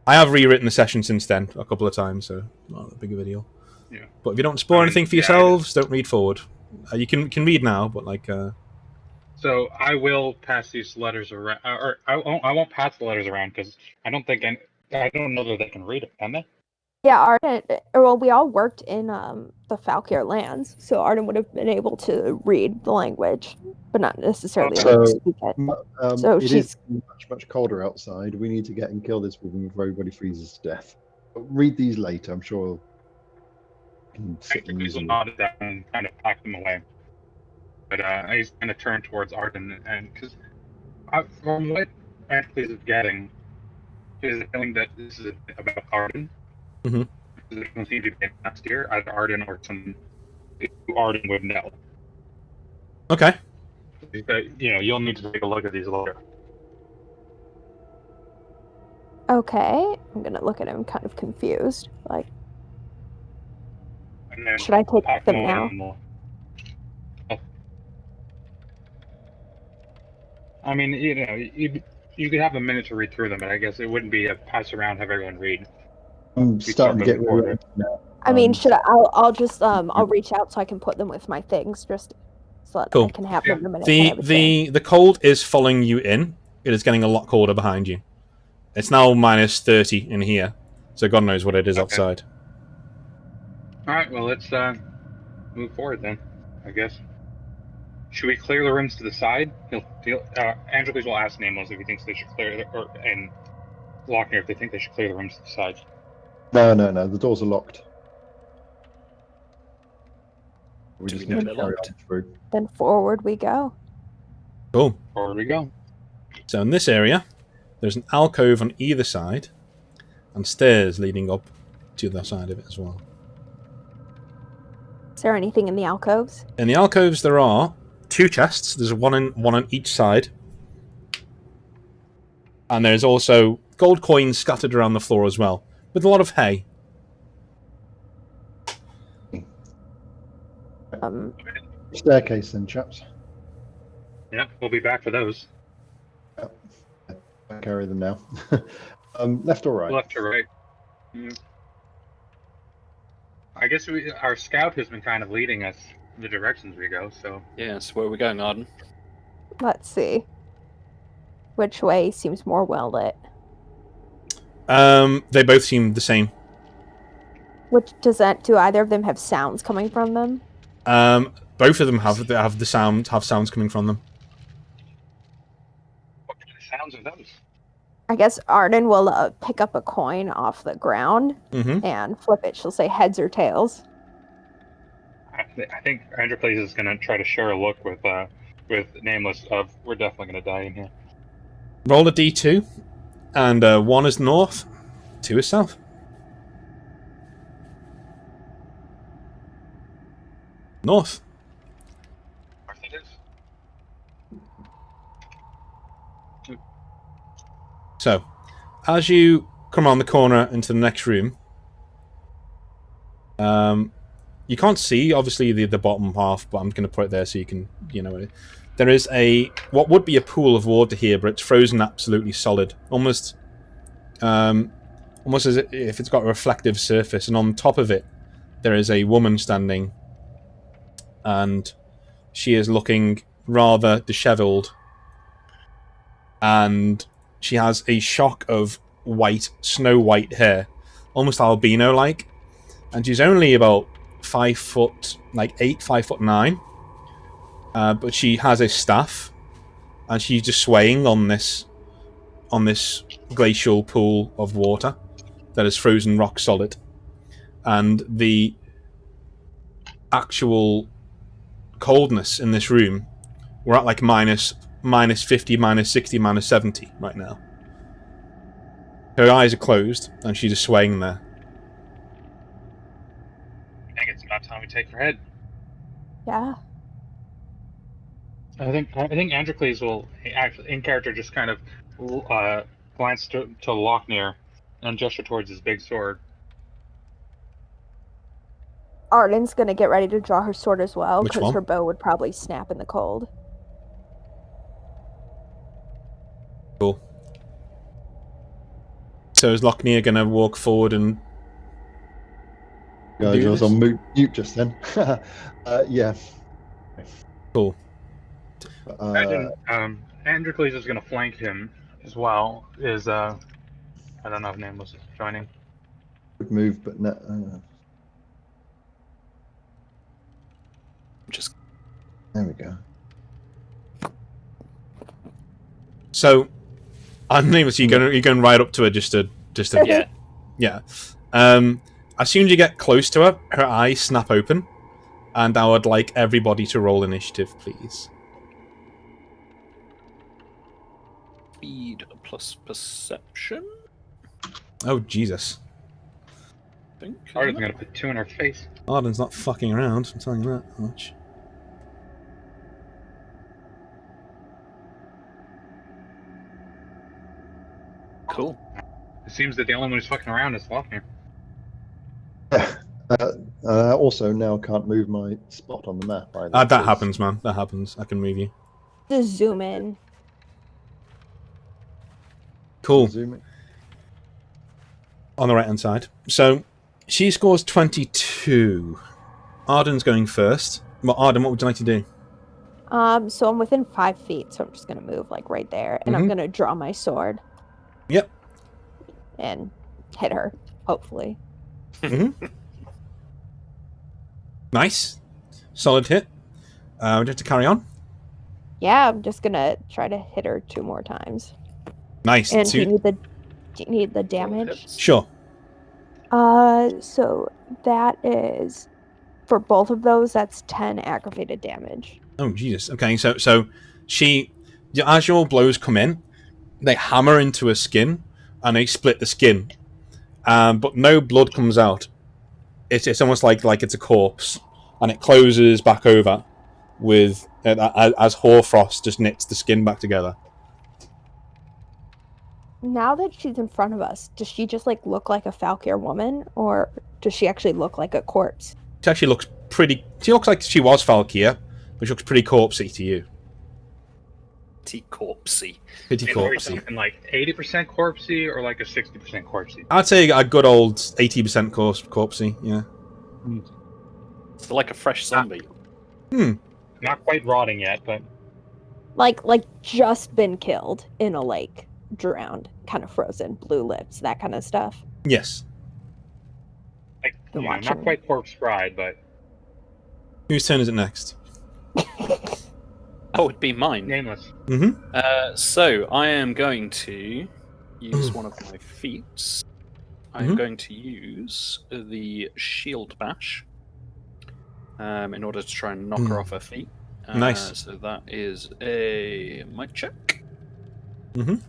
I have rewritten the session since then a couple of times, so not that big of a deal.
Yeah.
But if you don't spoil anything for yourselves, don't read forward. You can read now, but like.
So I will pass these letters around, or I won't pass the letters around because I don't know that they can read it, can they?
Yeah, Arden. Well, we all worked in the Falkeer lands, so Arden would have been able to read the language, but not necessarily able to speak it. So
it is much colder outside. We need to get and kill this woman before everybody freezes to death. But read these later. I'm sure.
He's nodded down and kind of packed them away. But he's going to turn towards Arden, and because from what Androcles is getting, is the feeling that this is about Arden.
Mm-hmm.
There doesn't seem to be last year, either Arden or some who Arden would know.
Okay.
But, you'll need to take a look at these later.
Okay, I'm gonna look at him kind of confused. Like,
And then
should I take
pack
them
more
now?
and more. I mean, you could have a minute to read through them, but I guess it wouldn't be a pass around, have everyone read.
I'm
We'd
starting to
start
get
moving
really
forward.
now.
I mean, should I? I'll just I'll reach out so I can put them with my things, just so that I
Cool.
can have them the minute I
The
have a chance.
the cold is following you in. It is getting a lot colder behind you. It's now minus 30 in here, so God knows what it is outside.
All right, well, let's move forward then, I guess. Should we clear the rooms to the side? Androcles will ask Namos if he thinks they should clear, and Lochner if they think they should clear the rooms to the side.
No. The doors are locked. We
Do
just
we know
need to
they're
carry
locked?
on through.
Then forward we go.
Cool.
Forward we go.
So in this area, there's an alcove on either side, and stairs leading up to the other side of it as well.
Is there anything in the alcoves?
In the alcoves, there are 2 chests. There's one on each side, and there's also gold coins scattered around the floor as well, with a lot of hay.
Staircase then, chaps.
Yeah, we'll be back for those.
Yep. I carry them now. Left or right?
Left to right. I guess our scout has been kind of leading us in the directions we go, so...
Yeah, so where are we going, Arden?
Let's see. Which way seems more well lit?
They both seem the same.
Which do either of them have sounds coming from them?
Both of them have sounds coming from them.
What kind of sounds are those?
I guess Arden will pick up a coin off the ground and flip it. She'll say heads or tails.
I think Androcles is going to try to share a look with Nameless of we're definitely going to die in here.
Roll a d2, and 1 is north, 2 is south. North.
North it is.
So, as you come around the corner into the next room, you can't see, obviously, the bottom half, but I'm going to put it there so you can, there is what would be a pool of water here, but it's frozen absolutely solid. Almost as if it's got a reflective surface, and on top of it, there is a woman standing, and she is looking rather dishevelled, and she has a shock of snow white hair, almost albino-like, and she's only about 5 foot, 5'9", but she has a staff, and she's just swaying on this glacial pool of water that is frozen rock solid, and the actual coldness in this room, we're at like minus 50, minus 60, minus 70 right now. Her eyes are closed, and she's just swaying there.
I think it's about time we take her head.
Yeah.
I think Androcles will actually, in character, just kind of glance to Lochner and gesture towards his big sword.
Arden's gonna get ready to draw her sword as well,
Which
because
one?
her bow would probably snap in the cold.
Cool. So is Lochner going to walk forward and...
Guys, I was on mute just then. Yeah.
Cool.
Imagine Androcles is going to flank him as well. I don't know if Nameless is joining.
Good move, but no.
Just
There we go.
So, Nameless, you're going right up to her just to
yeah.
Yeah. As soon as you get close to her, her eyes snap open, and I would like everybody to roll initiative, please.
Speed plus perception.
Oh, Jesus.
I think.
Arden's going to put 2 in her face.
Arden's not fucking around, I'm telling you that much.
Cool.
It seems that the only one who's fucking around is Lothain.
I also now can't move my spot on the map either.
That happens, man. That happens. I can move you.
Just zoom in.
Cool.
Zoom
On the right-hand side. So, she scores 22. Arden's going first. Well, Arden, what would you like to do?
So I'm within 5 feet, so I'm just gonna move like right there, and I'm gonna draw my sword.
Yep.
And hit her, hopefully.
Nice. Solid hit. Would you have to carry on?
Yeah, I'm just gonna try to hit her 2 more times.
Nice.
And do you need the damage?
Sure.
So that is, for both of those, that's 10 aggravated damage.
Oh, Jesus. Okay, so she, as your blows come in, they hammer into her skin, and they split the skin. But no blood comes out. It's almost like it's a corpse, and it closes back over with as hoarfrost just knits the skin back together.
Now that she's in front of us, does she just like look like a Falkeer woman, or does she actually look like a corpse?
She actually looks pretty. She looks like she was Falkeer, but she looks pretty corpsey to you.
Pretty corpsey.
Pretty corpsey.
Something like 80% corpsey or like a 60% corpsey.
I'd say a good old 80% corpsey. Yeah.
It's like a fresh zombie.
Not quite rotting yet, but
Like just been killed in a lake, drowned, kind of frozen, blue lips, that kind of stuff.
Yes.
like not quite corpse fried, but
Whose turn is it next?
Oh, it'd be mine.
nameless.
So I am going to use one of my feats. I'm going to use the shield bash in order to try and knock her off her feet.
Nice.
So that is a might check. I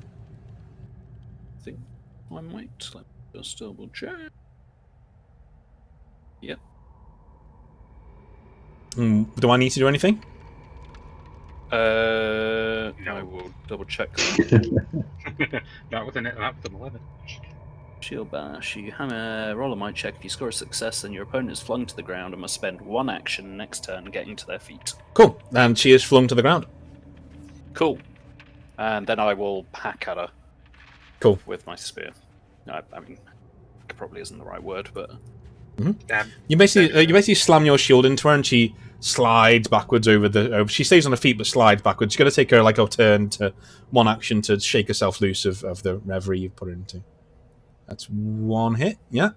think I might. Let me just double check. Yep.
Do I need to do anything?
I will double check that.
not with an 11.
Shield bash. You hammer. Roll a might check. If you score a success, then your opponent is flung to the ground and must spend 1 action next turn getting to their feet.
Cool. And she is flung to the ground.
Cool. And then I will hack at her.
Cool.
With my spear. I mean, probably isn't the right word, but
You basically slam your shield into her, and she slides backwards over. She stays on her feet, but slides backwards. You're going to take her like a turn to 1 action to shake herself loose of the reverie you've put her into. That's 1 hit. Yeah.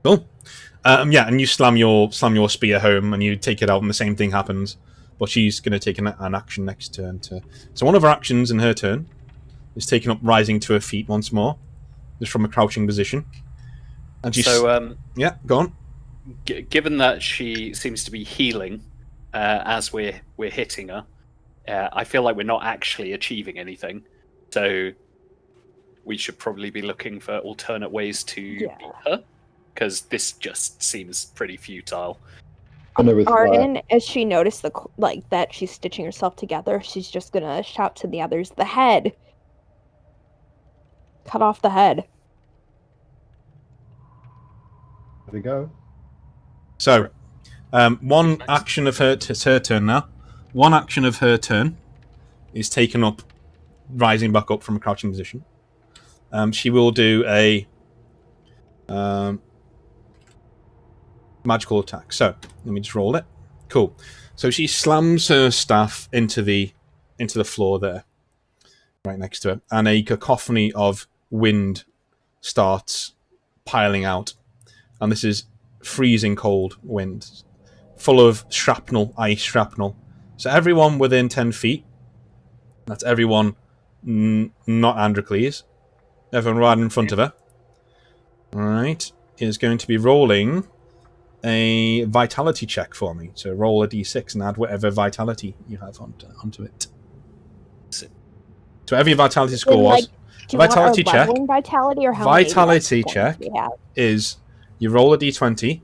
Cool. And you slam your spear home, and you take it out, and the same thing happens. But she's going to take an action next turn. So one of her actions in her turn is taking up rising to her feet once more, just from a crouching position. And she's, yeah, go on.
Given that she seems to be healing as we're hitting her, I feel like we're not actually achieving anything. So we should probably be looking for alternate ways to beat her, because this just seems pretty futile.
Arden, as she noticed that she's stitching herself together, she's just gonna shout to the others, "The head! Cut off the head."
There we go.
So, one action of it's her turn now. One action of her turn is taken up, rising back up from a crouching position. She will do a magical attack. So, let me just roll it. Cool. So she slams her staff into the floor there, right next to her, and a cacophony of wind starts piling out. And this is freezing cold wind, full of shrapnel, ice shrapnel. So everyone within 10 feet, that's everyone not Androcles, everyone right in front of her, alright, is going to be rolling a vitality check for me. So roll a d6 and add whatever vitality you have onto it. So every vitality score was... Vitality check.
Vitality or how
vitality check is you roll a d20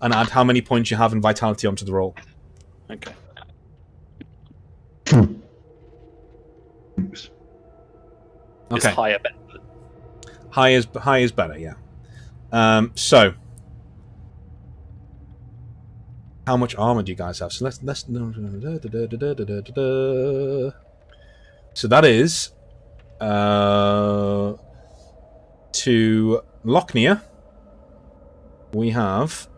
and add how many points you have in vitality onto the roll.
Okay. Is higher better?
High is better, yeah. So how much armor do you guys have? So let's so that is to Lochnia we have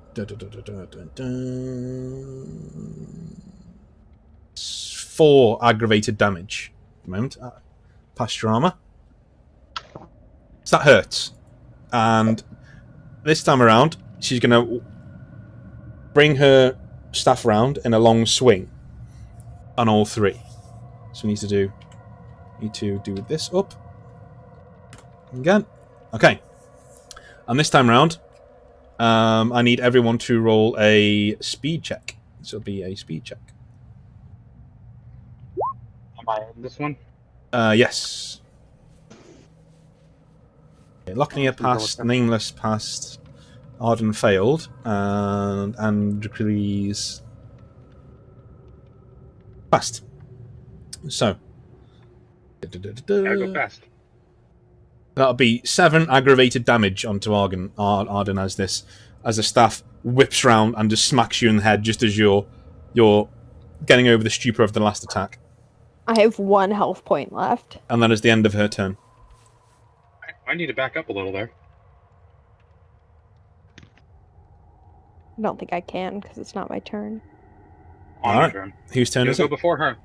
4 aggravated damage at the moment. Past your armor. So that hurts. And this time around, she's going to bring her staff around in a long swing on all 3. So we need to do this up. Again. Okay. And this time around, I need everyone to roll a speed check. So it'll be a speed check.
Am I in this one?
Yes. Okay, Lochnia passed, Nameless passed, Arden failed, and Androcles passed. So.
I go fast.
That'll be 7 aggravated damage onto Arden as the staff whips round and just smacks you in the head just as you're getting over the stupor of the last attack.
I have 1 health point left.
And that is the end of her turn.
I need to back up a little there.
I don't think I can because it's not my turn.
On my turn.
Whose turn is it?
Go before her.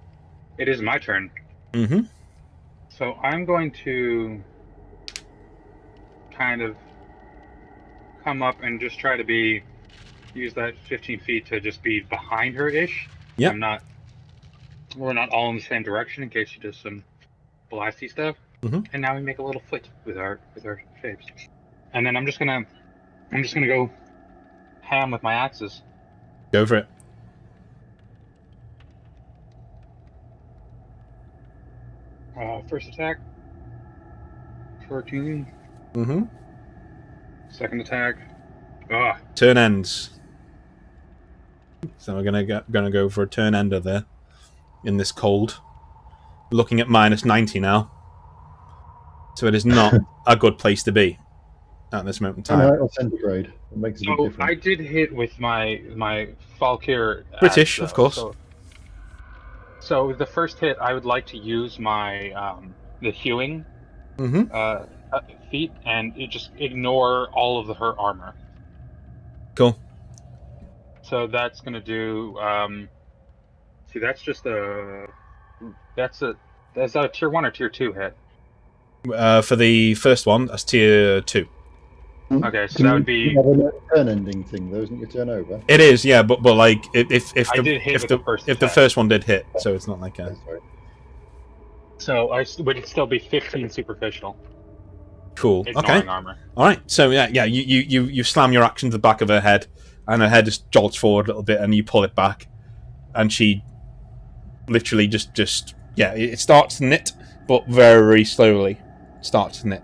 It is my turn.
Mm-hmm.
So I'm going to kind of come up and just try to use that 15 feet to just be behind her-ish.
Yeah.
We're not all in the same direction in case she does some blasty stuff.
Mm-hmm.
And now we make a little foot with our shapes. And then I'm just gonna go ham with my axes.
Go for it.
First attack. 14.
Mm-hmm.
Second attack.
Turn ends. So we're gonna go for a turn ender there. In this cold. Looking at -90 now. So it is not a good place to be at this moment in time.
Or centigrade. It makes a big difference.
I did hit with my Falkeer
British,
axe,
of course.
So the first hit, I would like to use my the hewing feat and just ignore all of her armor.
Cool.
So that's gonna do. See, that's just a. Is that a tier 1 or tier 2 hit?
For the first one, that's tier 2.
Okay, so that would be.
You have a turn-ending thing, though, isn't it? Your turnover.
It is, yeah, but like if the first one did hit, so it's not like a.
So would it still be 15 superficial?
Cool.
Ignoring
Okay.
Armor.
All right. So yeah. You slam your axe into the back of her head, and her head just jolts forward a little bit, and you pull it back, and she literally just it starts to knit, but very slowly starts to knit.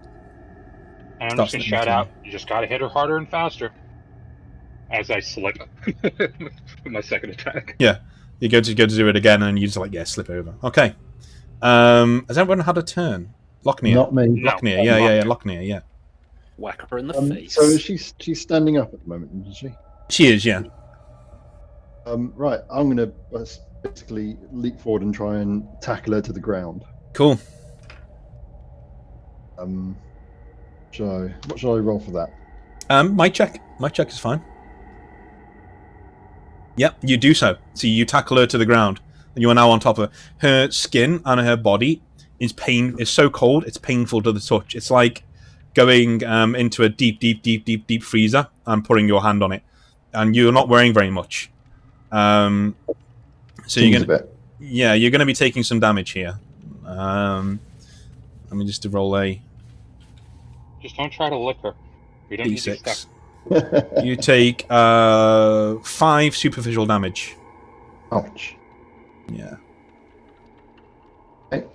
And I'm just gonna shout out, you just gotta hit her harder and faster. As I slip with my second attack.
Yeah. You go to do it again and you just slip over. Okay. Has everyone had a turn? Lochnia.
Not me.
Lochnia, yeah. Lochnia, yeah.
Whack her in the face.
So she's standing up at the moment, isn't she?
She is, yeah.
Right, I'm gonna basically leap forward and try and tackle her to the ground.
Cool.
What shall I roll for that?
My check is fine. Yep, you do so. So you tackle her to the ground, and you are now on top of her. Her skin and her body is so cold, it's painful to the touch. It's like going into a deep freezer and putting your hand on it, and you're not wearing very much. So you're gonna be taking some damage here. Let me just roll a.
Just don't try to lick her. We don't need to be stuck.
You take 5 superficial damage.
Ouch.
Yeah.
Okay.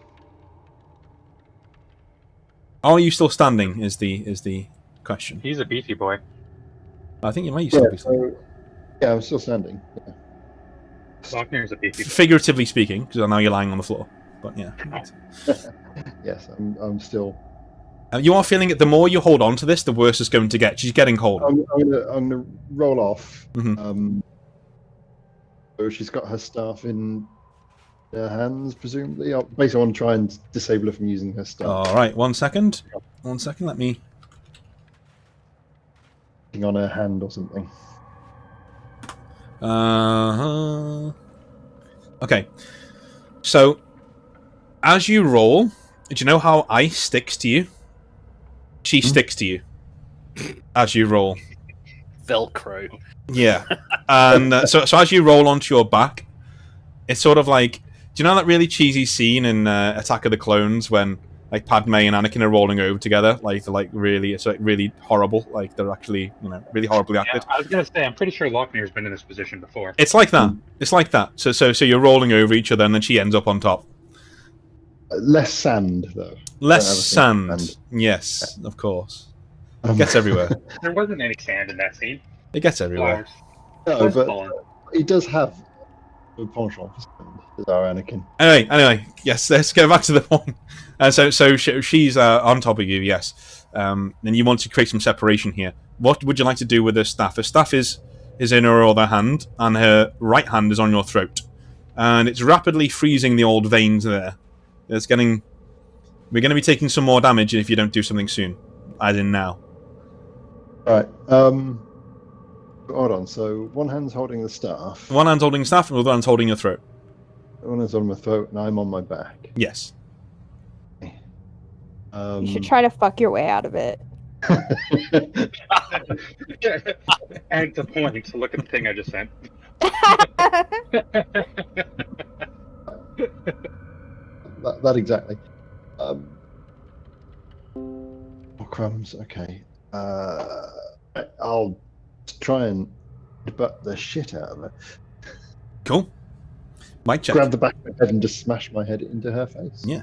Are you still standing? Is the question.
He's a beefy boy.
I think you might still be standing.
Yeah, I'm still standing. Yeah.
Lochner's a beefy boy.
Figuratively speaking, because I know you're lying on the floor. But yeah.
Yes, I'm still.
You are feeling it. The more you hold on to this, the worse it's going to get. She's getting colder.
I'm gonna roll off.
Mm-hmm.
So she's got her staff in her hands, presumably. Basically, I want to try and disable her from using her staff.
All right, 1 second. 1 second. Let me.
On her hand or something.
Okay. So, as you roll, do you know how ice sticks to you? She sticks to you as you roll.
Velcro.
Yeah. And so as you roll onto your back, it's sort of like, do you know that really cheesy scene in Attack of the Clones when like Padme and Anakin are rolling over together? Like they're like really, it's like really horrible. Like they're actually, really horribly acted.
Yeah, I was gonna say, I'm pretty sure Lochner's been in this position before.
It's like that. It's like that. So you're rolling over each other, and then she ends up on top.
Less sand, though.
Less sand. Yes, of course. It gets everywhere.
There wasn't any sand in that scene.
It gets everywhere.
No, but he does have a penchant for sand, as our Anakin.
Anyway, yes, let's go back to the point. So she's on top of you, yes. And you want to create some separation here. What would you like to do with her staff? Her staff is in her other hand, and her right hand is on your throat. And it's rapidly freezing the old veins there. We're going to be taking some more damage if you don't do something soon. As in now.
Right. Hold on. So one hand's holding the staff.
One hand's holding the staff, and the other hand's holding your throat.
One hand's on my throat, and I'm on my back.
Yes.
You should try to fuck your way out of it.
And to point, look at the thing I just sent.
that exactly. Crumbs. Okay. I'll try and butt the shit out of her.
Cool. Mic check.
Grab the back of my head and just smash my head into her face.
Yeah.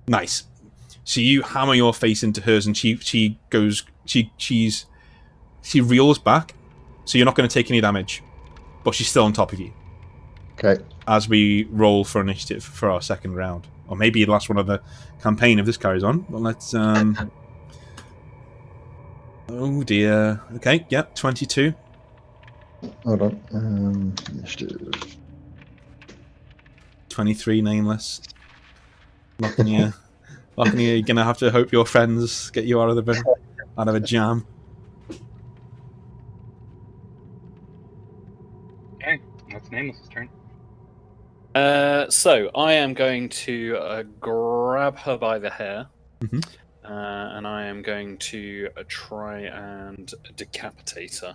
Nice. So you hammer your face into hers, and she reels back. So you're not going to take any damage, but she's still on top of you.
Okay.
As we roll for initiative for our second round, or maybe the last one of the campaign if this carries on. But let's. Oh dear. Okay. Yep. 22.
Hold on. Initiative.
23. Nameless. Nothing here. You're gonna have to hope your friends get you out of a jam.
Okay, that's Nameless's turn.
So I am going to grab her by the hair, and I am going to try and decapitate her.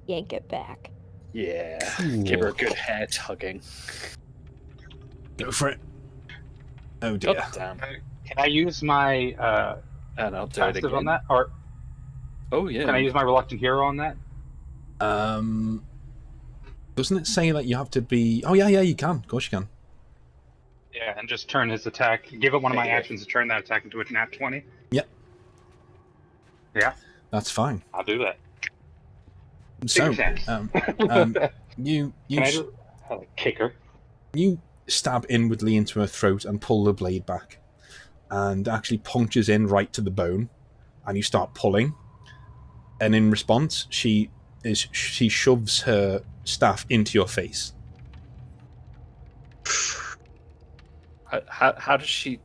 Yank it back.
Yeah,
Ooh.
Give her a good hair tugging.
Go for it. Oh dear.
God damn.
Can I use my
And I'll do it
passive
again.
on that? Or
Oh yeah.
can I use my Reluctant Hero on that?
Doesn't it say that you have to be? Oh yeah, you can. Of course you can.
Yeah, and just turn his attack. Give it one of my actions to turn that attack into a nat 20.
Yep.
Yeah.
That's fine.
I'll do that.
So, you
Can I just kick her?
You stab inwardly into her throat and pull the blade back, and actually punctures in right to the bone, and you start pulling. And in response, she shoves her staff into your face.
How does she?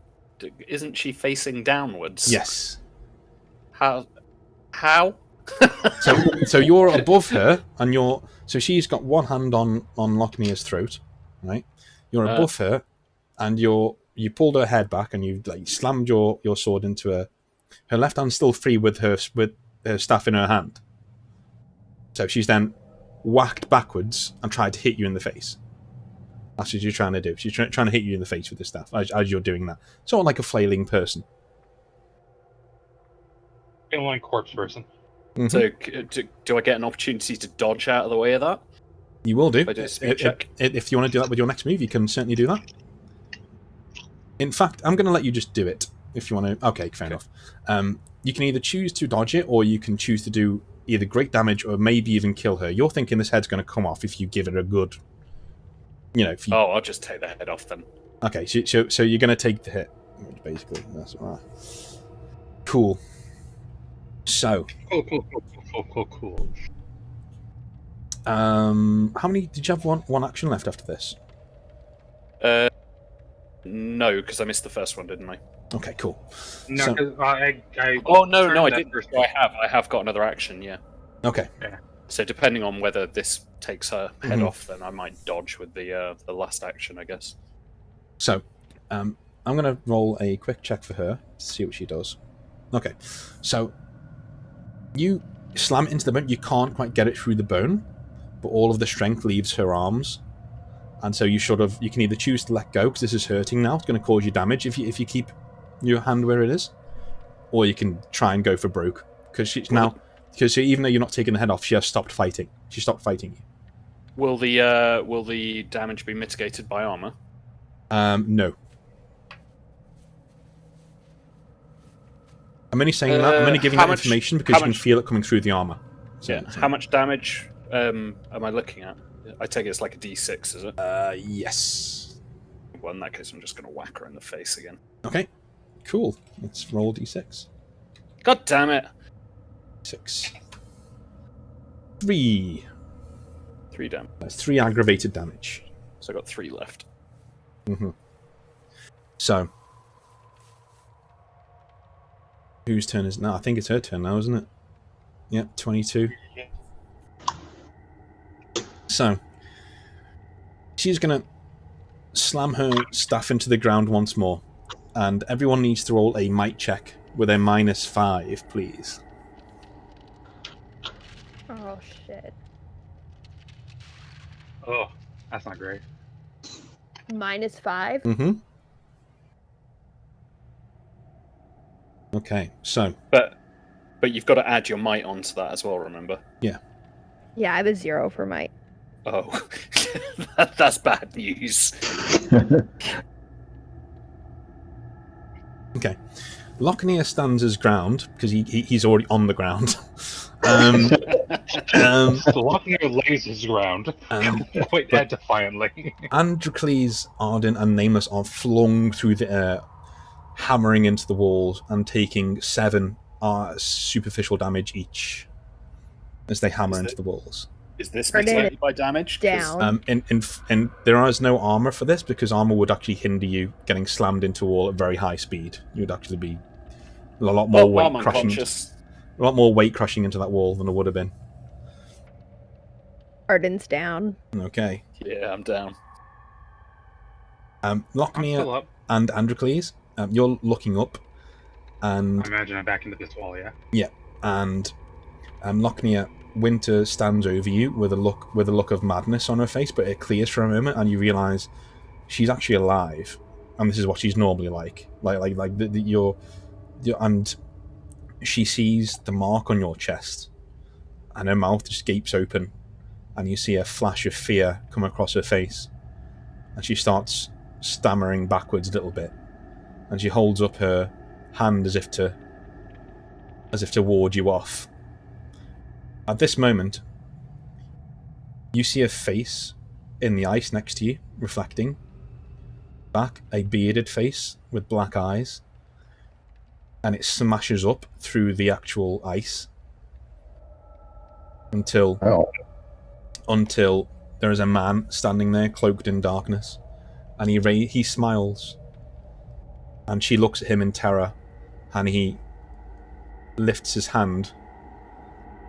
Isn't she facing downwards?
Yes.
How?
So you're above her, and so she's got one hand on Lochner's throat, right? You're above her, and you pulled her head back, and you like slammed your sword into her. Her left hand's still free with her staff in her hand. So she's then whacked backwards and tried to hit you in the face. That's what you're trying to do. She's trying to hit you in the face with the staff as you're doing that. Sort of like a flailing person.
Feeling corpse person.
Mm-hmm.
So do I get an opportunity to dodge out of the way of that?
You will do.
If I do a speed check?
If you want to do that with your next move, you can certainly do that. In fact, I'm going to let you just do it if you want to. Okay, fair enough. You can either choose to dodge it, or you can choose to do either great damage or maybe even kill her. You're thinking this head's going to come off if you give it a good if you.
Oh, I'll just take the head off then.
Okay, so you're going to take the hit, basically. That's all right. Cool. So.
Cool.
How many did you have? One action left after this?
No, because I missed the first one, didn't I?
Okay, cool.
No,
So-
because I
no, I
that
didn't.
first
So I have got another action. Yeah.
Okay.
So depending on whether this takes her head
Mhm.
off, then I might dodge with the last action, I guess.
So, I'm going to roll a quick check for her to see what she does. Okay. So, you slam it into the bone. You can't quite get it through the bone, but all of the strength leaves her arms. And so you can either choose to let go because this is hurting now. It's going to cause you damage if you keep your hand where it is, or you can try and go for broke because even though you're not taking the head off, she has stopped fighting. She stopped fighting you.
Will the damage be mitigated by armor?
No. I'm only saying that. I'm only giving that information because you can feel it coming through the armor. So,
How much damage am I looking at? I take it it's like a D6, is it?
Yes.
Well, in that case, I'm just going to whack her in the face again.
Okay. Cool. Let's roll D6.
God damn it!
6. 3.
3 damage.
That's 3 aggravated damage.
So I got 3 left.
Mm-hmm. So, whose turn is it now? I think it's her turn now, isn't it? Yep, 22. So, she's going to slam her staff into the ground once more. And everyone needs to roll a might check with a -5, please.
Oh, shit.
Oh, that's not great.
-5?
Mm-hmm. Okay, so...
But you've got to add your might onto that as well, remember?
Yeah.
Yeah, I have a 0 for might.
Oh, that's bad news.
Okay. Lochner stands his ground, because he's already on the ground.
Lochner lays his ground. Quite defiantly.
Androcles, Arden, and Nameless are flung through the air, hammering into the walls and taking 7 superficial damage each as they hammer into the walls.
Is this mitigated by damage?
Down.
And there is no armor for this because armor would actually hinder you getting slammed into a wall at very high speed. You would actually be a lot more weight crushing into that wall than it would have been.
Arden's down.
Okay.
Yeah, I'm down.
Lochner and Androcles, you're looking up, and
I imagine I'm back into this wall, yeah.
Yeah, and Lochner, Winter stands over you with a look of madness on her face, but it clears for a moment, and you realise she's actually alive, and this is what she's normally like. And she sees the mark on your chest, and her mouth just gapes open, and you see a flash of fear come across her face, and she starts stammering backwards a little bit, and she holds up her hand as if to ward you off. At this moment, you see a face in the ice next to you, reflecting back, a bearded face with black eyes, and it smashes up through the actual ice until there is a man standing there cloaked in darkness, and he smiles, and she looks at him in terror, and he lifts his hand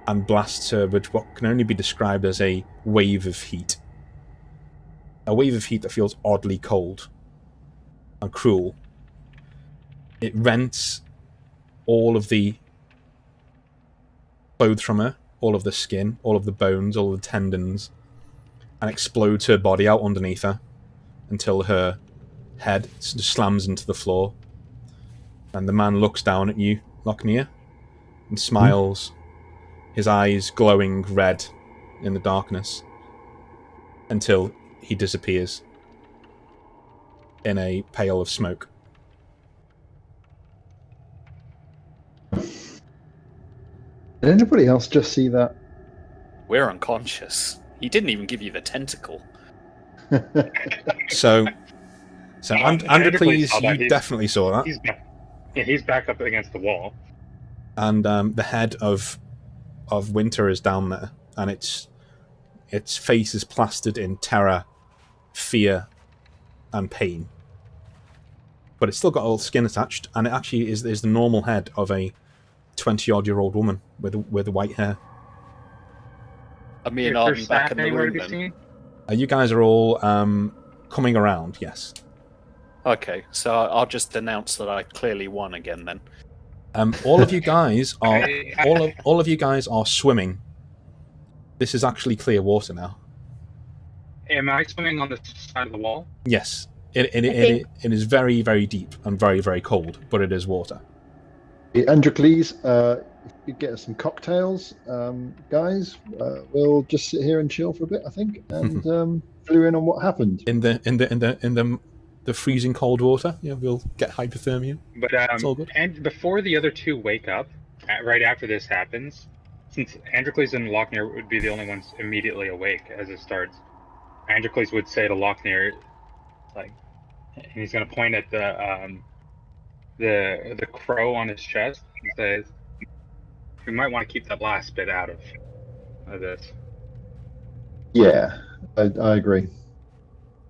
and blasts her with what can only be described as a wave of heat. A wave of heat that feels oddly cold and cruel. It rents all of the clothes from her, all of the skin, all of the bones, all of the tendons, and explodes her body out underneath her until her head slams into the floor. And the man looks down at you, Lochner, and smiles, his eyes glowing red in the darkness, until he disappears in a pail of smoke.
Did anybody else just see that?
We're unconscious. He didn't even give you the tentacle.
So Androcles,
saw that.
you definitely saw that.
He's back up against the wall.
And the head of Winter is down there, and its face is plastered in terror, fear, and pain. But it's still got all skin attached, and it actually is the normal head of a 20-odd-year-old woman with white hair.
Me and Arden back in the room then.
You guys are all coming around, yes.
Okay, so I'll just announce that I clearly won again then.
All of you guys are all of you guys are swimming. This is actually clear water now.
Am I swimming on the side of the wall?
Yes. It is very, very deep and very, very cold, but it is water.
Androcles, if you get us some cocktails, guys, we'll just sit here and chill for a bit, I think, and fill you in on what happened.
In the freezing cold water, yeah, we'll get hypothermia.
But
it's all good.
And before the other two wake up, right after this happens, since Androcles and Lothain would be the only ones immediately awake as it starts, Androcles would say to Lothain, like, and he's going to point at the crow on his chest and says, "We might want to keep that last bit out of this."
Yeah, I agree.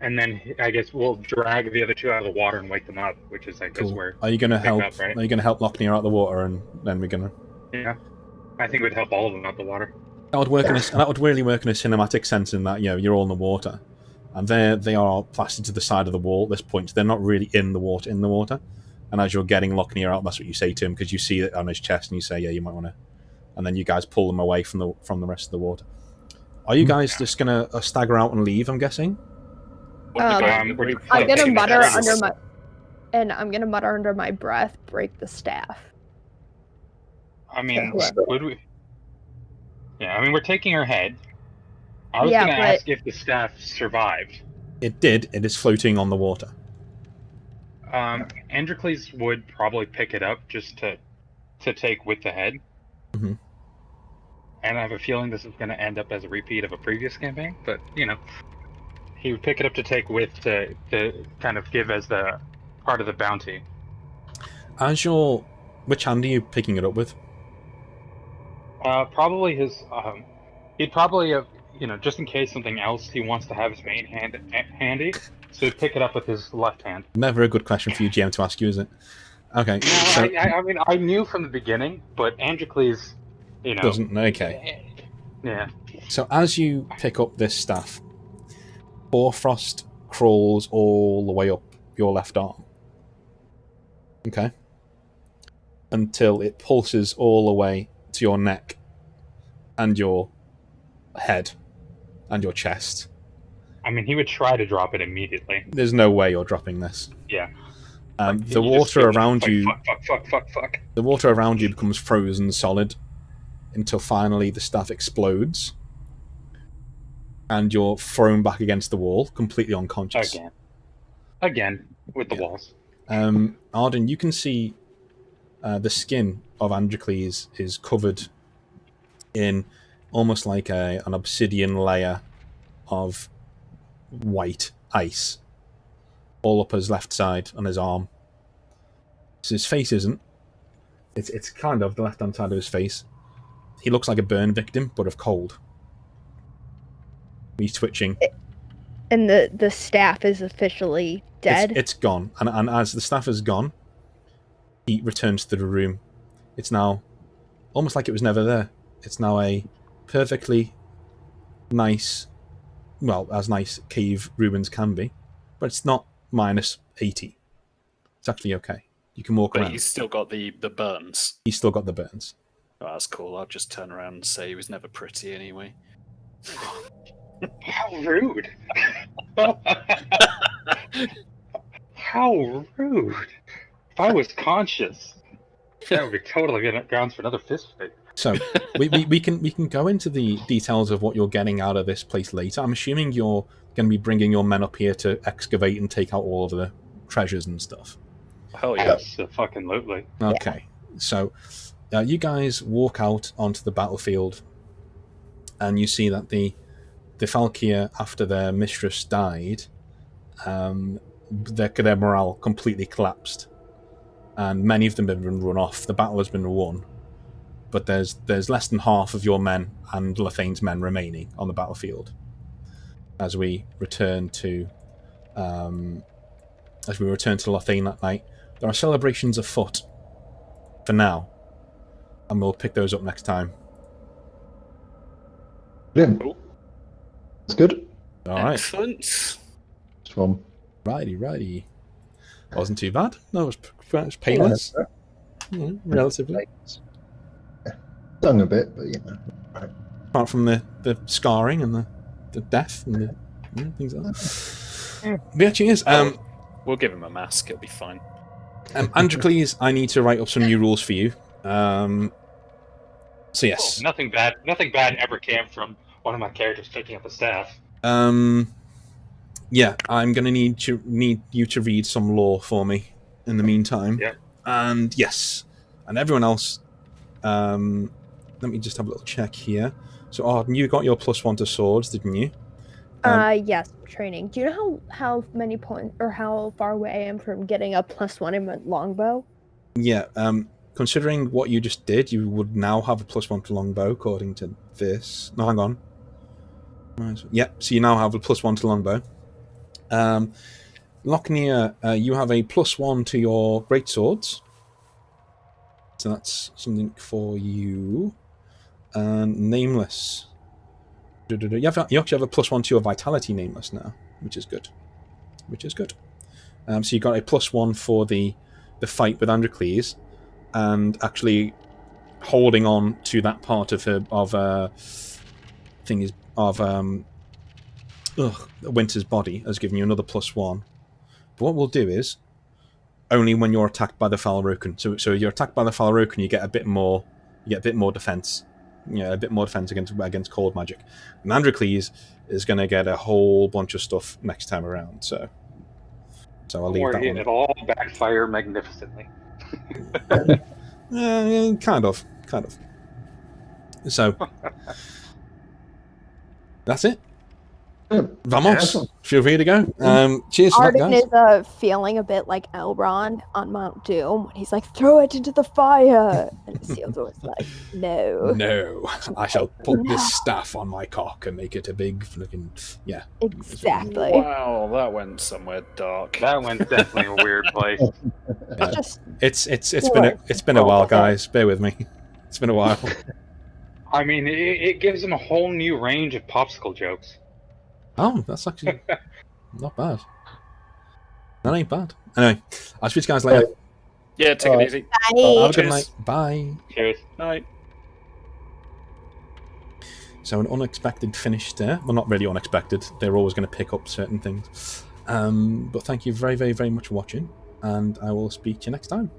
And then I guess we'll drag the other two out of the water and wake them up, which is, I guess, where.
Are you going to help?
Up, right?
Are you going to help Lothain out of the water, and then we're going to?
Yeah, I think it would help all of them out of the water.
That would work. That would really work in a cinematic sense, in that you're all in the water, and they are plastered to the side of the wall at this point. They're not really in the water. And as you're getting Lothain out, that's what you say to him, because you see it on his chest, and you say, "Yeah, you might want to." And then you guys pull them away from the rest of the water. Are you guys just going to stagger out and leave? I'm guessing.
I'm gonna mutter under my breath, "Break the staff."
I mean, would we? Yeah, I mean, we're taking her head. I was going to ask if the staff survived.
It did. It is floating on the water.
Androcles would probably pick it up just to take with the head.
Mm-hmm.
And I have a feeling this is going to end up as a repeat of a previous campaign, but, he would pick it up to take with to kind of give as the part of the bounty.
Which hand are you picking it up with?
Probably his. He'd probably have, just in case something else, he wants to have his main hand handy, so he'd pick it up with his left hand.
Never a good question for you, GM, to ask you, is it? Okay.
No, so, I mean, I knew from the beginning, but Androcles,
doesn't. Okay.
Yeah.
So as you pick up this staff, hoarfrost crawls all the way up your left arm. Okay. Until it pulses all the way to your neck and your head and your chest.
I mean, he would try to drop it immediately.
There's no way you're dropping this.
Yeah.
The water around you...
Fuck.
The water around you becomes frozen solid until finally the staff explodes and you're thrown back against the wall, completely unconscious.
Again, with the walls.
Arden, you can see the skin of Androcles is covered in almost like an obsidian layer of white ice all up his left side on his arm. So his face isn't. It's kind of the left-hand side of his face. He looks like a burn victim, but of cold. He's twitching.
And the staff is officially dead?
It's gone. And as the staff is gone, he returns to the room. It's now almost like it was never there. It's now a perfectly nice, well, as nice cave ruins can be, but it's not minus 80. It's actually okay. You can walk around.
But he's still got the burns.
He's still got the burns.
Oh, that's cool. I'll just turn around and say he was never pretty anyway.
How rude. How rude. If I was conscious, that would be totally grounds for another fist fight.
So we can go into the details of what you're getting out of this place later. I'm assuming you're going to be bringing your men up here to excavate and take out all of the treasures and stuff.
Hell yeah.
Yes, fucking lootly.
Okay, so you guys walk out onto the battlefield, and you see that the the Falkeer, after their mistress died, their morale completely collapsed, and many of them have been run off. The battle has been won, but there's less than half of your men and Lothain's men remaining on the battlefield. As we return to Lothain that night, there are celebrations afoot for now, and we'll pick those up next time.
Brilliant.
Cool.
That's good.
All right.
Excellent.
Righty. Wasn't too bad. No, it was painless. Yeah, relatively.
Stung a bit, but Right.
Apart from the scarring and the death and the things like that. But yeah, cheers.
We'll give him a mask. It'll be fine.
Androcles, I need to write up some new rules for you. So yes.
Oh, nothing bad ever came from one of my characters picking up a staff.
Yeah, I'm gonna need you to read some lore for me in the meantime.
Yeah.
And yes, and everyone else. Let me just have a little check here. So, Arden, you got your +1 to swords, didn't you?
Yes, training. Do you know how many points or how far away I am from getting a +1 in my longbow?
Yeah. Considering what you just did, you would now have a +1 to longbow, according to this. No, hang on. Yeah, so you now have a +1 to longbow. Lochnia, you have a +1 to your greatswords. So that's something for you. And Nameless. You actually have a +1 to your vitality, Nameless, now, which is good. So you got a +1 for the fight with Androcles, and actually holding on to that part of Winter's body has given you another +1. But what we'll do is only when you're attacked by the Falroken. So you're attacked by the Falroken, you get a bit more defense. A bit more defense against cold magic. And Androcles is going to get a whole bunch of stuff next time around. So I'll leave that one.
It'll all backfire magnificently.
Kind of. So that's it. Vamos. Feel free to go. Cheers for that,
Arden
guys.
is feeling a bit like Elrond on Mount Doom when he's like, throw it into the fire. And Isildur is like, no.
I shall put this staff on my cock and make it a big fucking
Exactly.
Wow, that went somewhere dark.
That went definitely a weird place.
It's been a while, guys. Bear with me. It's been a while.
I mean, it gives them a whole new range of popsicle jokes.
Oh, that's actually not bad. That ain't bad. Anyway, I'll speak to you guys later.
Yeah, take it easy.
Bye.
Have a good
Cheers.
night. Bye.
Cheers.
Night.
So an unexpected finish there. Well, not really unexpected. They're always going to pick up certain things. But thank you very, very, very much for watching, and I will speak to you next time.